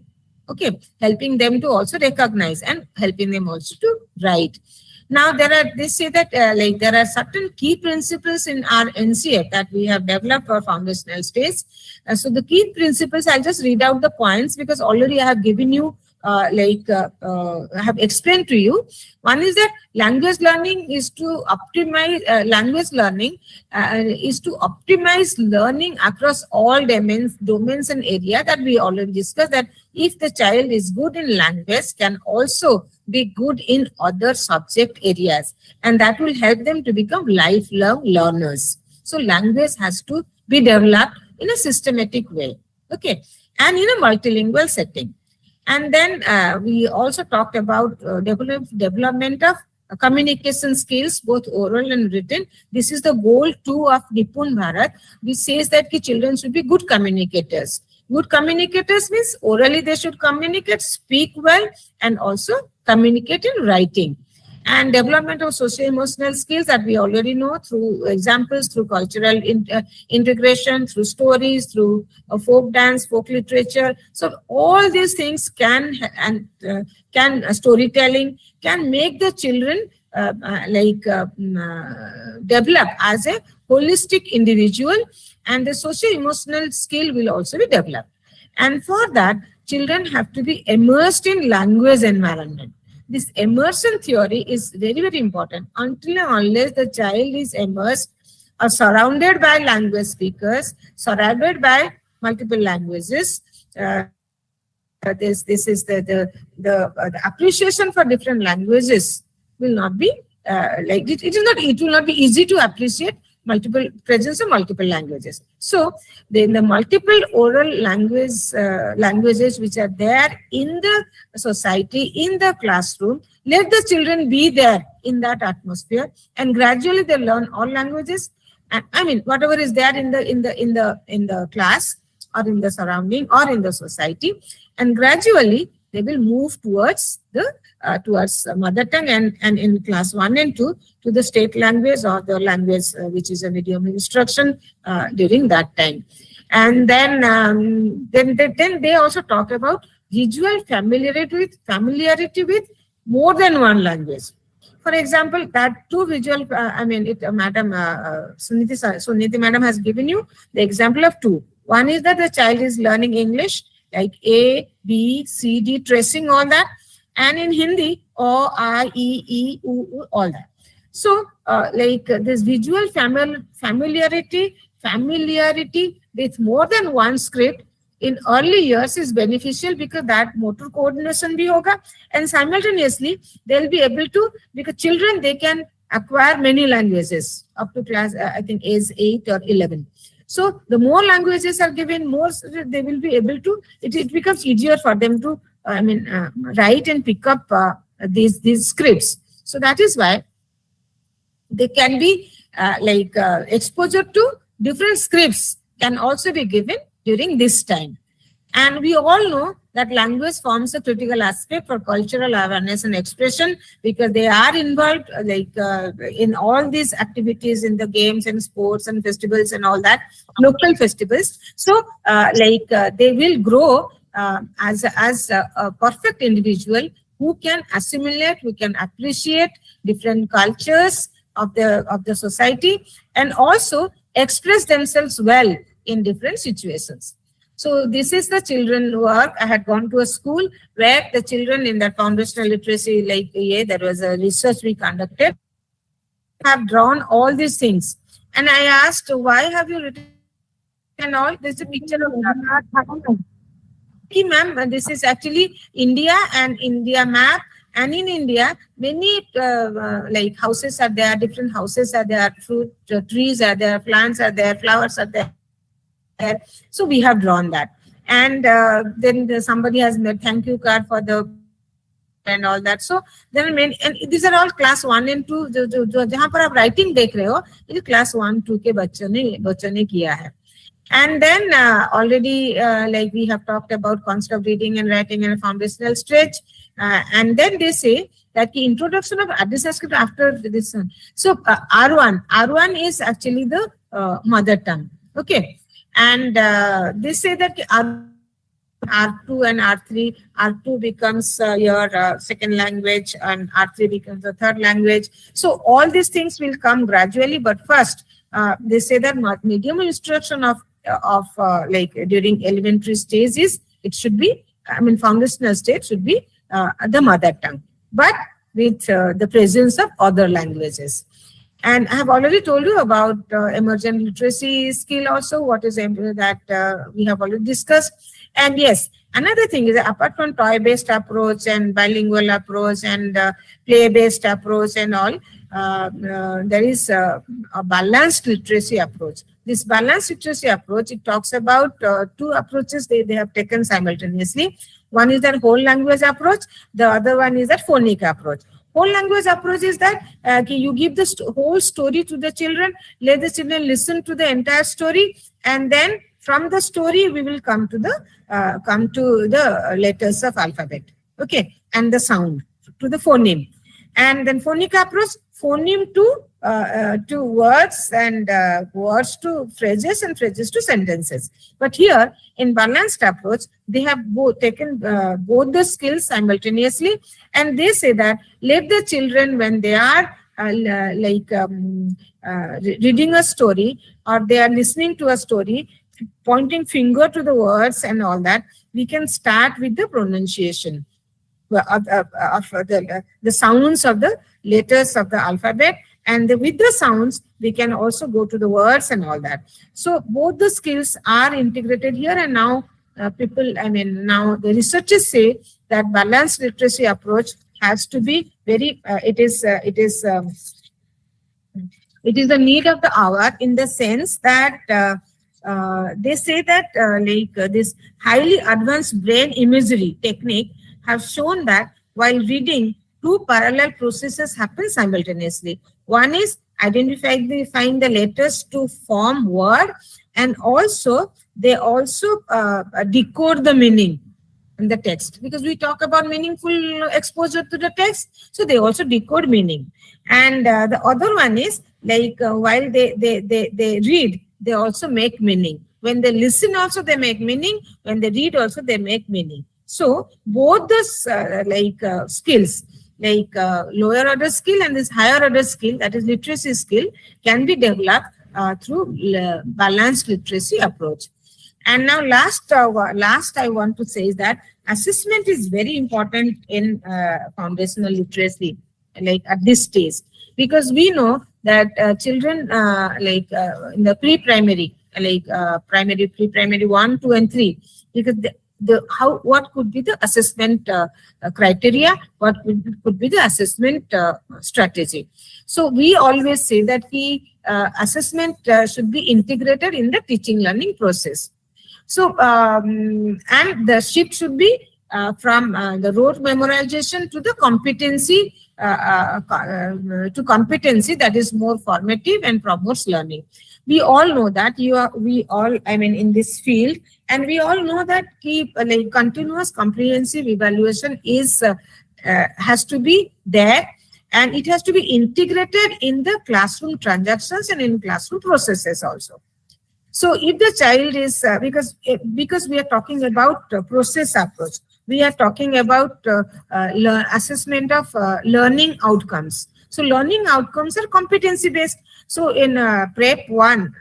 okay, helping them to also recognize and helping them also to write. Now they say that there are certain key principles in our NCF that we have developed for foundational stage. So the key principles, I'll just read out the points because already I have given you, I have explained to you. One is that language learning is to optimize, learning across all domains and area that we already discussed, that if the child is good in language, can also be good in other subject areas, and that will help them to become lifelong learners. So language has to be developed in a systematic way, okay, and in a multilingual setting. And then we also talked about development of communication skills, both oral and written. This is the goal 2 of Nipun Bharat, which says that children should be good communicators. Good communicators means orally they should communicate, speak well, and also communicate in writing. And development of socio-emotional skills that we already know through examples, through cultural integration, through stories, through folk dance, folk literature. So all these things can storytelling can make the children develop as a holistic individual, and the socio-emotional skill will also be developed. And for that, children have to be immersed in language environment. This immersion theory is very, very important. Until and unless the child is immersed or surrounded by language speakers, surrounded by multiple languages, this is the appreciation for different languages will not be it will not be easy to appreciate presence of multiple languages. So the multiple oral languages which are there in the society, in the classroom, let the children be there in that atmosphere, and gradually they learn all languages. And whatever is there in the class or in the surrounding or in the society, and gradually they will move towards mother tongue, and in class 1 and 2 to the state language or the language which is a medium instruction during that time. And then they also talk about visual familiarity with more than one language. For example, that two visual, Madam Suniti Madam has given you the example of two. One is that the child is learning English, like A, B, C, D, tracing, all that. And in Hindi, O, I, E, U, all that. So, this visual familiarity with more than one script in early years is beneficial, because that motor coordination bhi hoga, and simultaneously they'll be able to, because children, they can acquire many languages up to class, I think age 8 or 11. So the more languages are given, more they will be able to, it becomes easier for them to write and pick up these scripts. So that is why they can be exposure to different scripts can also be given during this time. And we all know that language forms a critical aspect for cultural awareness and expression, because they are involved in all these activities, in the games and sports and festivals and all that, local festivals. So they will grow as a perfect individual who can assimilate, who can appreciate different cultures of the society, and also express themselves well in different situations. So this is the children work. I had gone to a school where the children in that foundational literacy, like there was a research we conducted, have drawn all these things. And I asked, why have you written and all? There's a picture of ma'am, this is actually India and India map. And in India, many like houses are there, different houses are there, fruit trees are there, plants are there, flowers are there. So we have drawn that. And then somebody has made thank you card for the and all that. So there are many, and these are all class 1 and 2. जहाँ पर आप writing देख रहे हो, ये class 1, 2 के बच्चों ने किया है. And then already like we have talked about concept of reading and writing in a foundational stage. And then they say that the introduction of Addis script after this one. So R1 is actually the mother tongue. Okay. And they say that R2 and R3, R2 becomes your second language and R3 becomes the third language. So all these things will come gradually, but first they say that medium instruction of like during elementary stages, it should be, I mean foundational stage should be the mother tongue, but with the presence of other languages. And I have already told you about emergent literacy skill also, what is that we have already discussed. And yes, another thing is that apart from toy-based approach and bilingual approach and play-based approach and all, there is a balanced literacy approach. This balanced literacy approach, it talks about 2 approaches they have taken simultaneously. One is that whole language approach, the other one is that phonic approach. Whole language approach is that you give the whole story to the children, let the children listen to the entire story, and then from the story we will come to the letters of alphabet, okay, and the sound to the phoneme. And then phonic approach, phoneme to words and words to phrases and phrases to sentences. But here in balanced approach, they have taken both the skills simultaneously, and they say that let the children, when they are reading a story or they are listening to a story, pointing finger to the words and all that, we can start with the pronunciation of the sounds of the letters of the alphabet, and with the sounds we can also go to the words and all that. So both the skills are integrated here, and now now the researchers say that balanced literacy approach has to be very it is the need of the hour, in the sense that they say that this highly advanced brain imagery technique have shown that while reading, 2 parallel processes happen simultaneously. One is identifying the letters to form word, and also they also decode the meaning in the text, because we talk about meaningful exposure to the text, so they also decode meaning. And the other one is like while they read, they also make meaning. When they listen also they make meaning, when they read also they make meaning. So both the skills, like lower order skill and this higher order skill, that is literacy skill, can be developed through balanced literacy approach. And now last I want to say is that assessment is very important in foundational literacy, like at this stage, because we know that children in the pre-primary, pre-primary 1, 2 and 3, because what could be the assessment criteria, what could be the assessment strategy. So we always say that the assessment should be integrated in the teaching learning process. So and the shift should be from the rote memorization to the competency that is more formative and promotes learning. We all know that in this field, and we all know that continuous comprehensive evaluation is has to be there, and it has to be integrated in the classroom transactions and in classroom processes also. So if the child is, because we are talking about process approach, we are talking about assessment of learning outcomes. So learning outcomes are competency based. So in Prep 1,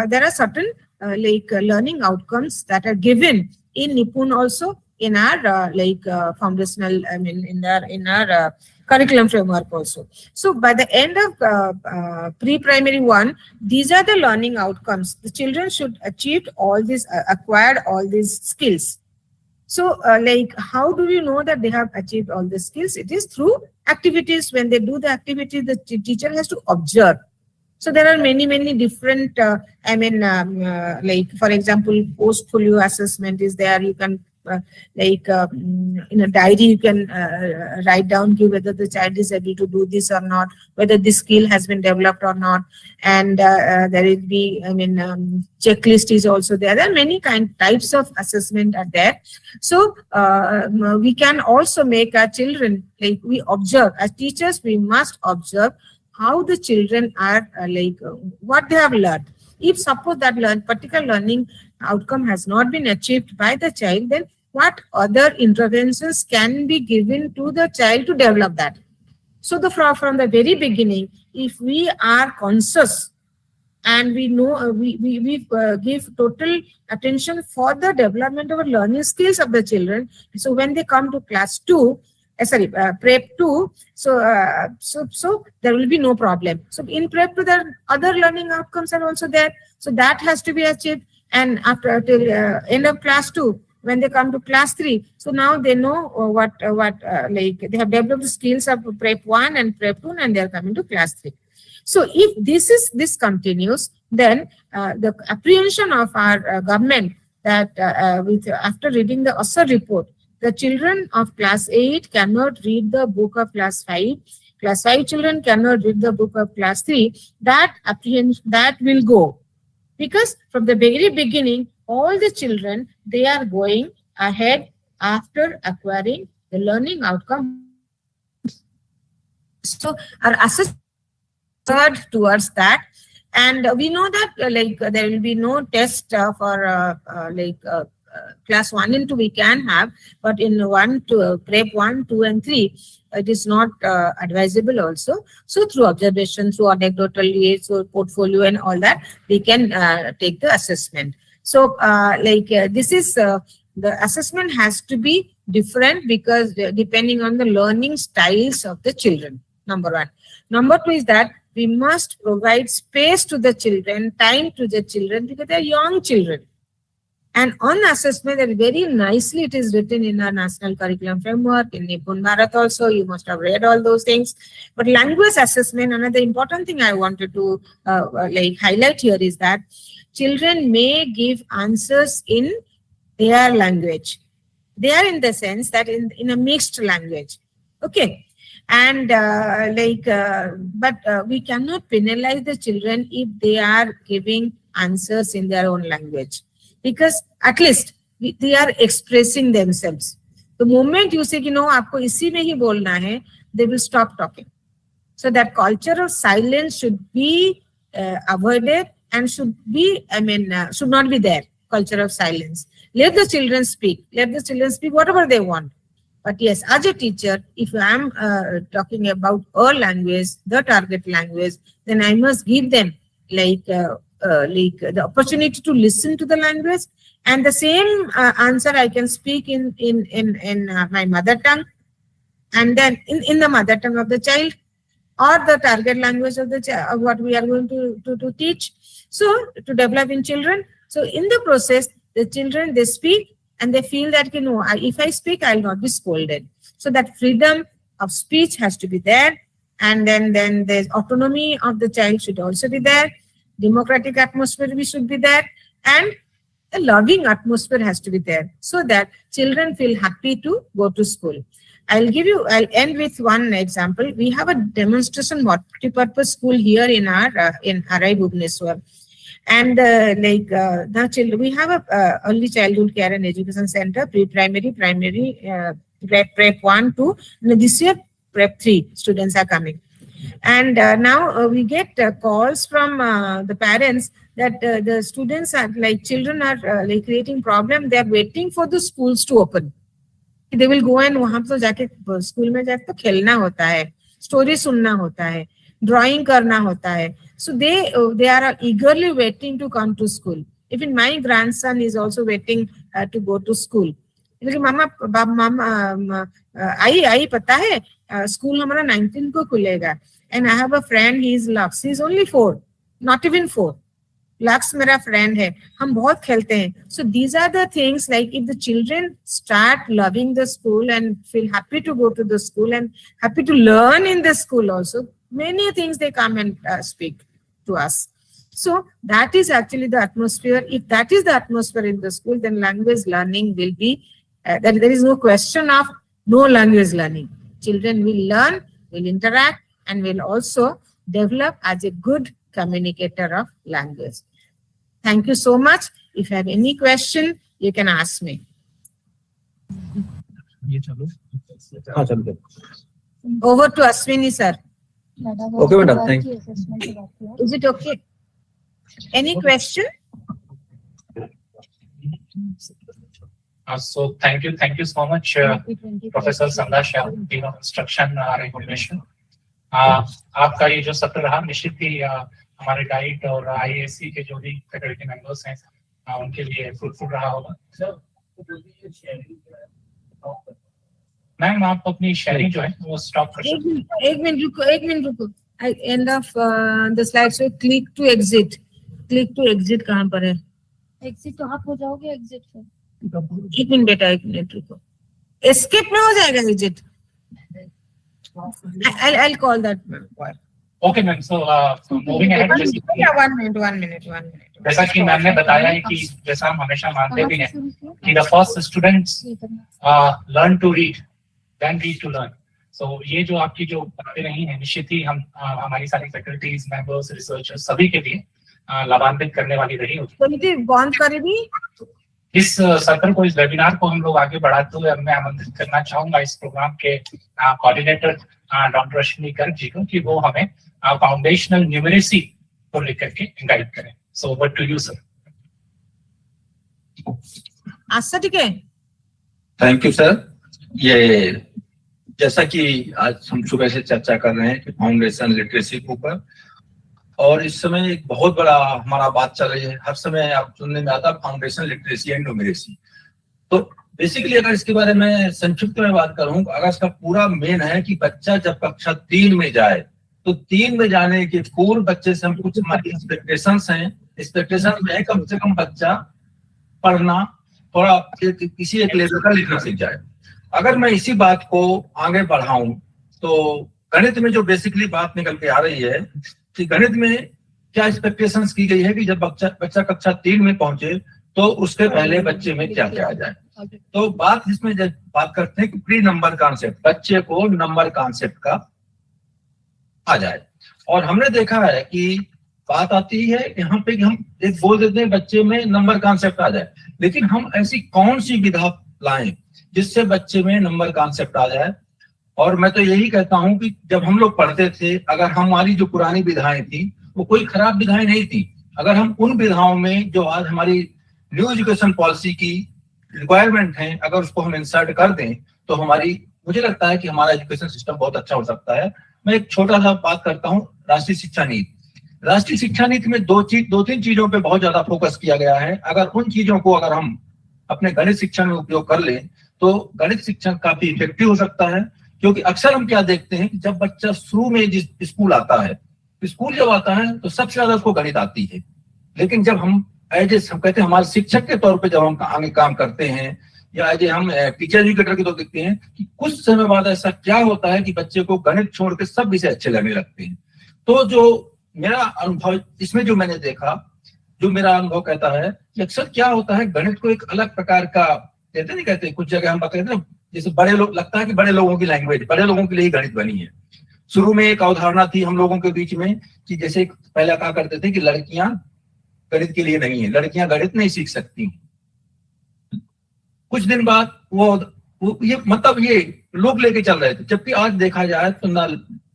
there are certain learning outcomes that are given in Nipun also in our foundational, in our curriculum framework also. So by the end of pre-primary 1, these are the learning outcomes. The children should achieve all these, acquired all these skills. So how do you know that they have achieved all the skills? It is through activities. When they do the activity, the teacher has to observe. So there are many different, for example, portfolio assessment is there. You can, in a diary, you can write down whether the child is able to do this or not, whether this skill has been developed or not. And there will be, checklist is also there. There are many types of assessment are there. So we can also make our children, we observe. As teachers, we must observe how the children are, what they have learned. If suppose that particular learning outcome has not been achieved by the child, then what other interventions can be given to the child to develop that? So from the very beginning, if we are conscious and we know, we give total attention for the development of learning skills of the children. So when they come to class 2, prep 2, so there will be no problem. So in prep 2, the other learning outcomes are also there. So that has to be achieved. And after till end of class 2, when they come to class 3, so now they know what they have developed the skills of prep 1 and prep 2, and they are coming to class 3. So if this continues, then the apprehension of our government that after reading the ASER report, the children of class 8 cannot read the book of class 5. Class 5 children cannot read the book of class 3. That apprehension, that will go. Because from the very beginning, all the children, they are going ahead after acquiring the learning outcome. So our assessment towards that. And we know that there will be no test for class 1 and 2 we can have, but in prep 1, 2 and 3, it is not advisable also. So through observation, through anecdotal aids, through portfolio and all that, we can take the assessment. So this is, the assessment has to be different because depending on the learning styles of the children, number 1. Number 2 is that we must provide space to the children, time to the children, because they are young children. And on assessment, very nicely it is written in our national curriculum framework, in Nipun Bharat also, you must have read all those things. But language assessment, another important thing I wanted to highlight here is that children may give answers in their language. They are in the sense that in a mixed language. Okay. And but we cannot penalize the children if they are giving answers in their own language. Because at least they are expressing themselves. The moment you say, aapko isi mein hi bolna hai, they will stop talking. So that culture of silence should be avoided and should not be there. Culture of silence. Let the children speak. Let the children speak whatever they want. But yes, as a teacher, if I am talking about a language, the target language, then I must give them the opportunity to listen to the language, and the same answer I can speak in my mother tongue, and then in the mother tongue of the child, or the target language of the child, what we are going to teach. So to develop in children. So in the process, the children, they speak and they feel that, if I speak, I will not be scolded. So that freedom of speech has to be there. And then the autonomy of the child should also be there. Democratic atmosphere should be there. And a loving atmosphere has to be there so that children feel happy to go to school. I'll end with one example. We have a demonstration multi-purpose school here in RI Bhubaneswar. And we have a early childhood care and education center, pre-primary, primary, prep 1, 2. This year, prep 3 students are coming. And now we get calls from the parents that the students are children are creating problem. They are waiting for the schools to open. They will go and वहाँ तो जाके school में जाके तो खेलना होता है, story सुनना होता है, drawing करना होता है. So they are eagerly waiting to come to school. Even my grandson is also waiting to go to school. लेकिन मामा आई पता है स्कूल हमारा 19 को खुलेगा. And I have a friend, he is Lux, he is only 4, not even 4. Lux मेरा friend है, हम बहुत खेलते हैं. So these are the things, like if the children start loving the school and feel happy to go to the school and happy to learn in the school also, many things they come and speak to us. So that is actually the atmosphere. If that is the atmosphere in the school, then language learning will be, then there is no question of no language learning. Children will learn, will interact, and will also develop as a good communicator of language. Thank you so much. If you have any question, you can ask me. Over to Ashwini sir. Okay, madam, thank you. Is it okay? Any question? So thank you so much, Professor Sandhya Shah, Dean of Instruction and Information. आपका ये जो सत्र रहा निश्चित ही हमारे diet और IASE के जो भी फैकल्टी मेंबर्स हैं उनके लिए फ्रूटफुल रहा होगा. मैम आप अपनी शेयरिंग जो है वो स्टॉप कर सकते हैं. एक मिनट रुको. End of the slide. So click to exit. Click to exit कहाँ पर है? एग्जिट तो आप हो जाओगे एग्जिट पे. एक मिनट बेटा, एक मिनट रुको. Escape में हो जाएगा exit. I'll call that. Okay ma'am. So moving ahead. One minute. जैसा कि मैम ने बताया है कि जैसा हम हमेशा मानते भी हैं कि the first students learn to read, then read to learn. So ये जो आपकी जो बातें रही हैं निश्चित ही हम हमारी सारी फैकल्टीज मेंबर्स रिसर्चर्स सभी के लिए लाभान्वित करने वाली रही होगी. बंद करेगी. इस सत्र को, इस वेबिनार को हम लोग आगे बढ़ाते हुए मैं आमंत्रित करना चाहूंगा इस प्रोग्राम के कोऑर्डिनेटर डॉक्टर अश्विनी गर्ग जी को कि वो हमें फाउंडेशनल न्यूमरेसी को लेकर के गाइड करें. So over to you sir. अच्छा ठीक है. Thank you sir. ये जैसा कि आज हम सुबह से चर्चा कर रहे हैं कि फाउंडेशन लिटरेसी के ऊपर, और इस समय एक बहुत बड़ा हमारा बात चल रही है. हर समय आप सुनने में आता है फाउंडेशन लिटरेसी एंड न्यूमरेसी. तो बेसिकली अगर इसके बारे में संक्षिप्त में बात करूं, अगर इसका पूरा मेन है कि बच्चा जब कक्षा 3 में जाए तो 3 में जाने के पूर्व बच्चे से हम कुछ हमारी एक्सपेक्टेशंस हैं. एक्सपेक्टेशन में कम से कम बच्चा पढ़ना थोड़ा किसी एक लेवल का लिखना सीख जाए. अगर मैं इसी बात को आगे बढ़ाऊं तो गणित में जो बेसिकली बात निकल के आ रही है कि गणित में क्या एक्सपेक्टेशंस की गई है कि जब बच्चा कक्षा 3 में पहुंचे तो उसके पहले बच्चे में क्या क्या आ जाए. तो बात इसमें जब बात करते हैं कि प्री नंबर कॉन्सेप्ट, बच्चे को नंबर कॉन्सेप्ट का आ जाए. और हमने देखा है कि बात आती है यहाँ पे कि हम एक बोल देते हैं बच्चे में नंबर कॉन्सेप्ट आ जाए, लेकिन हम ऐसी कौन सी विधा लाएं जिससे बच्चे में नंबर कॉन्सेप्ट आ जाए. और मैं तो यही कहता हूं कि जब हम लोग पढ़ते थे, अगर हमारी जो पुरानी विधाएं थी वो कोई खराब विधाएं नहीं थी. अगर हम उन विधाओं में जो आज हमारी न्यू एजुकेशन पॉलिसी की रिक्वायरमेंट है, अगर उसको हम इंसर्ट कर दें तो मुझे लगता है कि हमारा एजुकेशन सिस्टम बहुत अच्छा हो सकता है. मैं एक छोटा सा बात करता हूँ. राष्ट्रीय शिक्षा नीति. राष्ट्रीय शिक्षा नीति में दो तीन चीजों पे बहुत ज्यादा फोकस किया गया है. अगर उन चीजों को अगर हम अपने गणित शिक्षा में उपयोग कर लें तो गणित शिक्षा काफी इफेक्टिव हो सकता है. क्योंकि अक्सर हम क्या देखते हैं कि जब बच्चा शुरू में जिस स्कूल आता है तो सबसे ज्यादा उसको गणित आती है. लेकिन जब हम हम कहते हैं हमारे शिक्षक के तौर पे जब हम आगे काम करते हैं या हम टीचर एजुकेटर के तौर देखते हैं कि कुछ समय बाद ऐसा क्या होता है कि बच्चे को गणित छोड़ के सब विषय अच्छे लगने लगते हैं. तो जो मेरा अनुभव इसमें जो मैंने देखा, जो मेरा अनुभव कहता है कि अक्सर क्या होता है, गणित को एक अलग प्रकार का कहते कुछ जगह हम कहते हैं जैसे बड़े लोग, लगता है कि बड़े लोगों की लैंग्वेज, बड़े लोगों के लिए गणित बनी है. शुरू में एक अवधारणा थी हम लोगों के बीच में कि जैसे पहले कहा करते थे कि लड़कियां गणित के लिए नहीं है, लड़कियां गणित नहीं सीख सकती. कुछ दिन बाद वो ये लोग लेके चल रहे थे. जबकि आज देखा जाए तो ना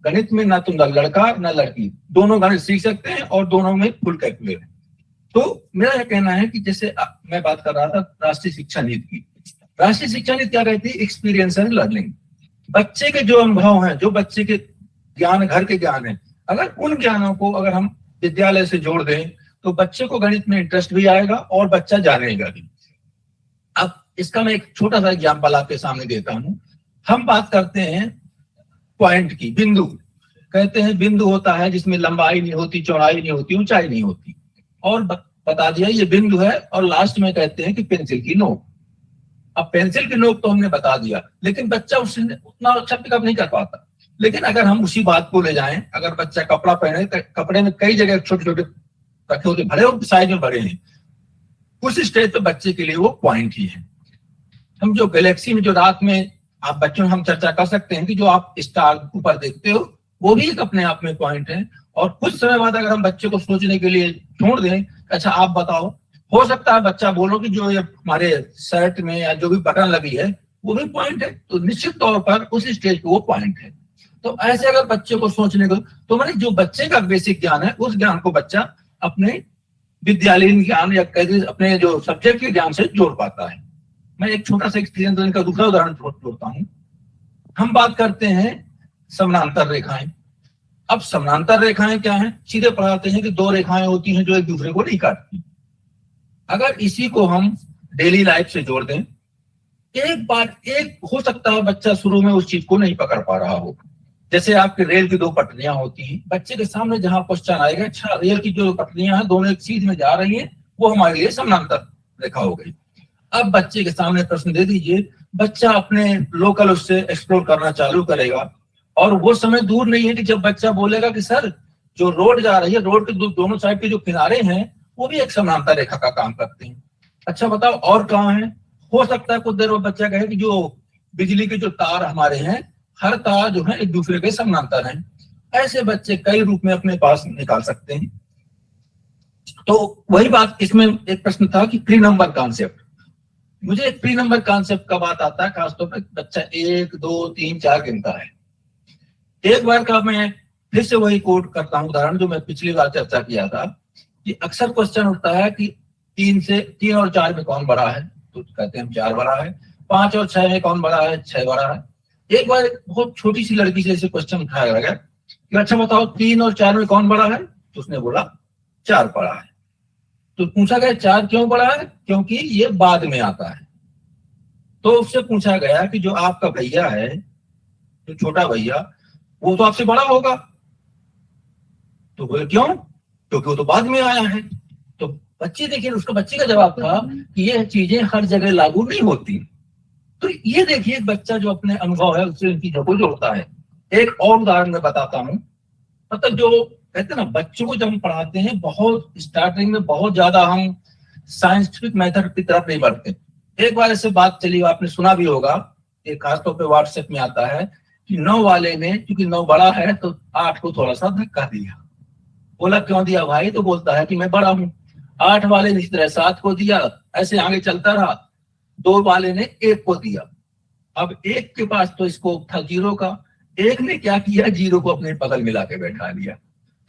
गणित में ना तो लड़का ना लड़की दोनों गणित सीख सकते हैं और दोनों में फुल कैपेबल है. तो मेरा यह कहना है कि जैसे मैं बात कर रहा था राष्ट्रीय शिक्षा नीति की. राष्ट्रीय शिक्षा नीति क्या कहती है? Experience and learning. बच्चे के जो अनुभव हैं, जो बच्चे के ज्ञान, घर के ज्ञान है, अगर उन ज्ञानों को अगर हम विद्यालय से जोड़ दें तो बच्चे को गणित में इंटरेस्ट भी आएगा और बच्चा जानेगा भी। अब इसका मैं एक छोटा सा एग्जाम्पल आपके सामने देता हूं। हम बात करते हैं पॉइंट की, बिंदु। कहते हैं बिंदु होता है जिसमें लंबाई नहीं होती, चौड़ाई नहीं होती, ऊंचाई नहीं होती, और बता दिया ये बिंदु है, और लास्ट में कहते हैं कि पेंसिल की नोक। अब पेंसिल की नोक तो हमने बता दिया, लेकिन बच्चा उससे उतना अच्छा पिकअप नहीं कर पाता। लेकिन अगर हम उसी बात को ले जाएं, अगर बच्चा कपड़ा पहने, कपड़े में कई जगह छोटे छोटे रखे होते, भले और साइज में बड़े हैं, उस स्टेज पे बच्चे के लिए वो पॉइंट ही है। हम जो गैलेक्सी में जो रात में आप बच्चों हम चर्चा कर सकते हैं कि जो आप स्टार ऊपर देखते हो वो भी एक अपने आप में पॉइंट है। और कुछ समय बाद अगर हम बच्चे को सोचने के लिए छोड़ दें, अच्छा आप बताओ, हो सकता है बच्चा बोलो कि जो ये हमारे शर्ट में या जो भी बटन लगी है वो भी पॉइंट है, तो निश्चित तौर पर उस स्टेज पे वो पॉइंट है। तो ऐसे अगर बच्चे को सोचने को, तो मैंने जो बच्चे का बेसिक ज्ञान है उस ज्ञान को बच्चा अपने विद्यालयीन ज्ञान या अपने जो सब्जेक्ट के ज्ञान से जोड़ पाता है। मैं एक छोटा सा एक्सपीरियंस का दूसरा उदाहरण जोड़ता हूँ। हम बात करते हैं समानांतर रेखाएं। अब समानांतर रेखाएं क्या है? सीधे पढ़ाते हैं कि दो रेखाएं होती हैं जो एक दूसरे को नहीं काटती। अगर इसी को हम डेली लाइफ से जोड़ दें, एक हो सकता है बच्चा शुरू में उस चीज को नहीं पकड़ पा रहा हो। जैसे आपके रेल की दो पटरियां होती हैं, बच्चे के सामने जहां क्वेश्चन आएगा, अच्छा रेल की जो पटरियां हैं दोनों एक सीध में जा रही हैं, वो हमारे लिए समानांतर रेखा हो गई। अब बच्चे के सामने प्रश्न दे दीजिए, बच्चा अपने लोकल उससे एक्सप्लोर करना चालू करेगा, और वो समय दूर नहीं है कि जब बच्चा बोलेगा कि सर जो रोड जा रही है, रोड के दोनों साइड के जो किनारे हैं वो भी एक समानांतर रेखा का काम करते हैं। अच्छा बताओ और कहाँ है? हो सकता है कुछ देर में बच्चा कहे कि जो बिजली के जो तार हमारे हैं, हर तार जो है एक दूसरे के समानांतर हैं। ऐसे बच्चे कई रूप में अपने पास निकाल सकते हैं। तो वही बात, इसमें एक प्रश्न था कि प्री नंबर कॉन्सेप्ट। मुझे एक प्री नंबर कॉन्सेप्ट का बात आता है, खासतौर पर बच्चा 1, 2, 3, 4 गिनता है। एक बार का मैं फिर से वही कोट करता हूँ उदाहरण जो मैं पिछली बार चर्चा किया था, कि अक्सर क्वेश्चन उठता है कि 3 और 4 में कौन बड़ा है, तो कहते हैं 4 बड़ा है। 5 और 6 में कौन बड़ा है, 6 बड़ा है। एक बार एक बहुत छोटी सी लड़की से क्वेश्चन उठाया गया कि अच्छा बताओ 3 और 4 में कौन बड़ा है, तो उसने बोला 4 बड़ा है। तो पूछा गया 4 क्यों बड़ा है? क्योंकि ये बाद में आता है। तो उससे पूछा गया कि जो आपका भैया है, जो छोटा भैया, वो तो आपसे बड़ा होगा। तो बोले क्यों? क्योंकि वो तो बाद में आया है। तो बच्चे देखिए, उसका बच्चे का जवाब था कि ये चीजें हर जगह लागू नहीं होती। तो ये देखिए बच्चा जो अपने अनुभव है उससे इन चीजों को जोड़ता है। एक और उदाहरण मैं बताता हूँ। मतलब जो कहते हैं ना, बच्चों को जब हम पढ़ाते हैं बहुत स्टार्टिंग में बहुत ज्यादा हम साइंटिफिक मेथड की तरफ नहीं बढ़ते। एक बार ऐसे बात चली, आपने सुना भी होगा, एक खासतौर पे व्हाट्सएप में आता है कि 9 वाले ने, क्योंकि 9 बड़ा है तो 8 को थोड़ा सा धक्का दिया। बोला क्यों दिया भाई? तो बोलता है कि मैं बड़ा हूं। 8 वाले ने इस तरह 7 को दिया, ऐसे आगे चलता रहा। 2 वाले ने 1 को दिया। अब 1 के पास तो इसको था 0 का। 1 ने क्या किया, 0 को अपने बगल मिला के बैठा लिया।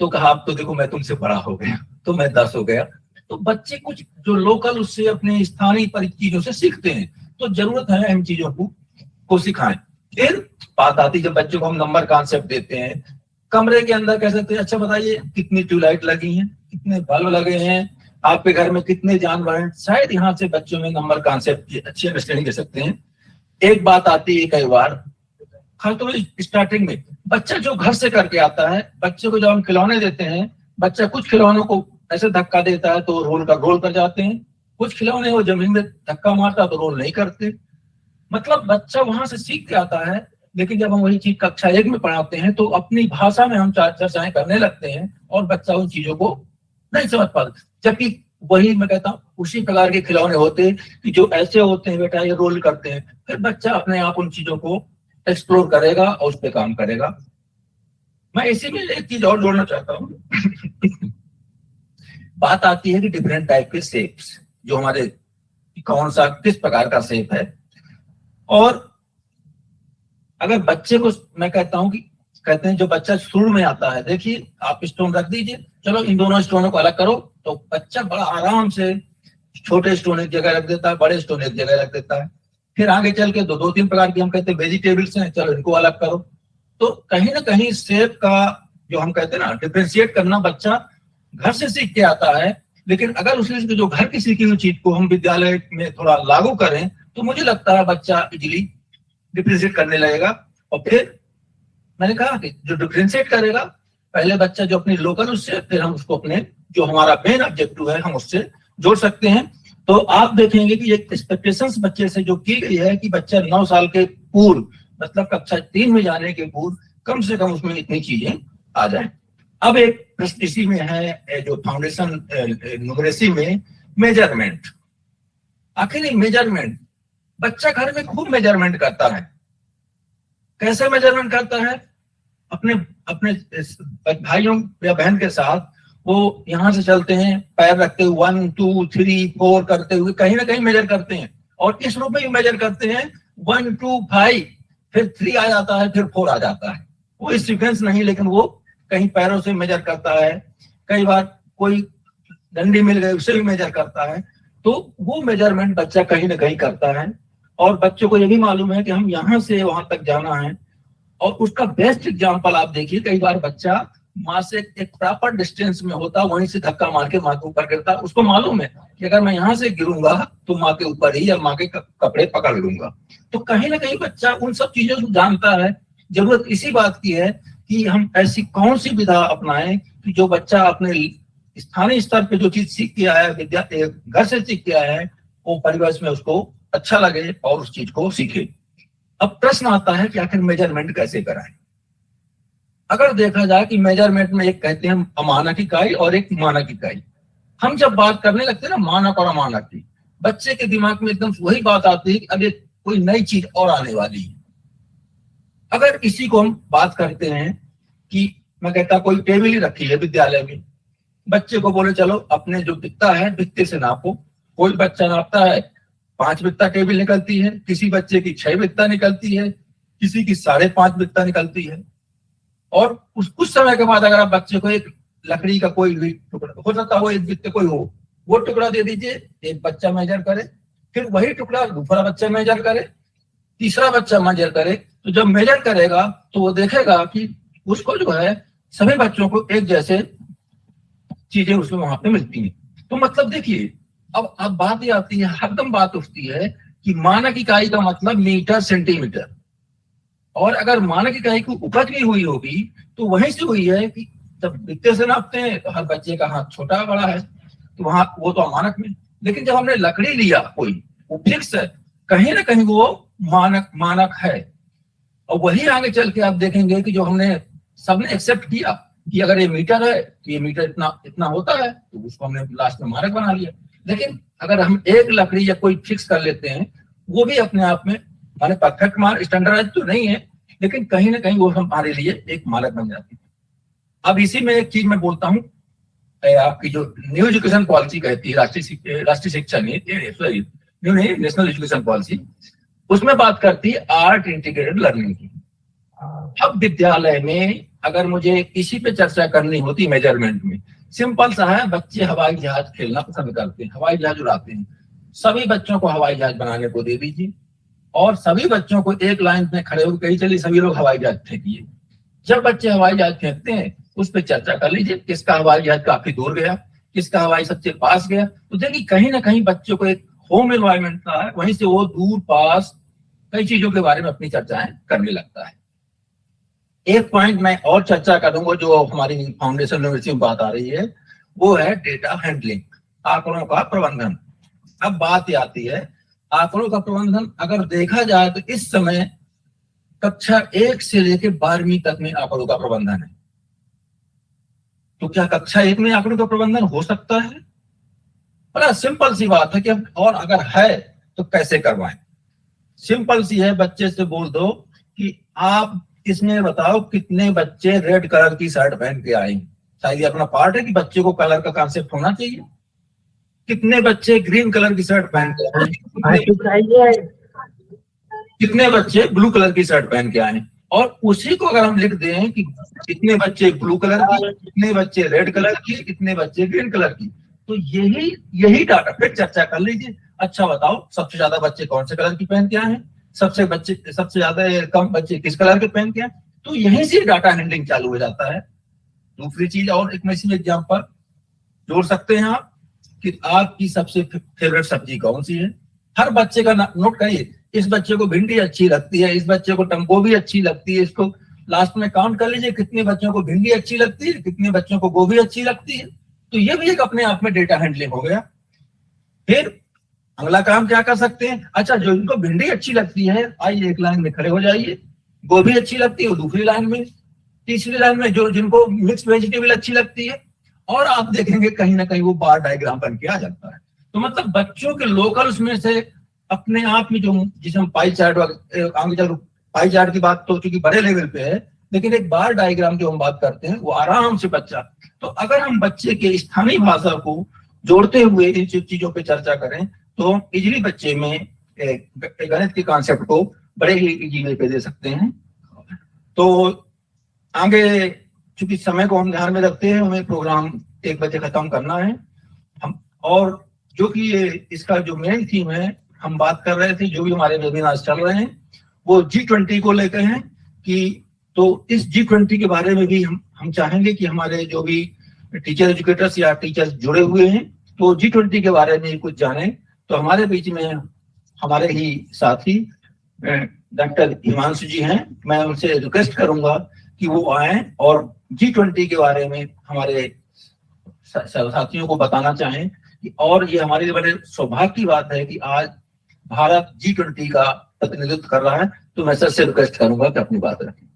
तो कहा अब तो देखो मैं तुमसे बड़ा हो गया, तो मैं 10 हो गया। तो बच्चे कुछ जो लोकल उससे अपने स्थानीय चीजों से सीखते हैं, तो जरूरत है इन चीजों को सिखाएं। फिर बात आती जब बच्चों को हम नंबर कॉन्सेप्ट देते हैं, कमरे के अंदर कह सकते हैं अच्छा बताइए कितनी ट्यूबलाइट लगी हैं, कितने बल्ब लगे हैं, आपके घर में कितने जानवर हैं। शायद यहाँ से बच्चों में नंबर कॉन्सेप्ट की अच्छी अंडरस्टैंडिंग दे सकते हैं। एक बात आती है कई बार, खासतौर पर स्टार्टिंग में बच्चा जो घर से करके आता है, बच्चे को जब हम खिलौने देते हैं, बच्चा कुछ खिलौनों को ऐसे धक्का देता है तो रोल कर जाते हैं। कुछ खिलौने वो जमीन में धक्का मारता है तो रोल नहीं करते। मतलब बच्चा वहां से सीख के आता है। लेकिन जब हम वही चीज कक्षा 1 में पढ़ाते हैं तो अपनी भाषा में हम चर्चाएं करने लगते हैं और बच्चा उन चीजों को नहीं समझ पाता। जबकि वही मैं कहता हूँ उसी प्रकार के खिलौने होते हैं कि जो ऐसे होते हैं, बेटा ये रोल करते हैं, फिर बच्चा अपने आप उन चीजों को एक्सप्लोर करेगा और उस पर काम करेगा। मैं इसी में एक चीज और जोड़ना चाहता हूँ। बात आती है कि डिफरेंट टाइप के शेप्स, जो हमारे कौन सा किस प्रकार का शेप है। और अगर बच्चे को मैं कहता हूं कि कहते हैं जो बच्चा शुरू में आता है, देखिए आप स्टोन रख दीजिए, चलो इन दोनों स्टोनों को अलग करो, तो बच्चा बड़ा आराम से छोटे स्टोन एक जगह रख देता है, बड़े स्टोन एक जगह रख देता है। फिर आगे चल के 2-3 प्रकार की हम कहते हैं वेजिटेबल्स हैं, चलो इनको अलग करो। तो कहीं ना कहीं शेप का जो हम कहते हैं ना डिफरेंशिएट करना, बच्चा घर से सीख के आता है, लेकिन अगर उसकी जो घर की सीखी हुई चीज को हम विद्यालय में थोड़ा लागू करें तो मुझे लगता है बच्चा इजीली डिफ्रेंशिएट करने लगेगा। और फिर मैंने कहा कि जो डिफ्रेंशिएट करेगा, पहले बच्चा जो अपनी लोकल उससे, फिर हम उसको अपने जो हमारा मेन ऑब्जेक्टिव है हम उससे जोड़ सकते हैं। तो आप देखेंगे कि एक एक्सपेक्टेशंस बच्चे से जो की गई है कि बच्चा 9 साल के पूर्व, मतलब कक्षा 3 में जाने के पूर्व कम से कम उसमें इतनी चीजें आ जाए। अब एक प्रश्न इसी में है जो फाउंडेशन न्यूमरेसी में मेजरमेंट। आखिर ये मेजरमेंट, बच्चा घर में खूब मेजरमेंट करता है। कैसे मेजरमेंट करता है? अपने अपने भाइयों या बहन के साथ वो यहाँ से चलते हैं, पैर रखते हुए 1 2 3 4 करते हुए कहीं ना कहीं मेजर करते हैं, और इस रूप में मेजर करते हैं 1 2 5, फिर 3 आ जाता है, फिर 4 आ जाता है। वो इस सीक्वेंस नहीं, लेकिन वो कहीं पैरों से मेजर करता है, कई बार कोई डंडी मिल गई उससे भी मेजर करता है। तो वो मेजरमेंट बच्चा कहीं ना कहीं करता है, और बच्चों को ये भी मालूम है कि हम यहाँ से वहां तक जाना है। और उसका बेस्ट एग्जांपल आप देखिए, कई बार बच्चा माँ से एक प्रॉपर डिस्टेंस में होता, वहीं से धक्का मार के माँ के ऊपर गिरता। उसको मालूम है कि अगर मैं यहाँ से गिरूंगा तो माँ के ऊपर ही या माँ के कपड़े पकड़ लूंगा। तो कहीं ना कहीं बच्चा उन सब चीजों को जानता है। जरूरत इसी बात की है कि हम ऐसी कौन सी विधा अपनाएं कि जो बच्चा अपने स्थानीय स्तर पे जो चीज सीख के आया है, घर से सीख के आया है, वो परिवेश में उसको अच्छा लगे और उस चीज को सीखे। अब प्रश्न आता है कि आखिर मेजरमेंट कैसे कराएं? अगर देखा जाए कि मेजरमेंट में एक कहते हैं अमानक इकाई और एक मानक इकाई। हम जब बात करने लगते हैं ना मानक और अमानक की, बच्चे के दिमाग में एकदम वही बात आती है कि अरे कोई नई चीज और आने वाली है। अगर इसी को हम बात करते हैं कि मैं कहता कोई टेबल ही रखी है विद्यालय में, बच्चे को बोले चलो अपने जो बिकता है बिकते से नापो। कोई बच्चा नापता है 5 बिकता टेबल निकलती है, किसी बच्चे की 6 बिकता निकलती है, किसी की 5.5 बिकता निकलती है। और कुछ समय के बाद अगर आप बच्चे को एक लकड़ी का कोई भी टुकड़ा, हो सकता है वो एक बिकते कोई हो, वो टुकड़ा दे दीजिए, एक बच्चा मेजर करे, फिर वही टुकड़ा दूसरा बच्चा मेजर करे, तीसरा बच्चा मेजर करे। तो जब मेजर करेगा तो वो देखेगा कि उसको जो है सभी बच्चों को एक जैसे चीजें उसमें वहां पे मिलती हैं। तो मतलब देखिए, अब बात ये आती है, हरदम बात उठती है कि मानक इकाई का मतलब मीटर सेंटीमीटर, और अगर मानक इकाई की उपज भी हुई होगी तो वहीं से हुई है कि जब बिकते से नापते हैं तो हर बच्चे का हाथ छोटा बड़ा है, तो वहां वो तो मानक में। लेकिन जब हमने लकड़ी लिया कोई, वो फिक्स है, कहीं ना कहीं वो मानक है। और वही आगे चल के आप देखेंगे कि जो हमने सबने एक्सेप्ट किया कि अगर ये मीटर है तो ये मीटर इतना होता है, तो उसको हमने लास्ट में मानक बना लिया। लेकिन अगर हम एक लकड़ी या कोई फिक्स कर लेते हैं, वो भी अपने आप में माने परफेक्ट स्टैंडर्डाइज तो नहीं है, लेकिन कहीं ना कहीं वो हमारे लिए एक मानक बन जाती है। अब इसी में एक चीज मैं बोलता हूँ, आपकी जो न्यू एजुकेशन पॉलिसी कहती है, राष्ट्रीय शिक्षा नीति, नेशनल एजुकेशन पॉलिसी, उसमें बात करती है आर्ट इंटीग्रेटेड लर्निंग की। अब विद्यालय में अगर मुझे इसी पे चर्चा करनी होती मेजरमेंट में, सिंपल सा है, बच्चे हवाई जहाज खेलना पसंद करते हैं, हवाई जहाज उड़ाते हैं, सभी बच्चों को हवाई जहाज बनाने को दे दीजिए और सभी बच्चों को एक लाइन में खड़े होकर कही चलिए सभी लोग हवाई जहाज फेंकिए। जब बच्चे हवाई जहाज फेंकते हैं उस पर चर्चा कर लीजिए, किसका हवाई जहाज काफी दूर गया, किसका हवाई सबसे पास गया। तो देखिए कहीं ना कहीं बच्चों को एक होम एनवायरमेंट का है, वहीं से वो दूर पास कई चीजों के बारे में अपनी चर्चाएं करने लगता है। एक पॉइंट मैं और चर्चा करूंगा जो हमारी फाउंडेशन न्यूमरेसी में बात आ रही है, वो है डेटा हैंडलिंग, आंकड़ों का प्रबंधन। अब बात ये आती है आंकड़ों का प्रबंधन, अगर देखा जाए तो इस समय कक्षा 1 से लेकर 12वीं तक में आंकड़ों का प्रबंधन है। तो क्या कक्षा 1 में आंकड़ों का प्रबंधन हो सकता है? बड़ा सिंपल सी बात है कि और अगर है तो कैसे करवाएं। सिंपल सी है, बच्चे से बोल दो कि आप इसमें बताओ कितने बच्चे रेड कलर की शर्ट पहन के आए। शायद ये अपना पार्ट है कि बच्चे को कलर का कॉन्सेप्ट होना चाहिए। कितने बच्चे ग्रीन कलर की शर्ट पहन के आए, कितने बच्चे ब्लू कलर की शर्ट पहन के आए, और उसी को अगर हम लिख दें कि कितने बच्चे ब्लू कलर की, कितने बच्चे रेड कलर की, कितने बच्चे ग्रीन कलर की, तो यही डाटा फिर चर्चा कर लीजिए। अच्छा बताओ सबसे ज्यादा बच्चे कौन से कलर की पहन के आए हैं, सबसे ज्यादा कम बच्चे किस कलर के पहन के आए, तो यहीं से डाटा हैंडलिंग चालू हो जाता है। दूसरी चीज और एक मैं इसमें एग्जाम्पल, जोड़ सकते हैं आप कि आपकी सबसे फेवरेट सब्जी कौन सी है। हर बच्चे का नोट करिए, इस बच्चे को भिंडी अच्छी लगती है, इस बच्चे को गोभी अच्छी लगती है। इसको लास्ट में काउंट कर लीजिए कितने बच्चों को भिंडी अच्छी लगती है, कितने बच्चों को गोभी अच्छी लगती है। तो ये भी एक अपने आप में डेटा हैंडलिंग हो गया। फिर अगला काम क्या कर सकते हैं, अच्छा जो इनको भिंडी अच्छी लगती है, आइए एक लाइन में खड़े हो जाइए। गोभी अच्छी लगती है वो दूसरी लाइन में, तीसरी लाइन में जो जिनको मिक्स वेजिटेबल अच्छी लगती है, और आप देखेंगे कहीं ना कहीं वो बार डायग्राम बन के आ जाता है। तो मतलब बच्चों के लोकल्स में से अपने आप में जो जिसे हम पाई चार्ट पाई चार्ट की बात तो चूंकि बड़े लेवल पे है, लेकिन एक बार डायग्राम जो हम बात करते हैं वो आराम से बच्चा, तो अगर हम बच्चे के स्थानीय भाषा को जोड़ते हुए इन चीजों पे चर्चा करें तो इजीली बच्चे में गणित के कॉन्सेप्ट को बड़े ही इजी वे पे दे सकते हैं। तो आगे चूंकि समय को हम ध्यान में रखते हैं, हमें प्रोग्राम 1 बजे खत्म करना है। हम और जो कि ये इसका जो मेन थीम है, हम बात कर रहे थे, जो भी हमारे वेबिनार चल रहे हैं वो G20 को लेकर हैं कि तो इस G20 के बारे में भी हम चाहेंगे कि हमारे जो भी टीचर एजुकेटर्स या टीचर्स जुड़े हुए हैं तो G20 के बारे में कुछ जाने। तो हमारे बीच में हमारे ही साथी डॉक्टर हिमांशु जी हैं, मैं उनसे रिक्वेस्ट करूंगा कि वो आए और G20 के बारे में हमारे साथियों को बताना चाहें। और ये हमारे लिए बड़े सौभाग्य की बात है कि आज भारत G20 का प्रतिनिधित्व कर रहा है। तो मैं सर से रिक्वेस्ट करूंगा कि अपनी बात रखें।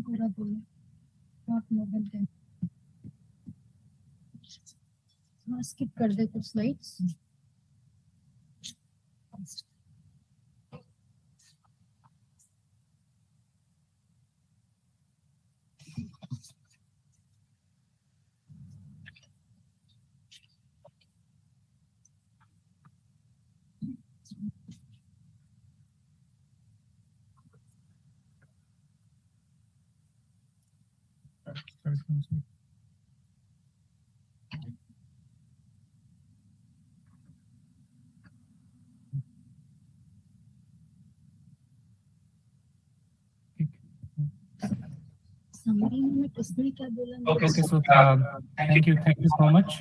पूरा बोलो, not more than 10. स्किप कर दे कुछ स्लाइड्स। समरी में किसने क्या बोला? Okay, so thank you so much.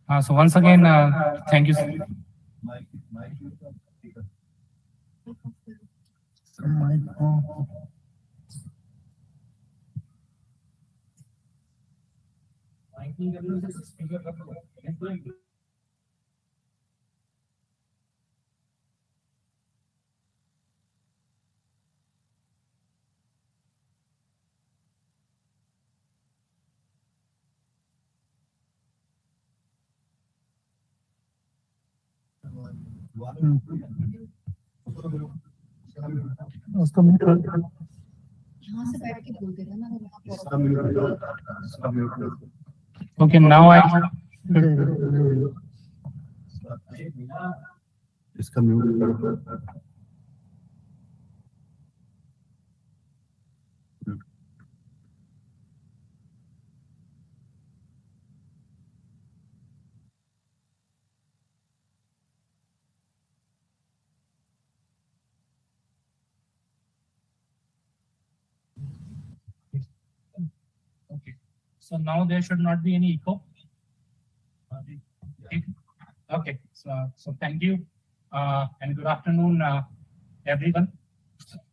So once again, thank you. उसको यहाँ से बैठ के बोल देगा ना। Okay, now I इसका mute So now there should not be any echo. Okay, so thank you and good afternoon, everyone,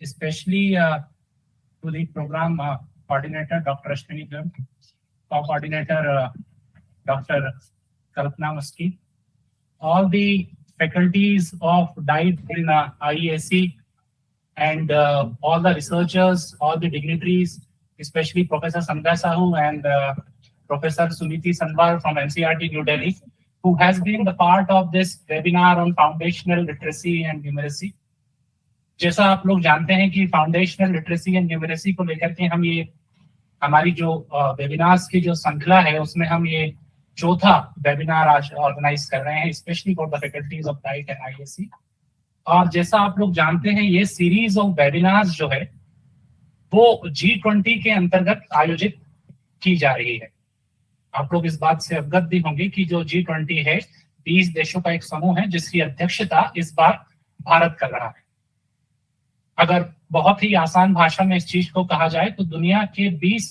especially to the program coordinator, Dr. Ashwini Garg, co-coordinator, Dr. Kalpana Masti, all the faculties of DIET in IASE, and all the researchers, all the dignitaries, especially Professor Sandhya Sahu and Professor Suniti Sanwar from NCERT New Delhi, who has been the part of this webinar on foundational literacy and numeracy. जैसा आप लोग जानते हैं कि foundational literacy and numeracy को लेकर के हम ये हमारी जो वेबिनार्स की जो श्रृंखला है उसमें हम ये चौथा वेबिनार आज ऑर्गेनाइज कर रहे हैं, specially for the faculties of diet and ISC. और जैसा आप लोग जानते हैं ये सीरीज ऑफ वेबिनार्स जो है वो G20 के अंतर्गत आयोजित की जा रही है। आप लोग इस बात से अवगत भी होंगे कि जो G20 है 20 देशों का एक समूह है जिसकी अध्यक्षता इस बार भारत कर रहा है। अगर बहुत ही आसान भाषा में इस चीज को कहा जाए तो दुनिया के 20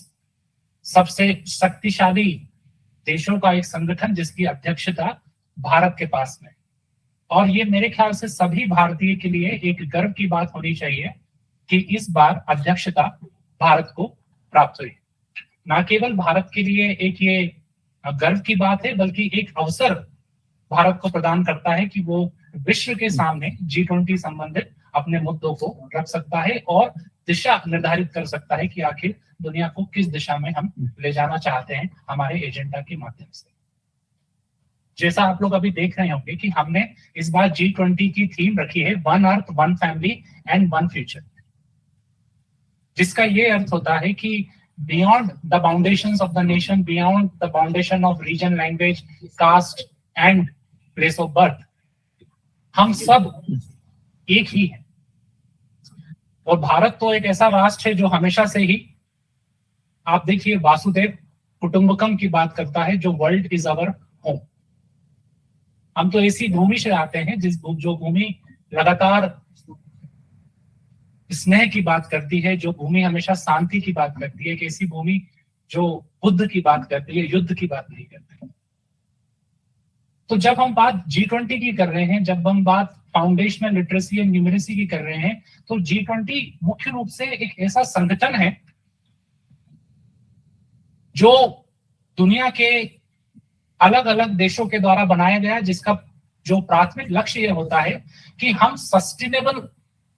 सबसे शक्तिशाली देशों का एक संगठन जिसकी अध्यक्षता भारत के पास में, और ये मेरे ख्याल से सभी भारतीय के लिए एक गर्व की बात होनी चाहिए कि इस बार अध्यक्षता भारत को प्राप्त हुई। ना केवल भारत के लिए एक ये गर्व की बात है बल्कि एक अवसर भारत को प्रदान करता है कि वो विश्व के सामने G20 संबंधित अपने मुद्दों को रख सकता है और दिशा निर्धारित कर सकता है कि आखिर दुनिया को किस दिशा में हम ले जाना चाहते हैं हमारे एजेंडा के माध्यम से। जैसा आप लोग अभी देख रहे होंगे कि हमने इस बार G20 की थीम रखी है one earth, one family and one future, जिसका ये अर्थ होता है कि beyond the foundations of the nation, beyond the foundation of region, language, caste and place of birth, हम सब एक ही हैं। और भारत तो एक ऐसा राष्ट्र है जो हमेशा से ही, आप देखिए, वासुदेव कुटुंबकम की बात करता है, जो वर्ल्ड इज अवर होम। हम तो ऐसी भूमि से आते हैं जो भूमि लगातार स्नेह की बात करती है, जो भूमि हमेशा शांति की बात करती है, एक ऐसी भूमि जो बुद्ध की बात करती है, युद्ध की बात नहीं करती। तो जब हम बात G20 की कर रहे हैं, जब हम बात फाउंडेशनल लिटरेसी एंड न्यूमरेसी की कर रहे हैं, तो G20 मुख्य रूप से एक ऐसा संगठन है जो दुनिया के अलग अलग देशों के द्वारा बनाया गया, जिसका जो प्राथमिक लक्ष्य यह होता है कि हम सस्टेनेबल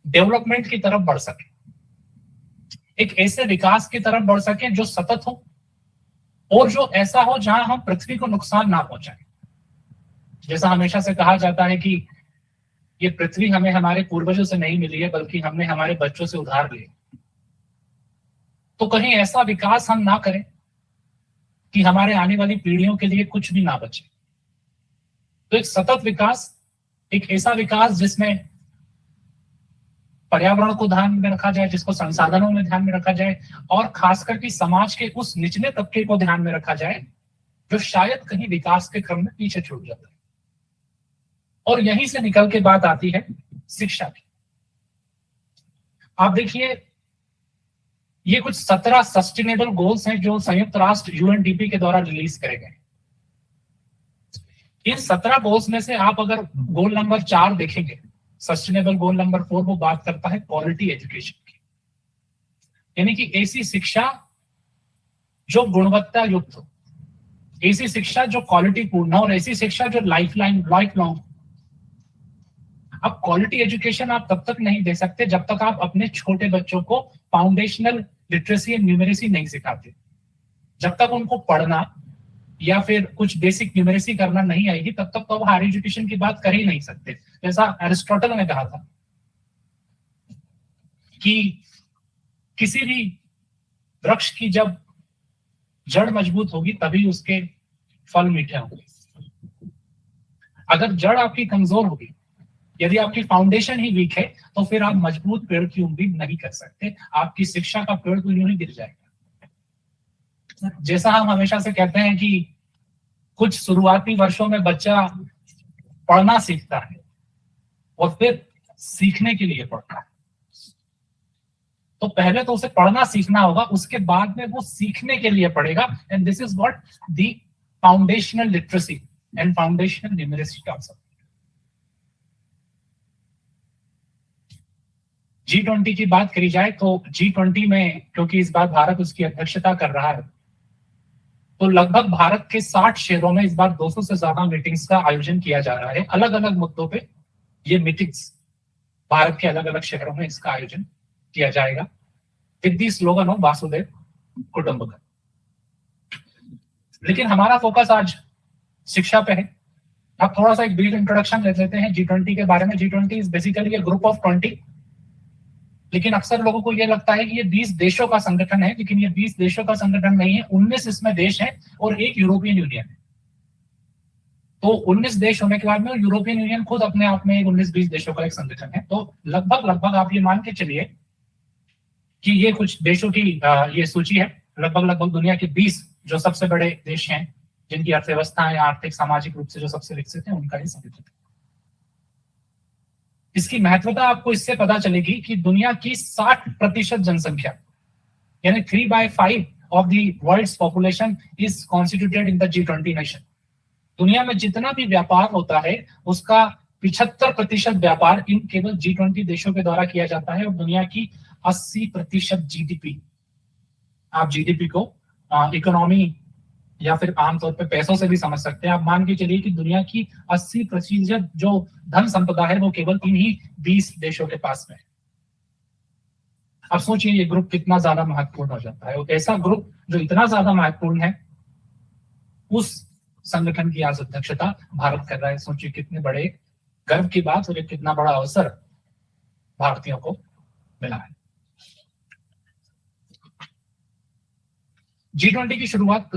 डेवलपमेंट की तरफ बढ़ सके, एक ऐसे विकास की तरफ बढ़ सके जो सतत हो और जो ऐसा हो जहां हम पृथ्वी को नुकसान ना पहुंचाएं। जैसा हमेशा से कहा जाता है कि ये पृथ्वी हमें हमारे पूर्वजों से नहीं मिली है बल्कि हमने हमारे बच्चों से उधार ली। तो कहीं ऐसा विकास हम ना करें कि हमारे आने वाली पीढ़ियों के लिए कुछ भी ना बचे। तो एक सतत विकास, एक ऐसा विकास जिसमें पर्यावरण को ध्यान में रखा जाए, जिसको संसाधनों में ध्यान में रखा जाए, और खासकर कि समाज के उस निचले तबके को ध्यान में रखा जाए जो शायद कहीं विकास के क्रम में पीछे छूट जाता है। और यहीं से निकल के बात आती है शिक्षा की। आप देखिए, ये कुछ 17 सस्टेनेबल गोल्स हैं जो संयुक्त राष्ट्र UNDP के द्वारा रिलीज करे गए। इन 17 गोल्स में से आप अगर गोल नंबर 4 देखेंगे, सस्टेनेबल गोल नंबर 4, वो बात करता है क्वालिटी एजुकेशन की, यानी कि ऐसी शिक्षा जो गुणवत्ता युक्त हो, ऐसी शिक्षा जो क्वालिटी पूर्ण हो, और ऐसी शिक्षा जो लाइफ लॉन्ग। अब क्वालिटी एजुकेशन आप तब तक नहीं दे सकते जब तक आप अपने छोटे बच्चों को फाउंडेशनल लिटरेसी एंड न्यूमरेसी नहीं सिखाते। जब तक उनको पढ़ना या फिर कुछ बेसिक न्यूमरेसी करना नहीं आएगी तब तक तो आप हायर एजुकेशन की बात कर ही नहीं सकते। जैसा एरिस्टोटल ने कहा था कि किसी भी वृक्ष की जब जड़ मजबूत होगी तभी उसके फल मीठे होंगे। अगर जड़ आपकी कमजोर होगी, यदि आपकी फाउंडेशन ही वीक है, तो फिर आप मजबूत पेड़ की उम्मीद नहीं कर सकते। आपकी शिक्षा का पेड़ तो यूं ही गिर जाएगा। जैसा हम हमेशा से कहते हैं कि कुछ शुरुआती वर्षों में बच्चा पढ़ना सीखता है और फिर सीखने के लिए पढ़ता है। तो पहले तो उसे पढ़ना सीखना होगा, उसके बाद में वो सीखने के लिए पढ़ेगा। And this is what the foundational literacy and foundational numeracy concept. G20 की बात करी जाए तो G20 में, क्योंकि इस बार भारत उसकी अध्यक्षता कर रहा है, तो लगभग भारत के 60 शहरों में इस बार 200 से ज्यादा मीटिंग्स का आयोजन किया जा रहा है। अलग अलग मुद्दों पे ये मीटिंग्स भारत के अलग अलग शहरों में इसका आयोजन किया जाएगा with the slogan of Vasudev Kutumbakam. लेकिन हमारा फोकस आज शिक्षा पे है। अब थोड़ा सा एक ब्रीफ इंट्रोडक्शन ले लेते हैं G20 के बारे में। G20 is basically A group of 20, लेकिन अक्सर लोगों को ये लगता है कि ये 20 देशों का संगठन है, लेकिन ये 20 देशों का संगठन नहीं है। 19 इसमें देश हैं और एक यूरोपियन यूनियन है। तो 19 देश होने के बाद में यूरोपियन यूनियन खुद अपने आप में 19-20 देशों का एक संगठन है। तो लगभग आप ये मान के चलिए कि ये कुछ देशों की ये सूची है। लगभग दुनिया के 20 जो सबसे बड़े देश हैं, जिनकी अर्थव्यवस्था आर्थिक सामाजिक रूप से जो सबसे विकसित है, उनका ही संगठन है। इसकी महत्वता आपको इससे पता चलेगी कि दुनिया की 60% जनसंख्या यानी 3/5 of the world's population is constituted in the G20 nation. दुनिया में जितना भी व्यापार होता है उसका 75% व्यापार इन केवल G20 देशों के द्वारा किया जाता है। और दुनिया की 80% जीडीपी, आप जीडीपी को इकोनॉमी या फिर आमतौर पे पैसों से भी समझ सकते हैं। आप मान के चलिए कि दुनिया की 80% जो धन संपदा है वो केवल इन्हीं 20 देशों के पास में है। अब सोचिए ये ग्रुप कितना ज्यादा महत्वपूर्ण हो जाता है। ऐसा ग्रुप जो इतना ज्यादा महत्वपूर्ण है, उस संगठन की आज अध्यक्षता भारत कर रहा है। सोचिए कितने बड़े गर्व की बात और कितना बड़ा अवसर भारतीयों को मिला है। G20 की शुरुआत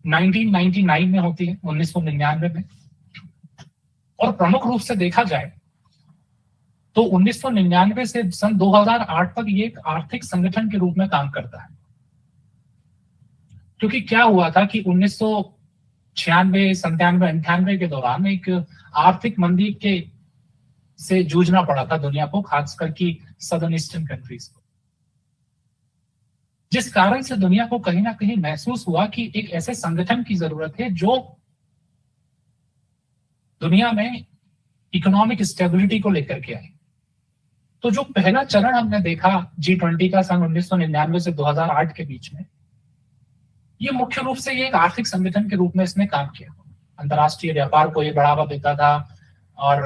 1999 में होती है, 1999 में। और प्रमुख रूप से देखा जाए तो 1999 से सन 2008 तक ये एक आर्थिक संगठन के रूप में काम करता है। क्योंकि क्या हुआ था कि 1996, 97, 98 के दौरान एक आर्थिक मंदी के से जूझना पड़ा था दुनिया को, खासकर की सदर्न ईस्टर्न कंट्रीज को, जिस कारण से दुनिया को कहीं ना कहीं महसूस हुआ कि एक ऐसे संगठन की जरूरत है जो दुनिया में इकोनॉमिक स्टेबिलिटी को लेकर के आए। तो जो पहला चरण हमने देखा G20 का सन 1999 से 2008 के बीच में, ये मुख्य रूप से ये एक आर्थिक संगठन के रूप में इसने काम किया। अंतर्राष्ट्रीय व्यापार को ये बढ़ावा देता था और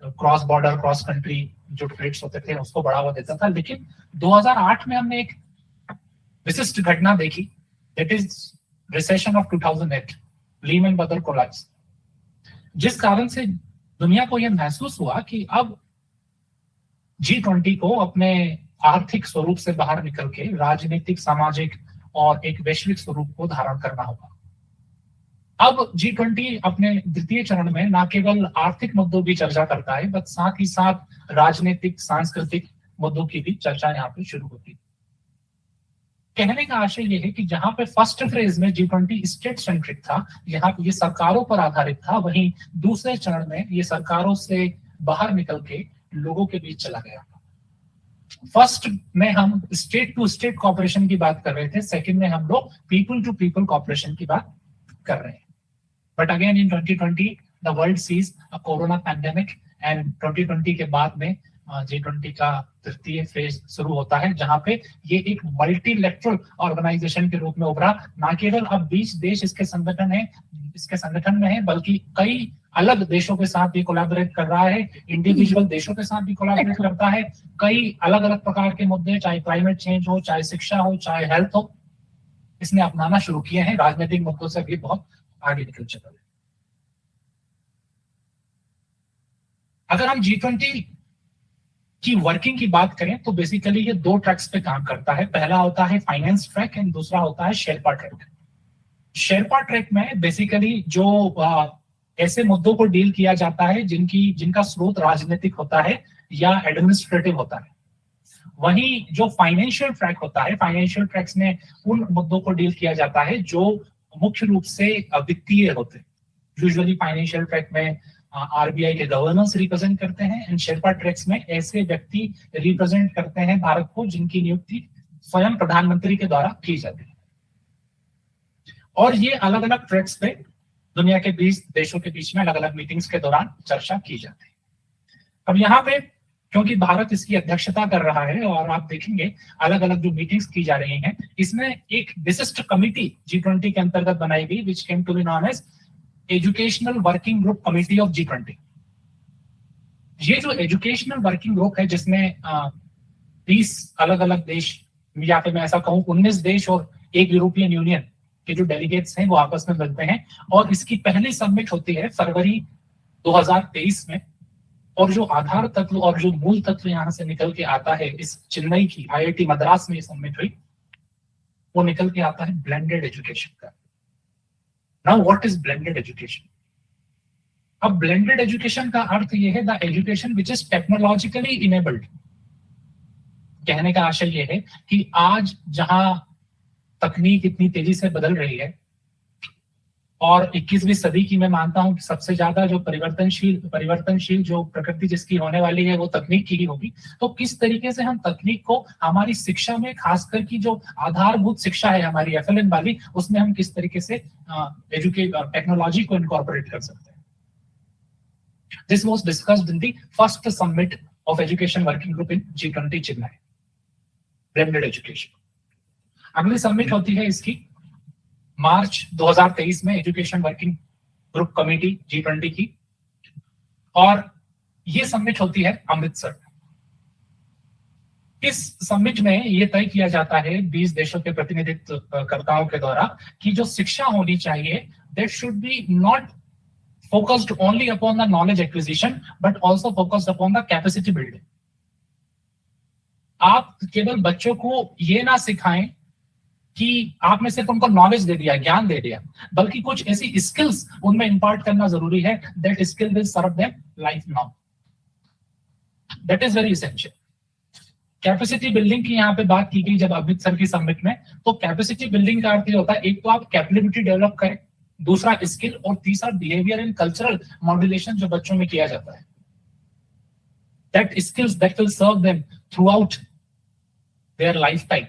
क्रॉस बॉर्डर, क्रॉस कंट्री जो ट्रेड्स होते थे उसको बढ़ावा देता था। लेकिन 2008 में हमने एक विशिष्ट घटना देखी, that is recession of 2008, Lehman brothers collapse, जिस कारण से दुनिया को यह महसूस हुआ कि अब G20 को अपने आर्थिक स्वरूप से बाहर निकल के राजनीतिक, सामाजिक और एक वैश्विक स्वरूप को धारण करना होगा। अब G20 अपने द्वितीय चरण में न केवल आर्थिक मुद्दों की चर्चा करता है, बट साथ ही साथ राजनीतिक, सांस्कृतिक मुद्दों की भी चर्चा यहाँ पे शुरू होती है। कहने का आशय ये है कि जहां पे फर्स्ट फेज में G20 स्टेट सेंट्रिक था, यहाँ ये सरकारों पर आधारित था, वहीं दूसरे चरण में ये सरकारों से बाहर निकल के लोगों के बीच चला गया। फर्स्ट में हम स्टेट टू स्टेट कॉपरेशन की बात कर रहे थे, सेकंड में हम लोग पीपल टू पीपल कॉपरेशन की बात कर रहे हैं। But again in 2020 the world sees a corona pandemic and 2020 के बाद में G20 का तृतीय फेज शुरू होता है, जहां पे ये एक मल्टीलैटरल ऑर्गेनाइजेशन के रूप में उभरा। ना केवल अब 20 देश इसके संगठन में है, बल्कि कई अलग देशों के साथ भी कोलैबोरेट कर रहा है, इंडिविजुअल देशों के साथ भी कोलैबोरेट करता है। कई अलग अलग प्रकार के मुद्दे, चाहे क्लाइमेट चेंज हो, चाहे शिक्षा हो, चाहे हेल्थ हो, इसने अपनाना शुरू किए हैं। राजनीतिक मुद्दों से भी बहुत आगे निकल चुका है। अगर हम G20 की वर्किंग की बात करें तो बेसिकली ये दो ट्रैक्स पे काम करता है। पहला होता है फाइनेंस ट्रैक एंड दूसरा होता है शेरपा ट्रैक। शेरपा ट्रैक में बेसिकली जो ऐसे मुद्दों को डील किया जाता है जिनका स्रोत राजनीतिक होता है या एडमिनिस्ट्रेटिव होता है। वहीं जो फाइनेंशियल ट्रैक होता है, फाइनेंशियल ट्रैक्स में उन मुद्दों को डील किया जाता है जो मुख्य रूप से वित्तीय होते हैं। यूजुअली फाइनेंशियल ट्रैक में आरबीआई के गवर्नर्स रिप्रेजेंट करते हैं एंड शेरपा ट्रैक्स में ऐसे व्यक्ति रिप्रेजेंट करते हैं भारत को जिनकी नियुक्ति स्वयं प्रधानमंत्री के द्वारा की जाती है। और ये अलग अलग ट्रैक्स पे दुनिया के 20 देशों के बीच में अलग अलग मीटिंग्स के दौरान चर्चा की जाती है। अब यहाँ पे क्योंकि भारत इसकी अध्यक्षता कर रहा है और आप देखेंगे अलग अलग जो मीटिंग्स की जा रही हैं, इसमें एक विशिष्ट कमिटी G20 के अंतर्गत बनाई गई, which came to be known as educational working group committee of G20। ये जो एजुकेशनल वर्किंग ग्रुप है, जिसमें 30 अलग अलग देश, या फिर मैं ऐसा कहूं 19 देश और एक यूरोपियन यूनियन के जो डेलीगेट्स हैं वो आपस में मिलते हैं और इसकी पहली सबमिट होती है फरवरी 2023 में। और जो आधार तत्व और जो मूल तत्व यहाँ से निकल के आता है, इस चेन्नई की IIT मद्रास में सबमिट हुई, वो निकल के आता है ब्लेंडेड एजुकेशन का। Now what is blended education? अब ब्लेंडेड एजुकेशन का अर्थ ये है the education which is technologically enabled. कहने का आशय ये है कि आज जहां तकनीक इतनी तेजी से बदल रही है और 21वीं सदी की मैं मानता हूं कि सबसे ज्यादा जो परिवर्तनशील जो प्रकृति जिसकी होने वाली है वो तकनीक की ही होगी, तो किस तरीके से हम तकनीक को हमारी शिक्षा में, खासकर की जो आधारभूत शिक्षा है हमारी FLN वाली, उसमें हम किस तरीके से टेक्नोलॉजी को इनकॉर्पोरेट कर सकते हैं। This was discussed in the first summit of education working group in G20 Chennai. Blended education. अगली सबमिट होती है इसकी मार्च 2023 में education working group committee G20 की, और ये सबमिट होती है अमृतसर। इस सबमिट में ये तय किया जाता है 20 देशों के प्रतिनिधित्वकर्ताओं के द्वारा कि जो शिक्षा होनी चाहिए, that should be not focused only upon the knowledge acquisition but also focused upon the capacity building. आप केवल बच्चों को ये ना सिखाएं कि आपने सिर्फ उनको नॉलेज दे दिया, ज्ञान दे दिया, बल्कि कुछ ऐसी स्किल्स उनमें इंपार्ट करना जरूरी है that skill will serve them lifelong. That is very essential. Capacity building की यहाँ पे बात की गई जब अमृतसर की समिट में, तो कैपेसिटी बिल्डिंग का अर्थ ये होता है, एक तो आप कैपेबिलिटी डेवलप करें, दूसरा स्किल, और तीसरा बिहेवियर एंड कल्चरल मॉड्यूलेशन जो बच्चों में किया जाता है। That skills that will serve them throughout their lifetime.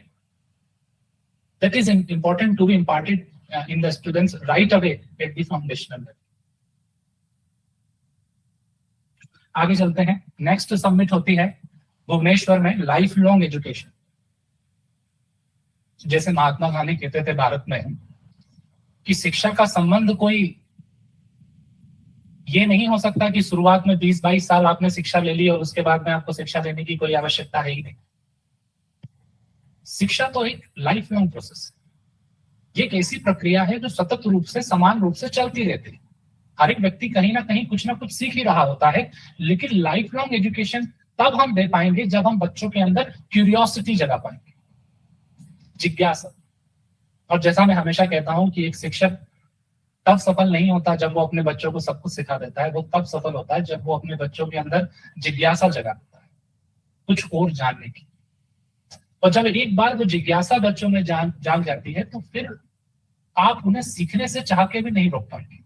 That is important to be imparted in the students right away at the foundational level. आगे चलते हैं। नेक्स्ट सबमिट होती है भुवनेश्वर में लाइफ लॉन्ग एजुकेशन। जैसे महात्मा गांधी कहते थे भारत में कि शिक्षा का संबंध कोई ये नहीं हो सकता कि शुरुआत में 20-22 साल आपने शिक्षा ले ली और उसके बाद में आपको शिक्षा लेने की कोई आवश्यकता है ही नहीं। शिक्षा तो एक लाइफ लॉन्ग प्रोसेस है। ये एक ऐसी प्रक्रिया है जो सतत रूप से, समान रूप से चलती रहती है। हर एक व्यक्ति कहीं ना कुछ सीख ही रहा होता है, लेकिन लाइफ लॉन्ग एजुकेशन तब हम दे पाएंगे जब हम बच्चों के अंदर क्यूरियोसिटी जगा पाएंगे, जिज्ञासा। और जैसा मैं हमेशा कहता हूं कि एक शिक्षक तब सफल नहीं होता जब वो अपने बच्चों को सब कुछ सिखा देता है, वो तब सफल होता है जब वो अपने बच्चों के अंदर जिज्ञासा जगा देता है कुछ और जानने की। और जब एक बार वो जिज्ञासा बच्चों में जाग जाती है तो फिर आप उन्हें सीखने से चाह के भी नहीं रोक पाएंगे।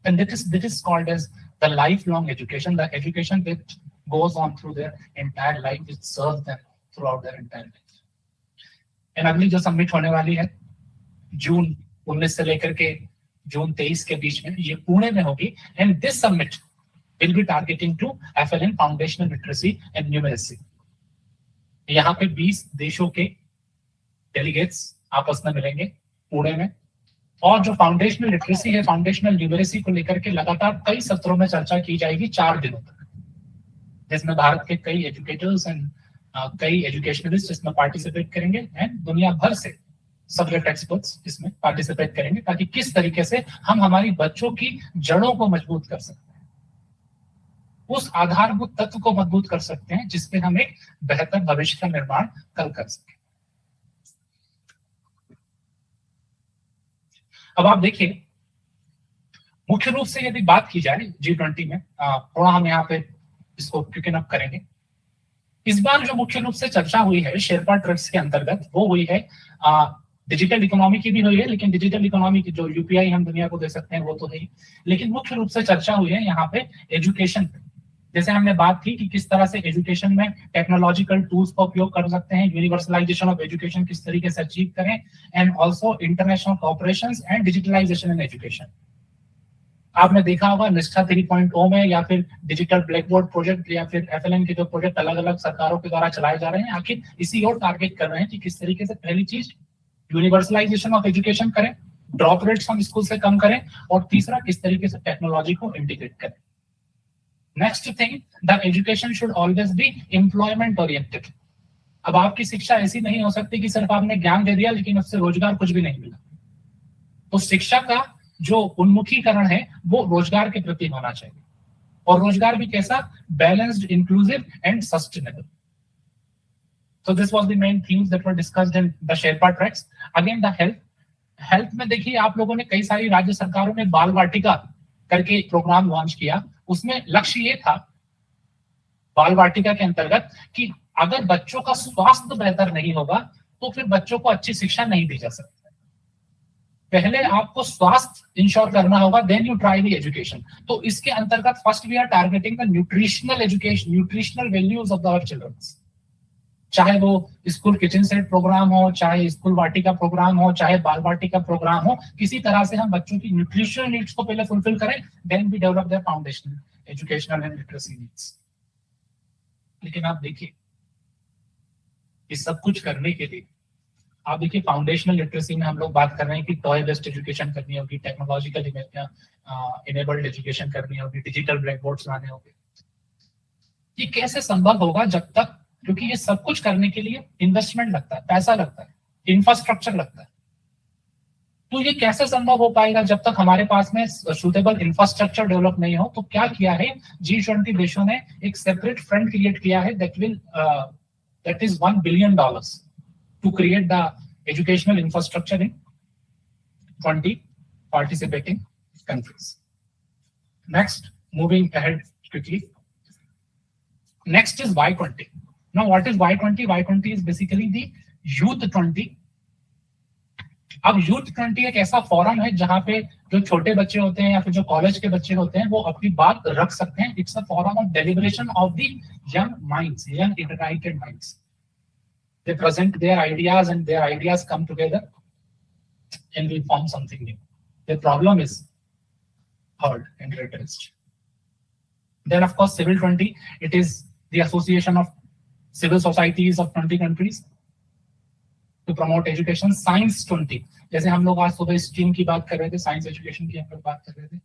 And this is called as the lifelong education, the education that goes on through their entire life, which serves them throughout their entire life. And अगली जो सबमिट होने वाली है जून 19 से लेकर के जून 23 के बीच में, ये पुणे में होगी। And this summit will be targeting to FLN foundational literacy and numeracy. यहाँ पे 20 देशों के डेलीगेट्स आपस में मिलेंगे पुणे में, और जो फाउंडेशनल लिटरेसी है, फाउंडेशनल न्यूमेरेसी को लेकर के लगातार कई सत्रों में चर्चा की जाएगी 4 दिनों तक, जिसमें भारत के कई एजुकेटर्स एंड कई एजुकेशनलिस्ट इसमें पार्टिसिपेट करेंगे एंड दुनिया भर से सब्जेक्ट एक्सपर्ट्स इसमें पार्टिसिपेट करेंगे, ताकि किस तरीके से हम हमारी बच्चों की जड़ों को मजबूत कर सकते हैं, उस आधारभूत तत्व को मजबूत कर सकते हैं जिसपे हम एक बेहतर भविष्य का निर्माण कल कर सकें। अब आप देखिए, मुख्य रूप से यदि बात की जाए G20 में, थोड़ा हम यहाँ पे इसको क्विकन अप करेंगे। इस बार जो मुख्य रूप से चर्चा हुई है शेरपा ट्रस्ट के अंतर्गत, वो हुई है डिजिटल इकोनॉमी की भी हुई है, लेकिन डिजिटल इकोनॉमी की जो UPI हम दुनिया को दे सकते हैं वो तो है ही, लेकिन मुख्य रूप से चर्चा हुई है यहाँ पे एजुकेशन पे। जैसे हमने बात की कि किस तरह से एजुकेशन में टेक्नोलॉजिकल टूल्स का उपयोग कर सकते हैं, यूनिवर्सलाइजेशन ऑफ एजुकेशन किस तरीके से अचीव करें, and also international cooperations and digitalisation in education. आपने देखा होगा निष्ठा 3.0 में, या फिर डिजिटल ब्लैक बोर्ड प्रोजेक्ट, या फिर FLN के जो प्रोजेक्ट अलग अलग सरकारों के द्वारा चलाए जा रहे हैं, आखिर इसी और टारगेट कर रहे हैं कि किस तरीके से पहली चीज यूनिवर्सलाइजेशन ऑफ एजुकेशन करें, ड्रॉप रेट्स हम स्कूल से कम करें, और तीसरा किस तरीके से टेक्नोलॉजी को इंटीग्रेट करें। Next thing, the education should always be employment oriented. अब आपकी शिक्षा ऐसी नहीं हो सकती कि सिर्फ आपने ज्ञान दे दिया लेकिन उससे रोजगार कुछ भी नहीं मिला। तो शिक्षा का जो उन्मुखीकरण है वो रोजगार के प्रति होना चाहिए, और रोजगार भी कैसा, balanced, inclusive and sustainable. So this was the main themes that were discussed in the Sherpa tracks. Again, the health में देखिए आप लोगों ने कई सारी राज्य सरकारों ने बाल वाटिका करके प्रोग्राम लॉन्च किया. उसमें लक्ष्य ये था बाल वाटिका के अंतर्गत कि अगर बच्चों का स्वास्थ्य बेहतर नहीं होगा तो फिर बच्चों को अच्छी शिक्षा नहीं दी जा सकती. पहले आपको स्वास्थ्य इंश्योर करना होगा, then you try the education. तो इसके अंतर्गत first we are targeting the nutritional education, nutritional values of our children. चाहे वो स्कूल किचन सेट प्रोग्राम हो, चाहे स्कूल वाटिका प्रोग्राम हो, चाहे बाल वाटिका प्रोग्राम हो, किसी तरह से हम बच्चों की न्यूट्रिशनल नीड्स को पहले फुलफिल करें, then we develop their foundational educational and literacy needs. लेकिन आप देखिए इस सब कुछ करने के लिए आप देखिए फाउंडेशनल लिटरेसी में हम लोग बात कर रहे हैं कि टॉय बेस्ड एजुकेशन करनी होगी, टेक्नोलॉजिकल इनेबल्ड एजुकेशन करनी होगी, डिजिटल ब्लैक बोर्ड्स लाने होंगे. ये कैसे संभव होगा जब तक, क्योंकि ये सब कुछ करने के लिए इन्वेस्टमेंट लगता है, पैसा लगता है, इंफ्रास्ट्रक्चर लगता है. तो ये कैसे संभव हो पाएगा जब तक हमारे पास में सूटेबल इंफ्रास्ट्रक्चर डेवलप नहीं हो. तो क्या किया है G20 देशों ने, एक सेपरेट फंड क्रिएट किया है that is $1 billion to create the educational infrastructure in 20 participating countries. Next, moving ahead quickly. Next is Y20. Now, what is Y20? Y20 is basically the Youth 20. अब Youth 20 एक ऐसा forum है जहां पे जो छोटे बच्चे होते हैं या फिर जो कॉलेज के बच्चे होते हैं वो अपनी बात रख सकते हैं. It's a forum of deliberation of the young minds, young ignited minds. They present their ideas and their ideas come together and we form something new. The problem is heard and addressed. Then of course Civil 20, it is the association of civil societies of 20 countries to promote education. Science 20, जैसे हम लोग आज सुबह stream की बात कर रहे थे, साइंस एजुकेशन की हम लोग बात कर रहे थे,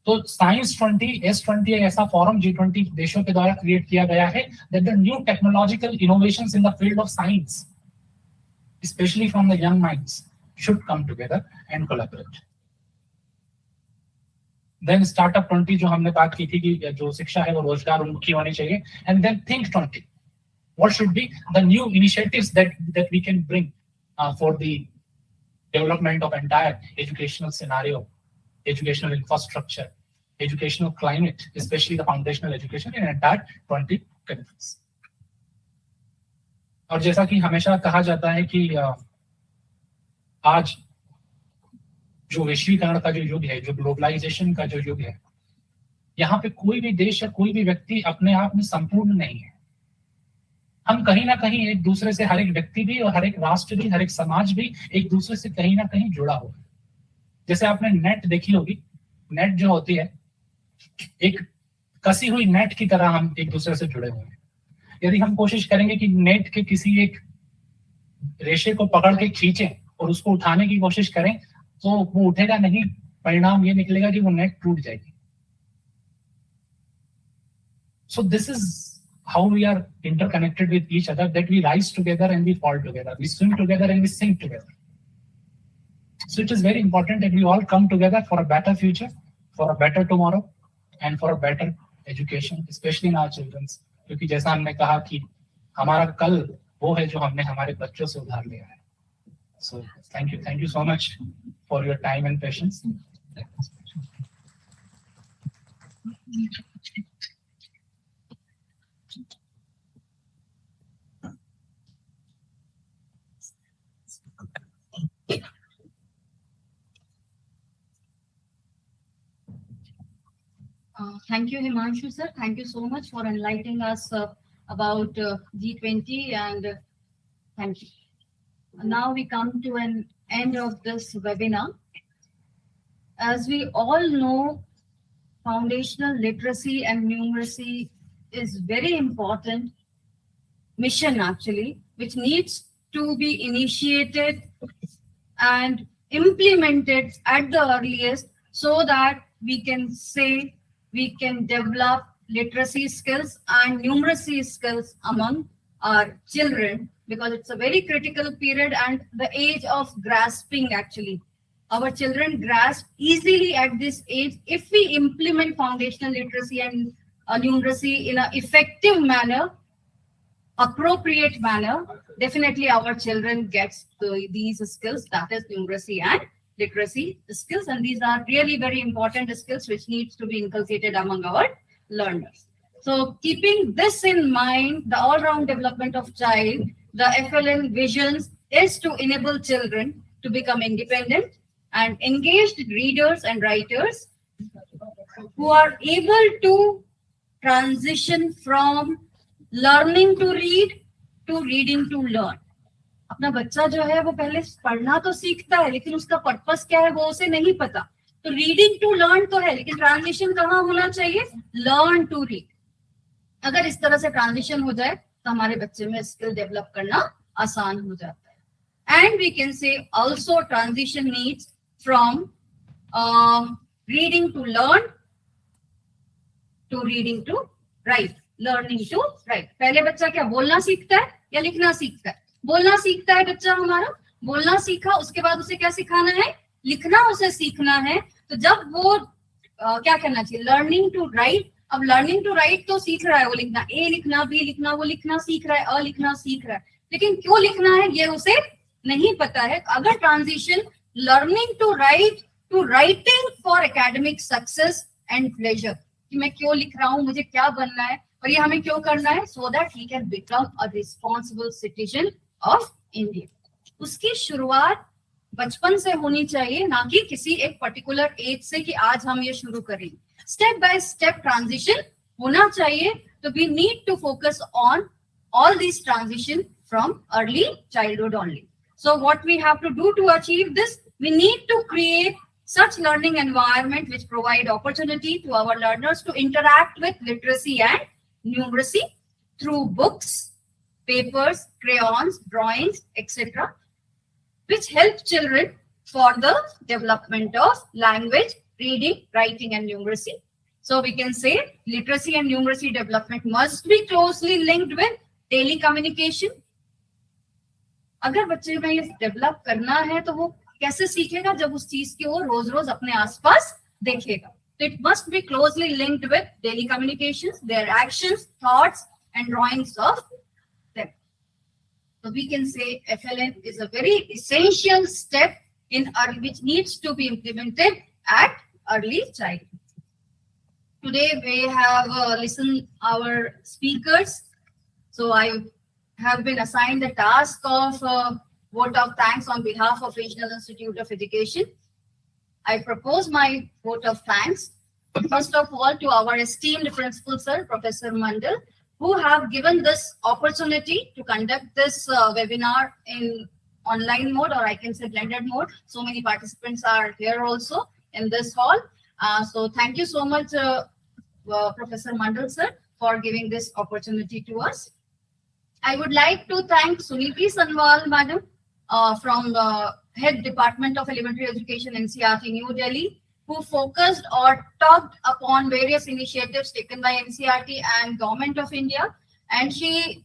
तो साइंस 20, S20 एक ऐसा फोरम G20 देशों के द्वारा क्रिएट किया गया है that the new technological innovations in the field of science, especially from the young minds, should come together and collaborate. Then startup 20 जो हमने बात की थी कि जो शिक्षा है वो रोजगार उन्मुखी होनी चाहिए. And then think 20, what should be the new initiatives that we can bring for the development of entire educational scenario, educational infrastructure, educational climate, especially the foundational education in entire 20 countries. और जैसा कि हमेशा कहा जाता है कि आज जो वैश्वीकरण का जो युग है, जो ग्लोबलाइजेशन का जो युग है, यहाँ पे कोई भी देश या कोई भी व्यक्ति अपने आप में संपूर्ण नहीं है. हम कहीं ना कहीं एक दूसरे से, हर एक व्यक्ति भी और हर एक राष्ट्र भी, हर एक समाज भी एक दूसरे से कहीं ना कहीं जुड़ा हुआ है. जैसे आपने नेट देखी होगी, नेट जो होती है एक कसी हुई नेट की तरह हम एक दूसरे से जुड़े हुए हैं. यदि हम कोशिश करेंगे कि नेट के किसी एक रेशे को पकड़ के खींचें और उसको उठाने की कोशिश करें तो वो उठेगा नहीं. परिणाम ये निकलेगा कि वो नेट टूट जाएगी. So this is how we are interconnected with each other, that we rise together and we fall together, we swim together and we sink together. So it is very important that we all come together for a better future, for a better tomorrow, and for a better education, especially in our children. क्योंकि जैसा हमने कहा कि हमारा कल वो है जो हमने हमारे बच्चों से उधार लिया है. So thank you so much for your time and patience. Thank you, Himanshu sir. Thank you so much for enlightening us about G20 and thank you. Now we come to an end of this webinar. As we all know, foundational literacy and numeracy is very important mission actually, which needs to be initiated and implemented at the earliest so that we can say we can develop literacy skills and numeracy skills among our children, because it's a very critical period and the age of grasping actually. our children grasp easily at this age if we implement foundational literacy and numeracy in an effective manner, appropriate manner. Definitely our children gets these skills, that is numeracy and literacy skills, and these are really very important skills which needs to be inculcated among our learners. So keeping this in mind, the all-round development of child, the FLN visions is to enable children to become independent and engaged readers and writers who are able to transition from learning to read to reading to learn. अपना बच्चा जो है वो पहले पढ़ना तो सीखता है, लेकिन उसका पर्पस क्या है वो उसे नहीं पता. तो रीडिंग टू लर्न तो है, लेकिन ट्रांजिशन कहाँ होना चाहिए? Learn to read. अगर इस तरह से ट्रांजिशन हो जाए तो हमारे बच्चे में स्किल डेवलप करना आसान हो जाता है. And we can say also transition needs from reading to learn to reading to write, learning to write. पहले बच्चा क्या बोलना सीखता है या लिखना सीखता है? बोलना सीखता है बच्चा हमारा, बोलना सीखा, उसके बाद उसे क्या सिखाना है? लिखना उसे सीखना है. तो जब वो क्या करना चाहिए? Learning to write. अब लर्निंग टू राइट तो सीख रहा है वो लिखना, ए लिखना, बी लिखना, वो लिखना सीख रहा है, अ लिखना सीख रहा है, लेकिन क्यों लिखना है ये उसे नहीं पता है. अगर transition learning to write to writing for academic success and pleasure, कि मैं क्यों लिख रहा हूँ, मुझे क्या बनना है और ये हमें क्यों करना है, so that he can become a responsible citizen of India. उसकी शुरुआत बचपन से होनी चाहिए, ना कि किसी एक पर्टिकुलर एज से कि आज हम ये शुरू करेंगे. स्टेप बाय स्टेप ट्रांजिशन होना चाहिए. तो we need to focus on all this transition from early childhood only. So what we have to do to achieve this, we need to create such learning environment which provide opportunity to our learners to interact with literacy and numeracy through books, papers, crayons, drawings, etc., which help children for the development of language, reading, writing, and numeracy. So we can say literacy and numeracy development must be closely linked with daily communication. अगर बच्चे में ये develop करना है तो वो कैसे सीखेगा? जब उस चीज की वो रोज रोज अपने आसपास देखेगा. So it must be closely linked with daily communications, their actions, thoughts, and drawings of them. So we can say FLN is a very essential step in early, which needs to be implemented at early childhood. Today we have listened our speakers. So I have been assigned the task of vote of thanks on behalf of Regional Institute of Education. I propose my vote of thanks, first of all, to our esteemed principal sir, Professor Mandal, who have given this opportunity to conduct this webinar in online mode, or I can say blended mode. So many participants are here also in this hall. So thank you so much, Professor Mandal sir, for giving this opportunity to us. I would like to thank Suniti Sanwal madam, from the Head Department of Elementary Education, NCERT, New Delhi, who focused or talked upon various initiatives taken by NCERT and Government of India. And she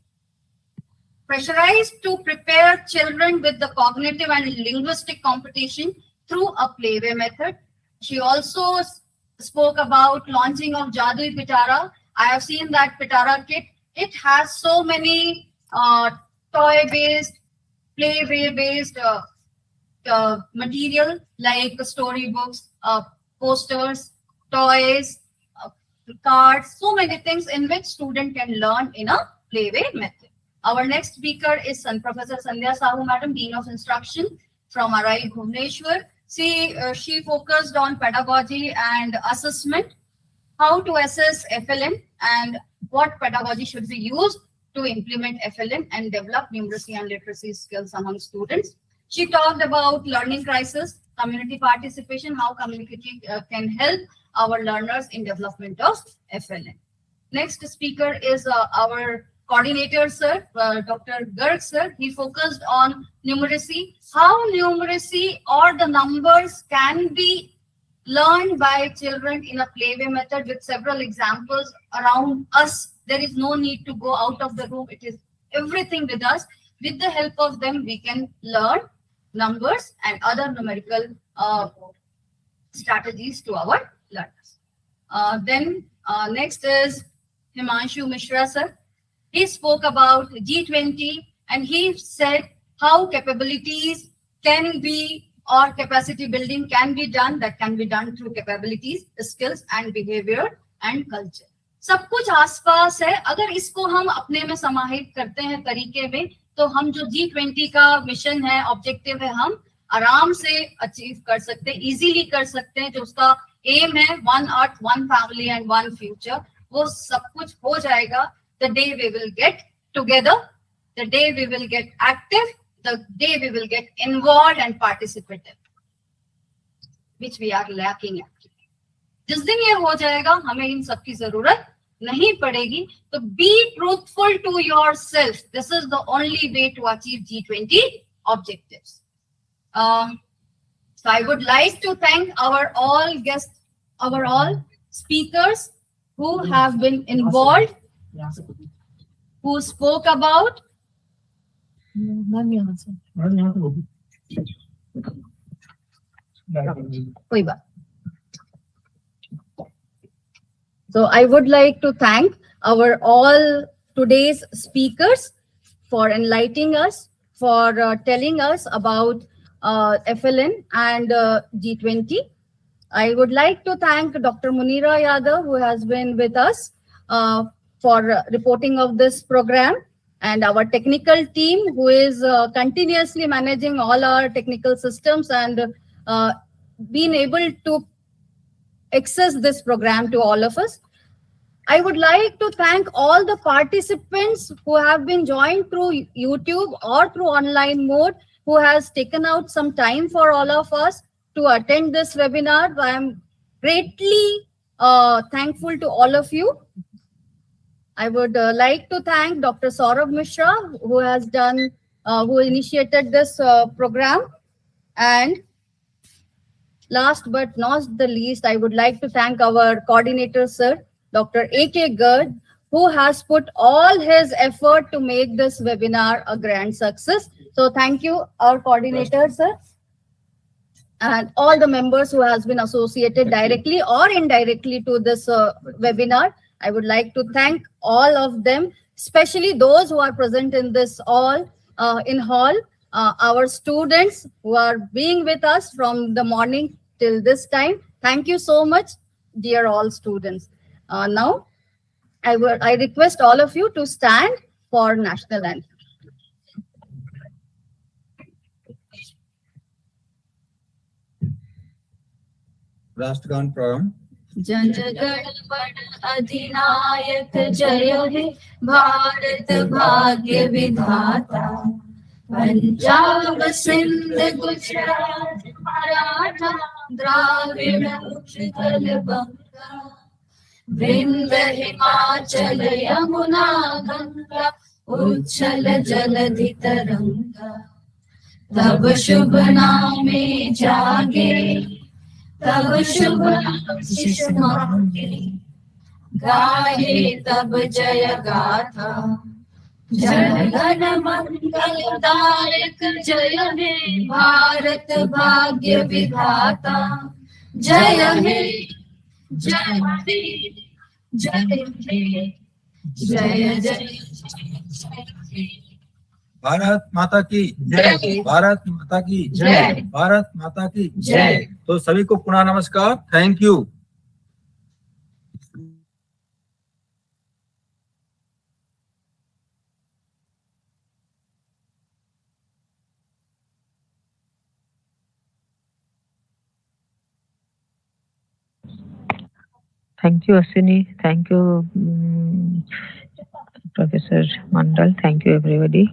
pressurized to prepare children with the cognitive and linguistic competition through a playway method. She also spoke about launching of Jadui Pitara. I have seen that Pitara kit. It has so many toy-based, playway-based material like storybooks, posters, toys, cards, so many things in which student can learn in a playway method. Our next speaker is Professor Sandhya Sahu Madam, Dean of Instruction from Arai Bhubaneswar. She focused on pedagogy and assessment, how to assess FLN and what pedagogy should be used to implement FLN and develop numeracy and literacy skills among students. She talked about learning crisis, community participation, how community can help our learners in development of FLN. Next speaker is our coordinator, sir, Dr. Garg, sir. He focused on numeracy, how numeracy or the numbers can be learned by children in a playway method with several examples around us. There is no need to go out of the room. It is everything with us. With the help of them, we can learn numbers and other numerical strategies to our learners. Then next is Himanshu Mishra sir. He spoke about G20 and he said how capabilities can be or capacity building can be done, that can be done through capabilities, skills and behavior and culture. सब कुछ आसपास है, अगर इसको हम अपने में समाहित करते हैं तरीके में, तो हम जो G20 का मिशन है, ऑब्जेक्टिव है, हम आराम से अचीव कर सकते हैं, इजीली कर सकते हैं. जो उसका एम है, 1 अर्थ 1 फैमिली एंड 1 फ्यूचर, वो सब कुछ हो जाएगा the day we will get together, the day we will get active, the day we will get involved and participative, which we are lacking actually. जिस दिन ये हो जाएगा, हमें इन सब की जरूरत नहीं पड़ेगी. तो be truthful to yourself. This is the only way to achieve G20 objectives. So I would like to thank our all guests, our all speakers who have been involved, who spoke about. So I would like to thank our all today's speakers for enlightening us, for telling us about FLN and G20. I would like to thank Dr. Munira Yadav, who has been with us for reporting of this program, and our technical team, who is continuously managing all our technical systems and being able to access this program to all of us. I would like to thank all the participants who have been joined through YouTube or through online mode, who has taken out some time for all of us to attend this webinar. I am greatly thankful to all of you. I would like to thank Dr. Saurabh Mishra, who has done, who initiated this program. And last but not the least, I would like to thank our coordinator, sir, Dr. A.K. Garg, who has put all his effort to make this webinar a grand success. So thank you, our coordinator, sir, and all the members who has been associated directly or indirectly to this webinar. I would like to thank all of them, especially those who are present in this hall, our students who are being with us from the morning till this time. Thank you so much, dear all students. Now, I request all of you to stand for national anthem. राष्ट्रगान प्रारंभ. जन गण मन अधिनायक जय हे भारत भाग्य विधाता. पंजाब सिंध गुजरात मराठा द्राविड़ उत्कल बंगा. विंध्य हिमाचल यमुना गंगा उच्छल जलधि तरंगा. तब शुभ नामे जागे, तब शुभ आशीष मांगे. गाहे तब जय गाथा. जन गण मंगलदायक जय हे भारत भाग्य विधाता. जय हे जय हे जय हे जय जय. भारत माता की जय. भारत माता की जय. भारत माता की जय. तो सभी को पुनः नमस्कार. Thank you. Thank you, Ashwini. Thank you, Professor Mandal. Thank you, everybody.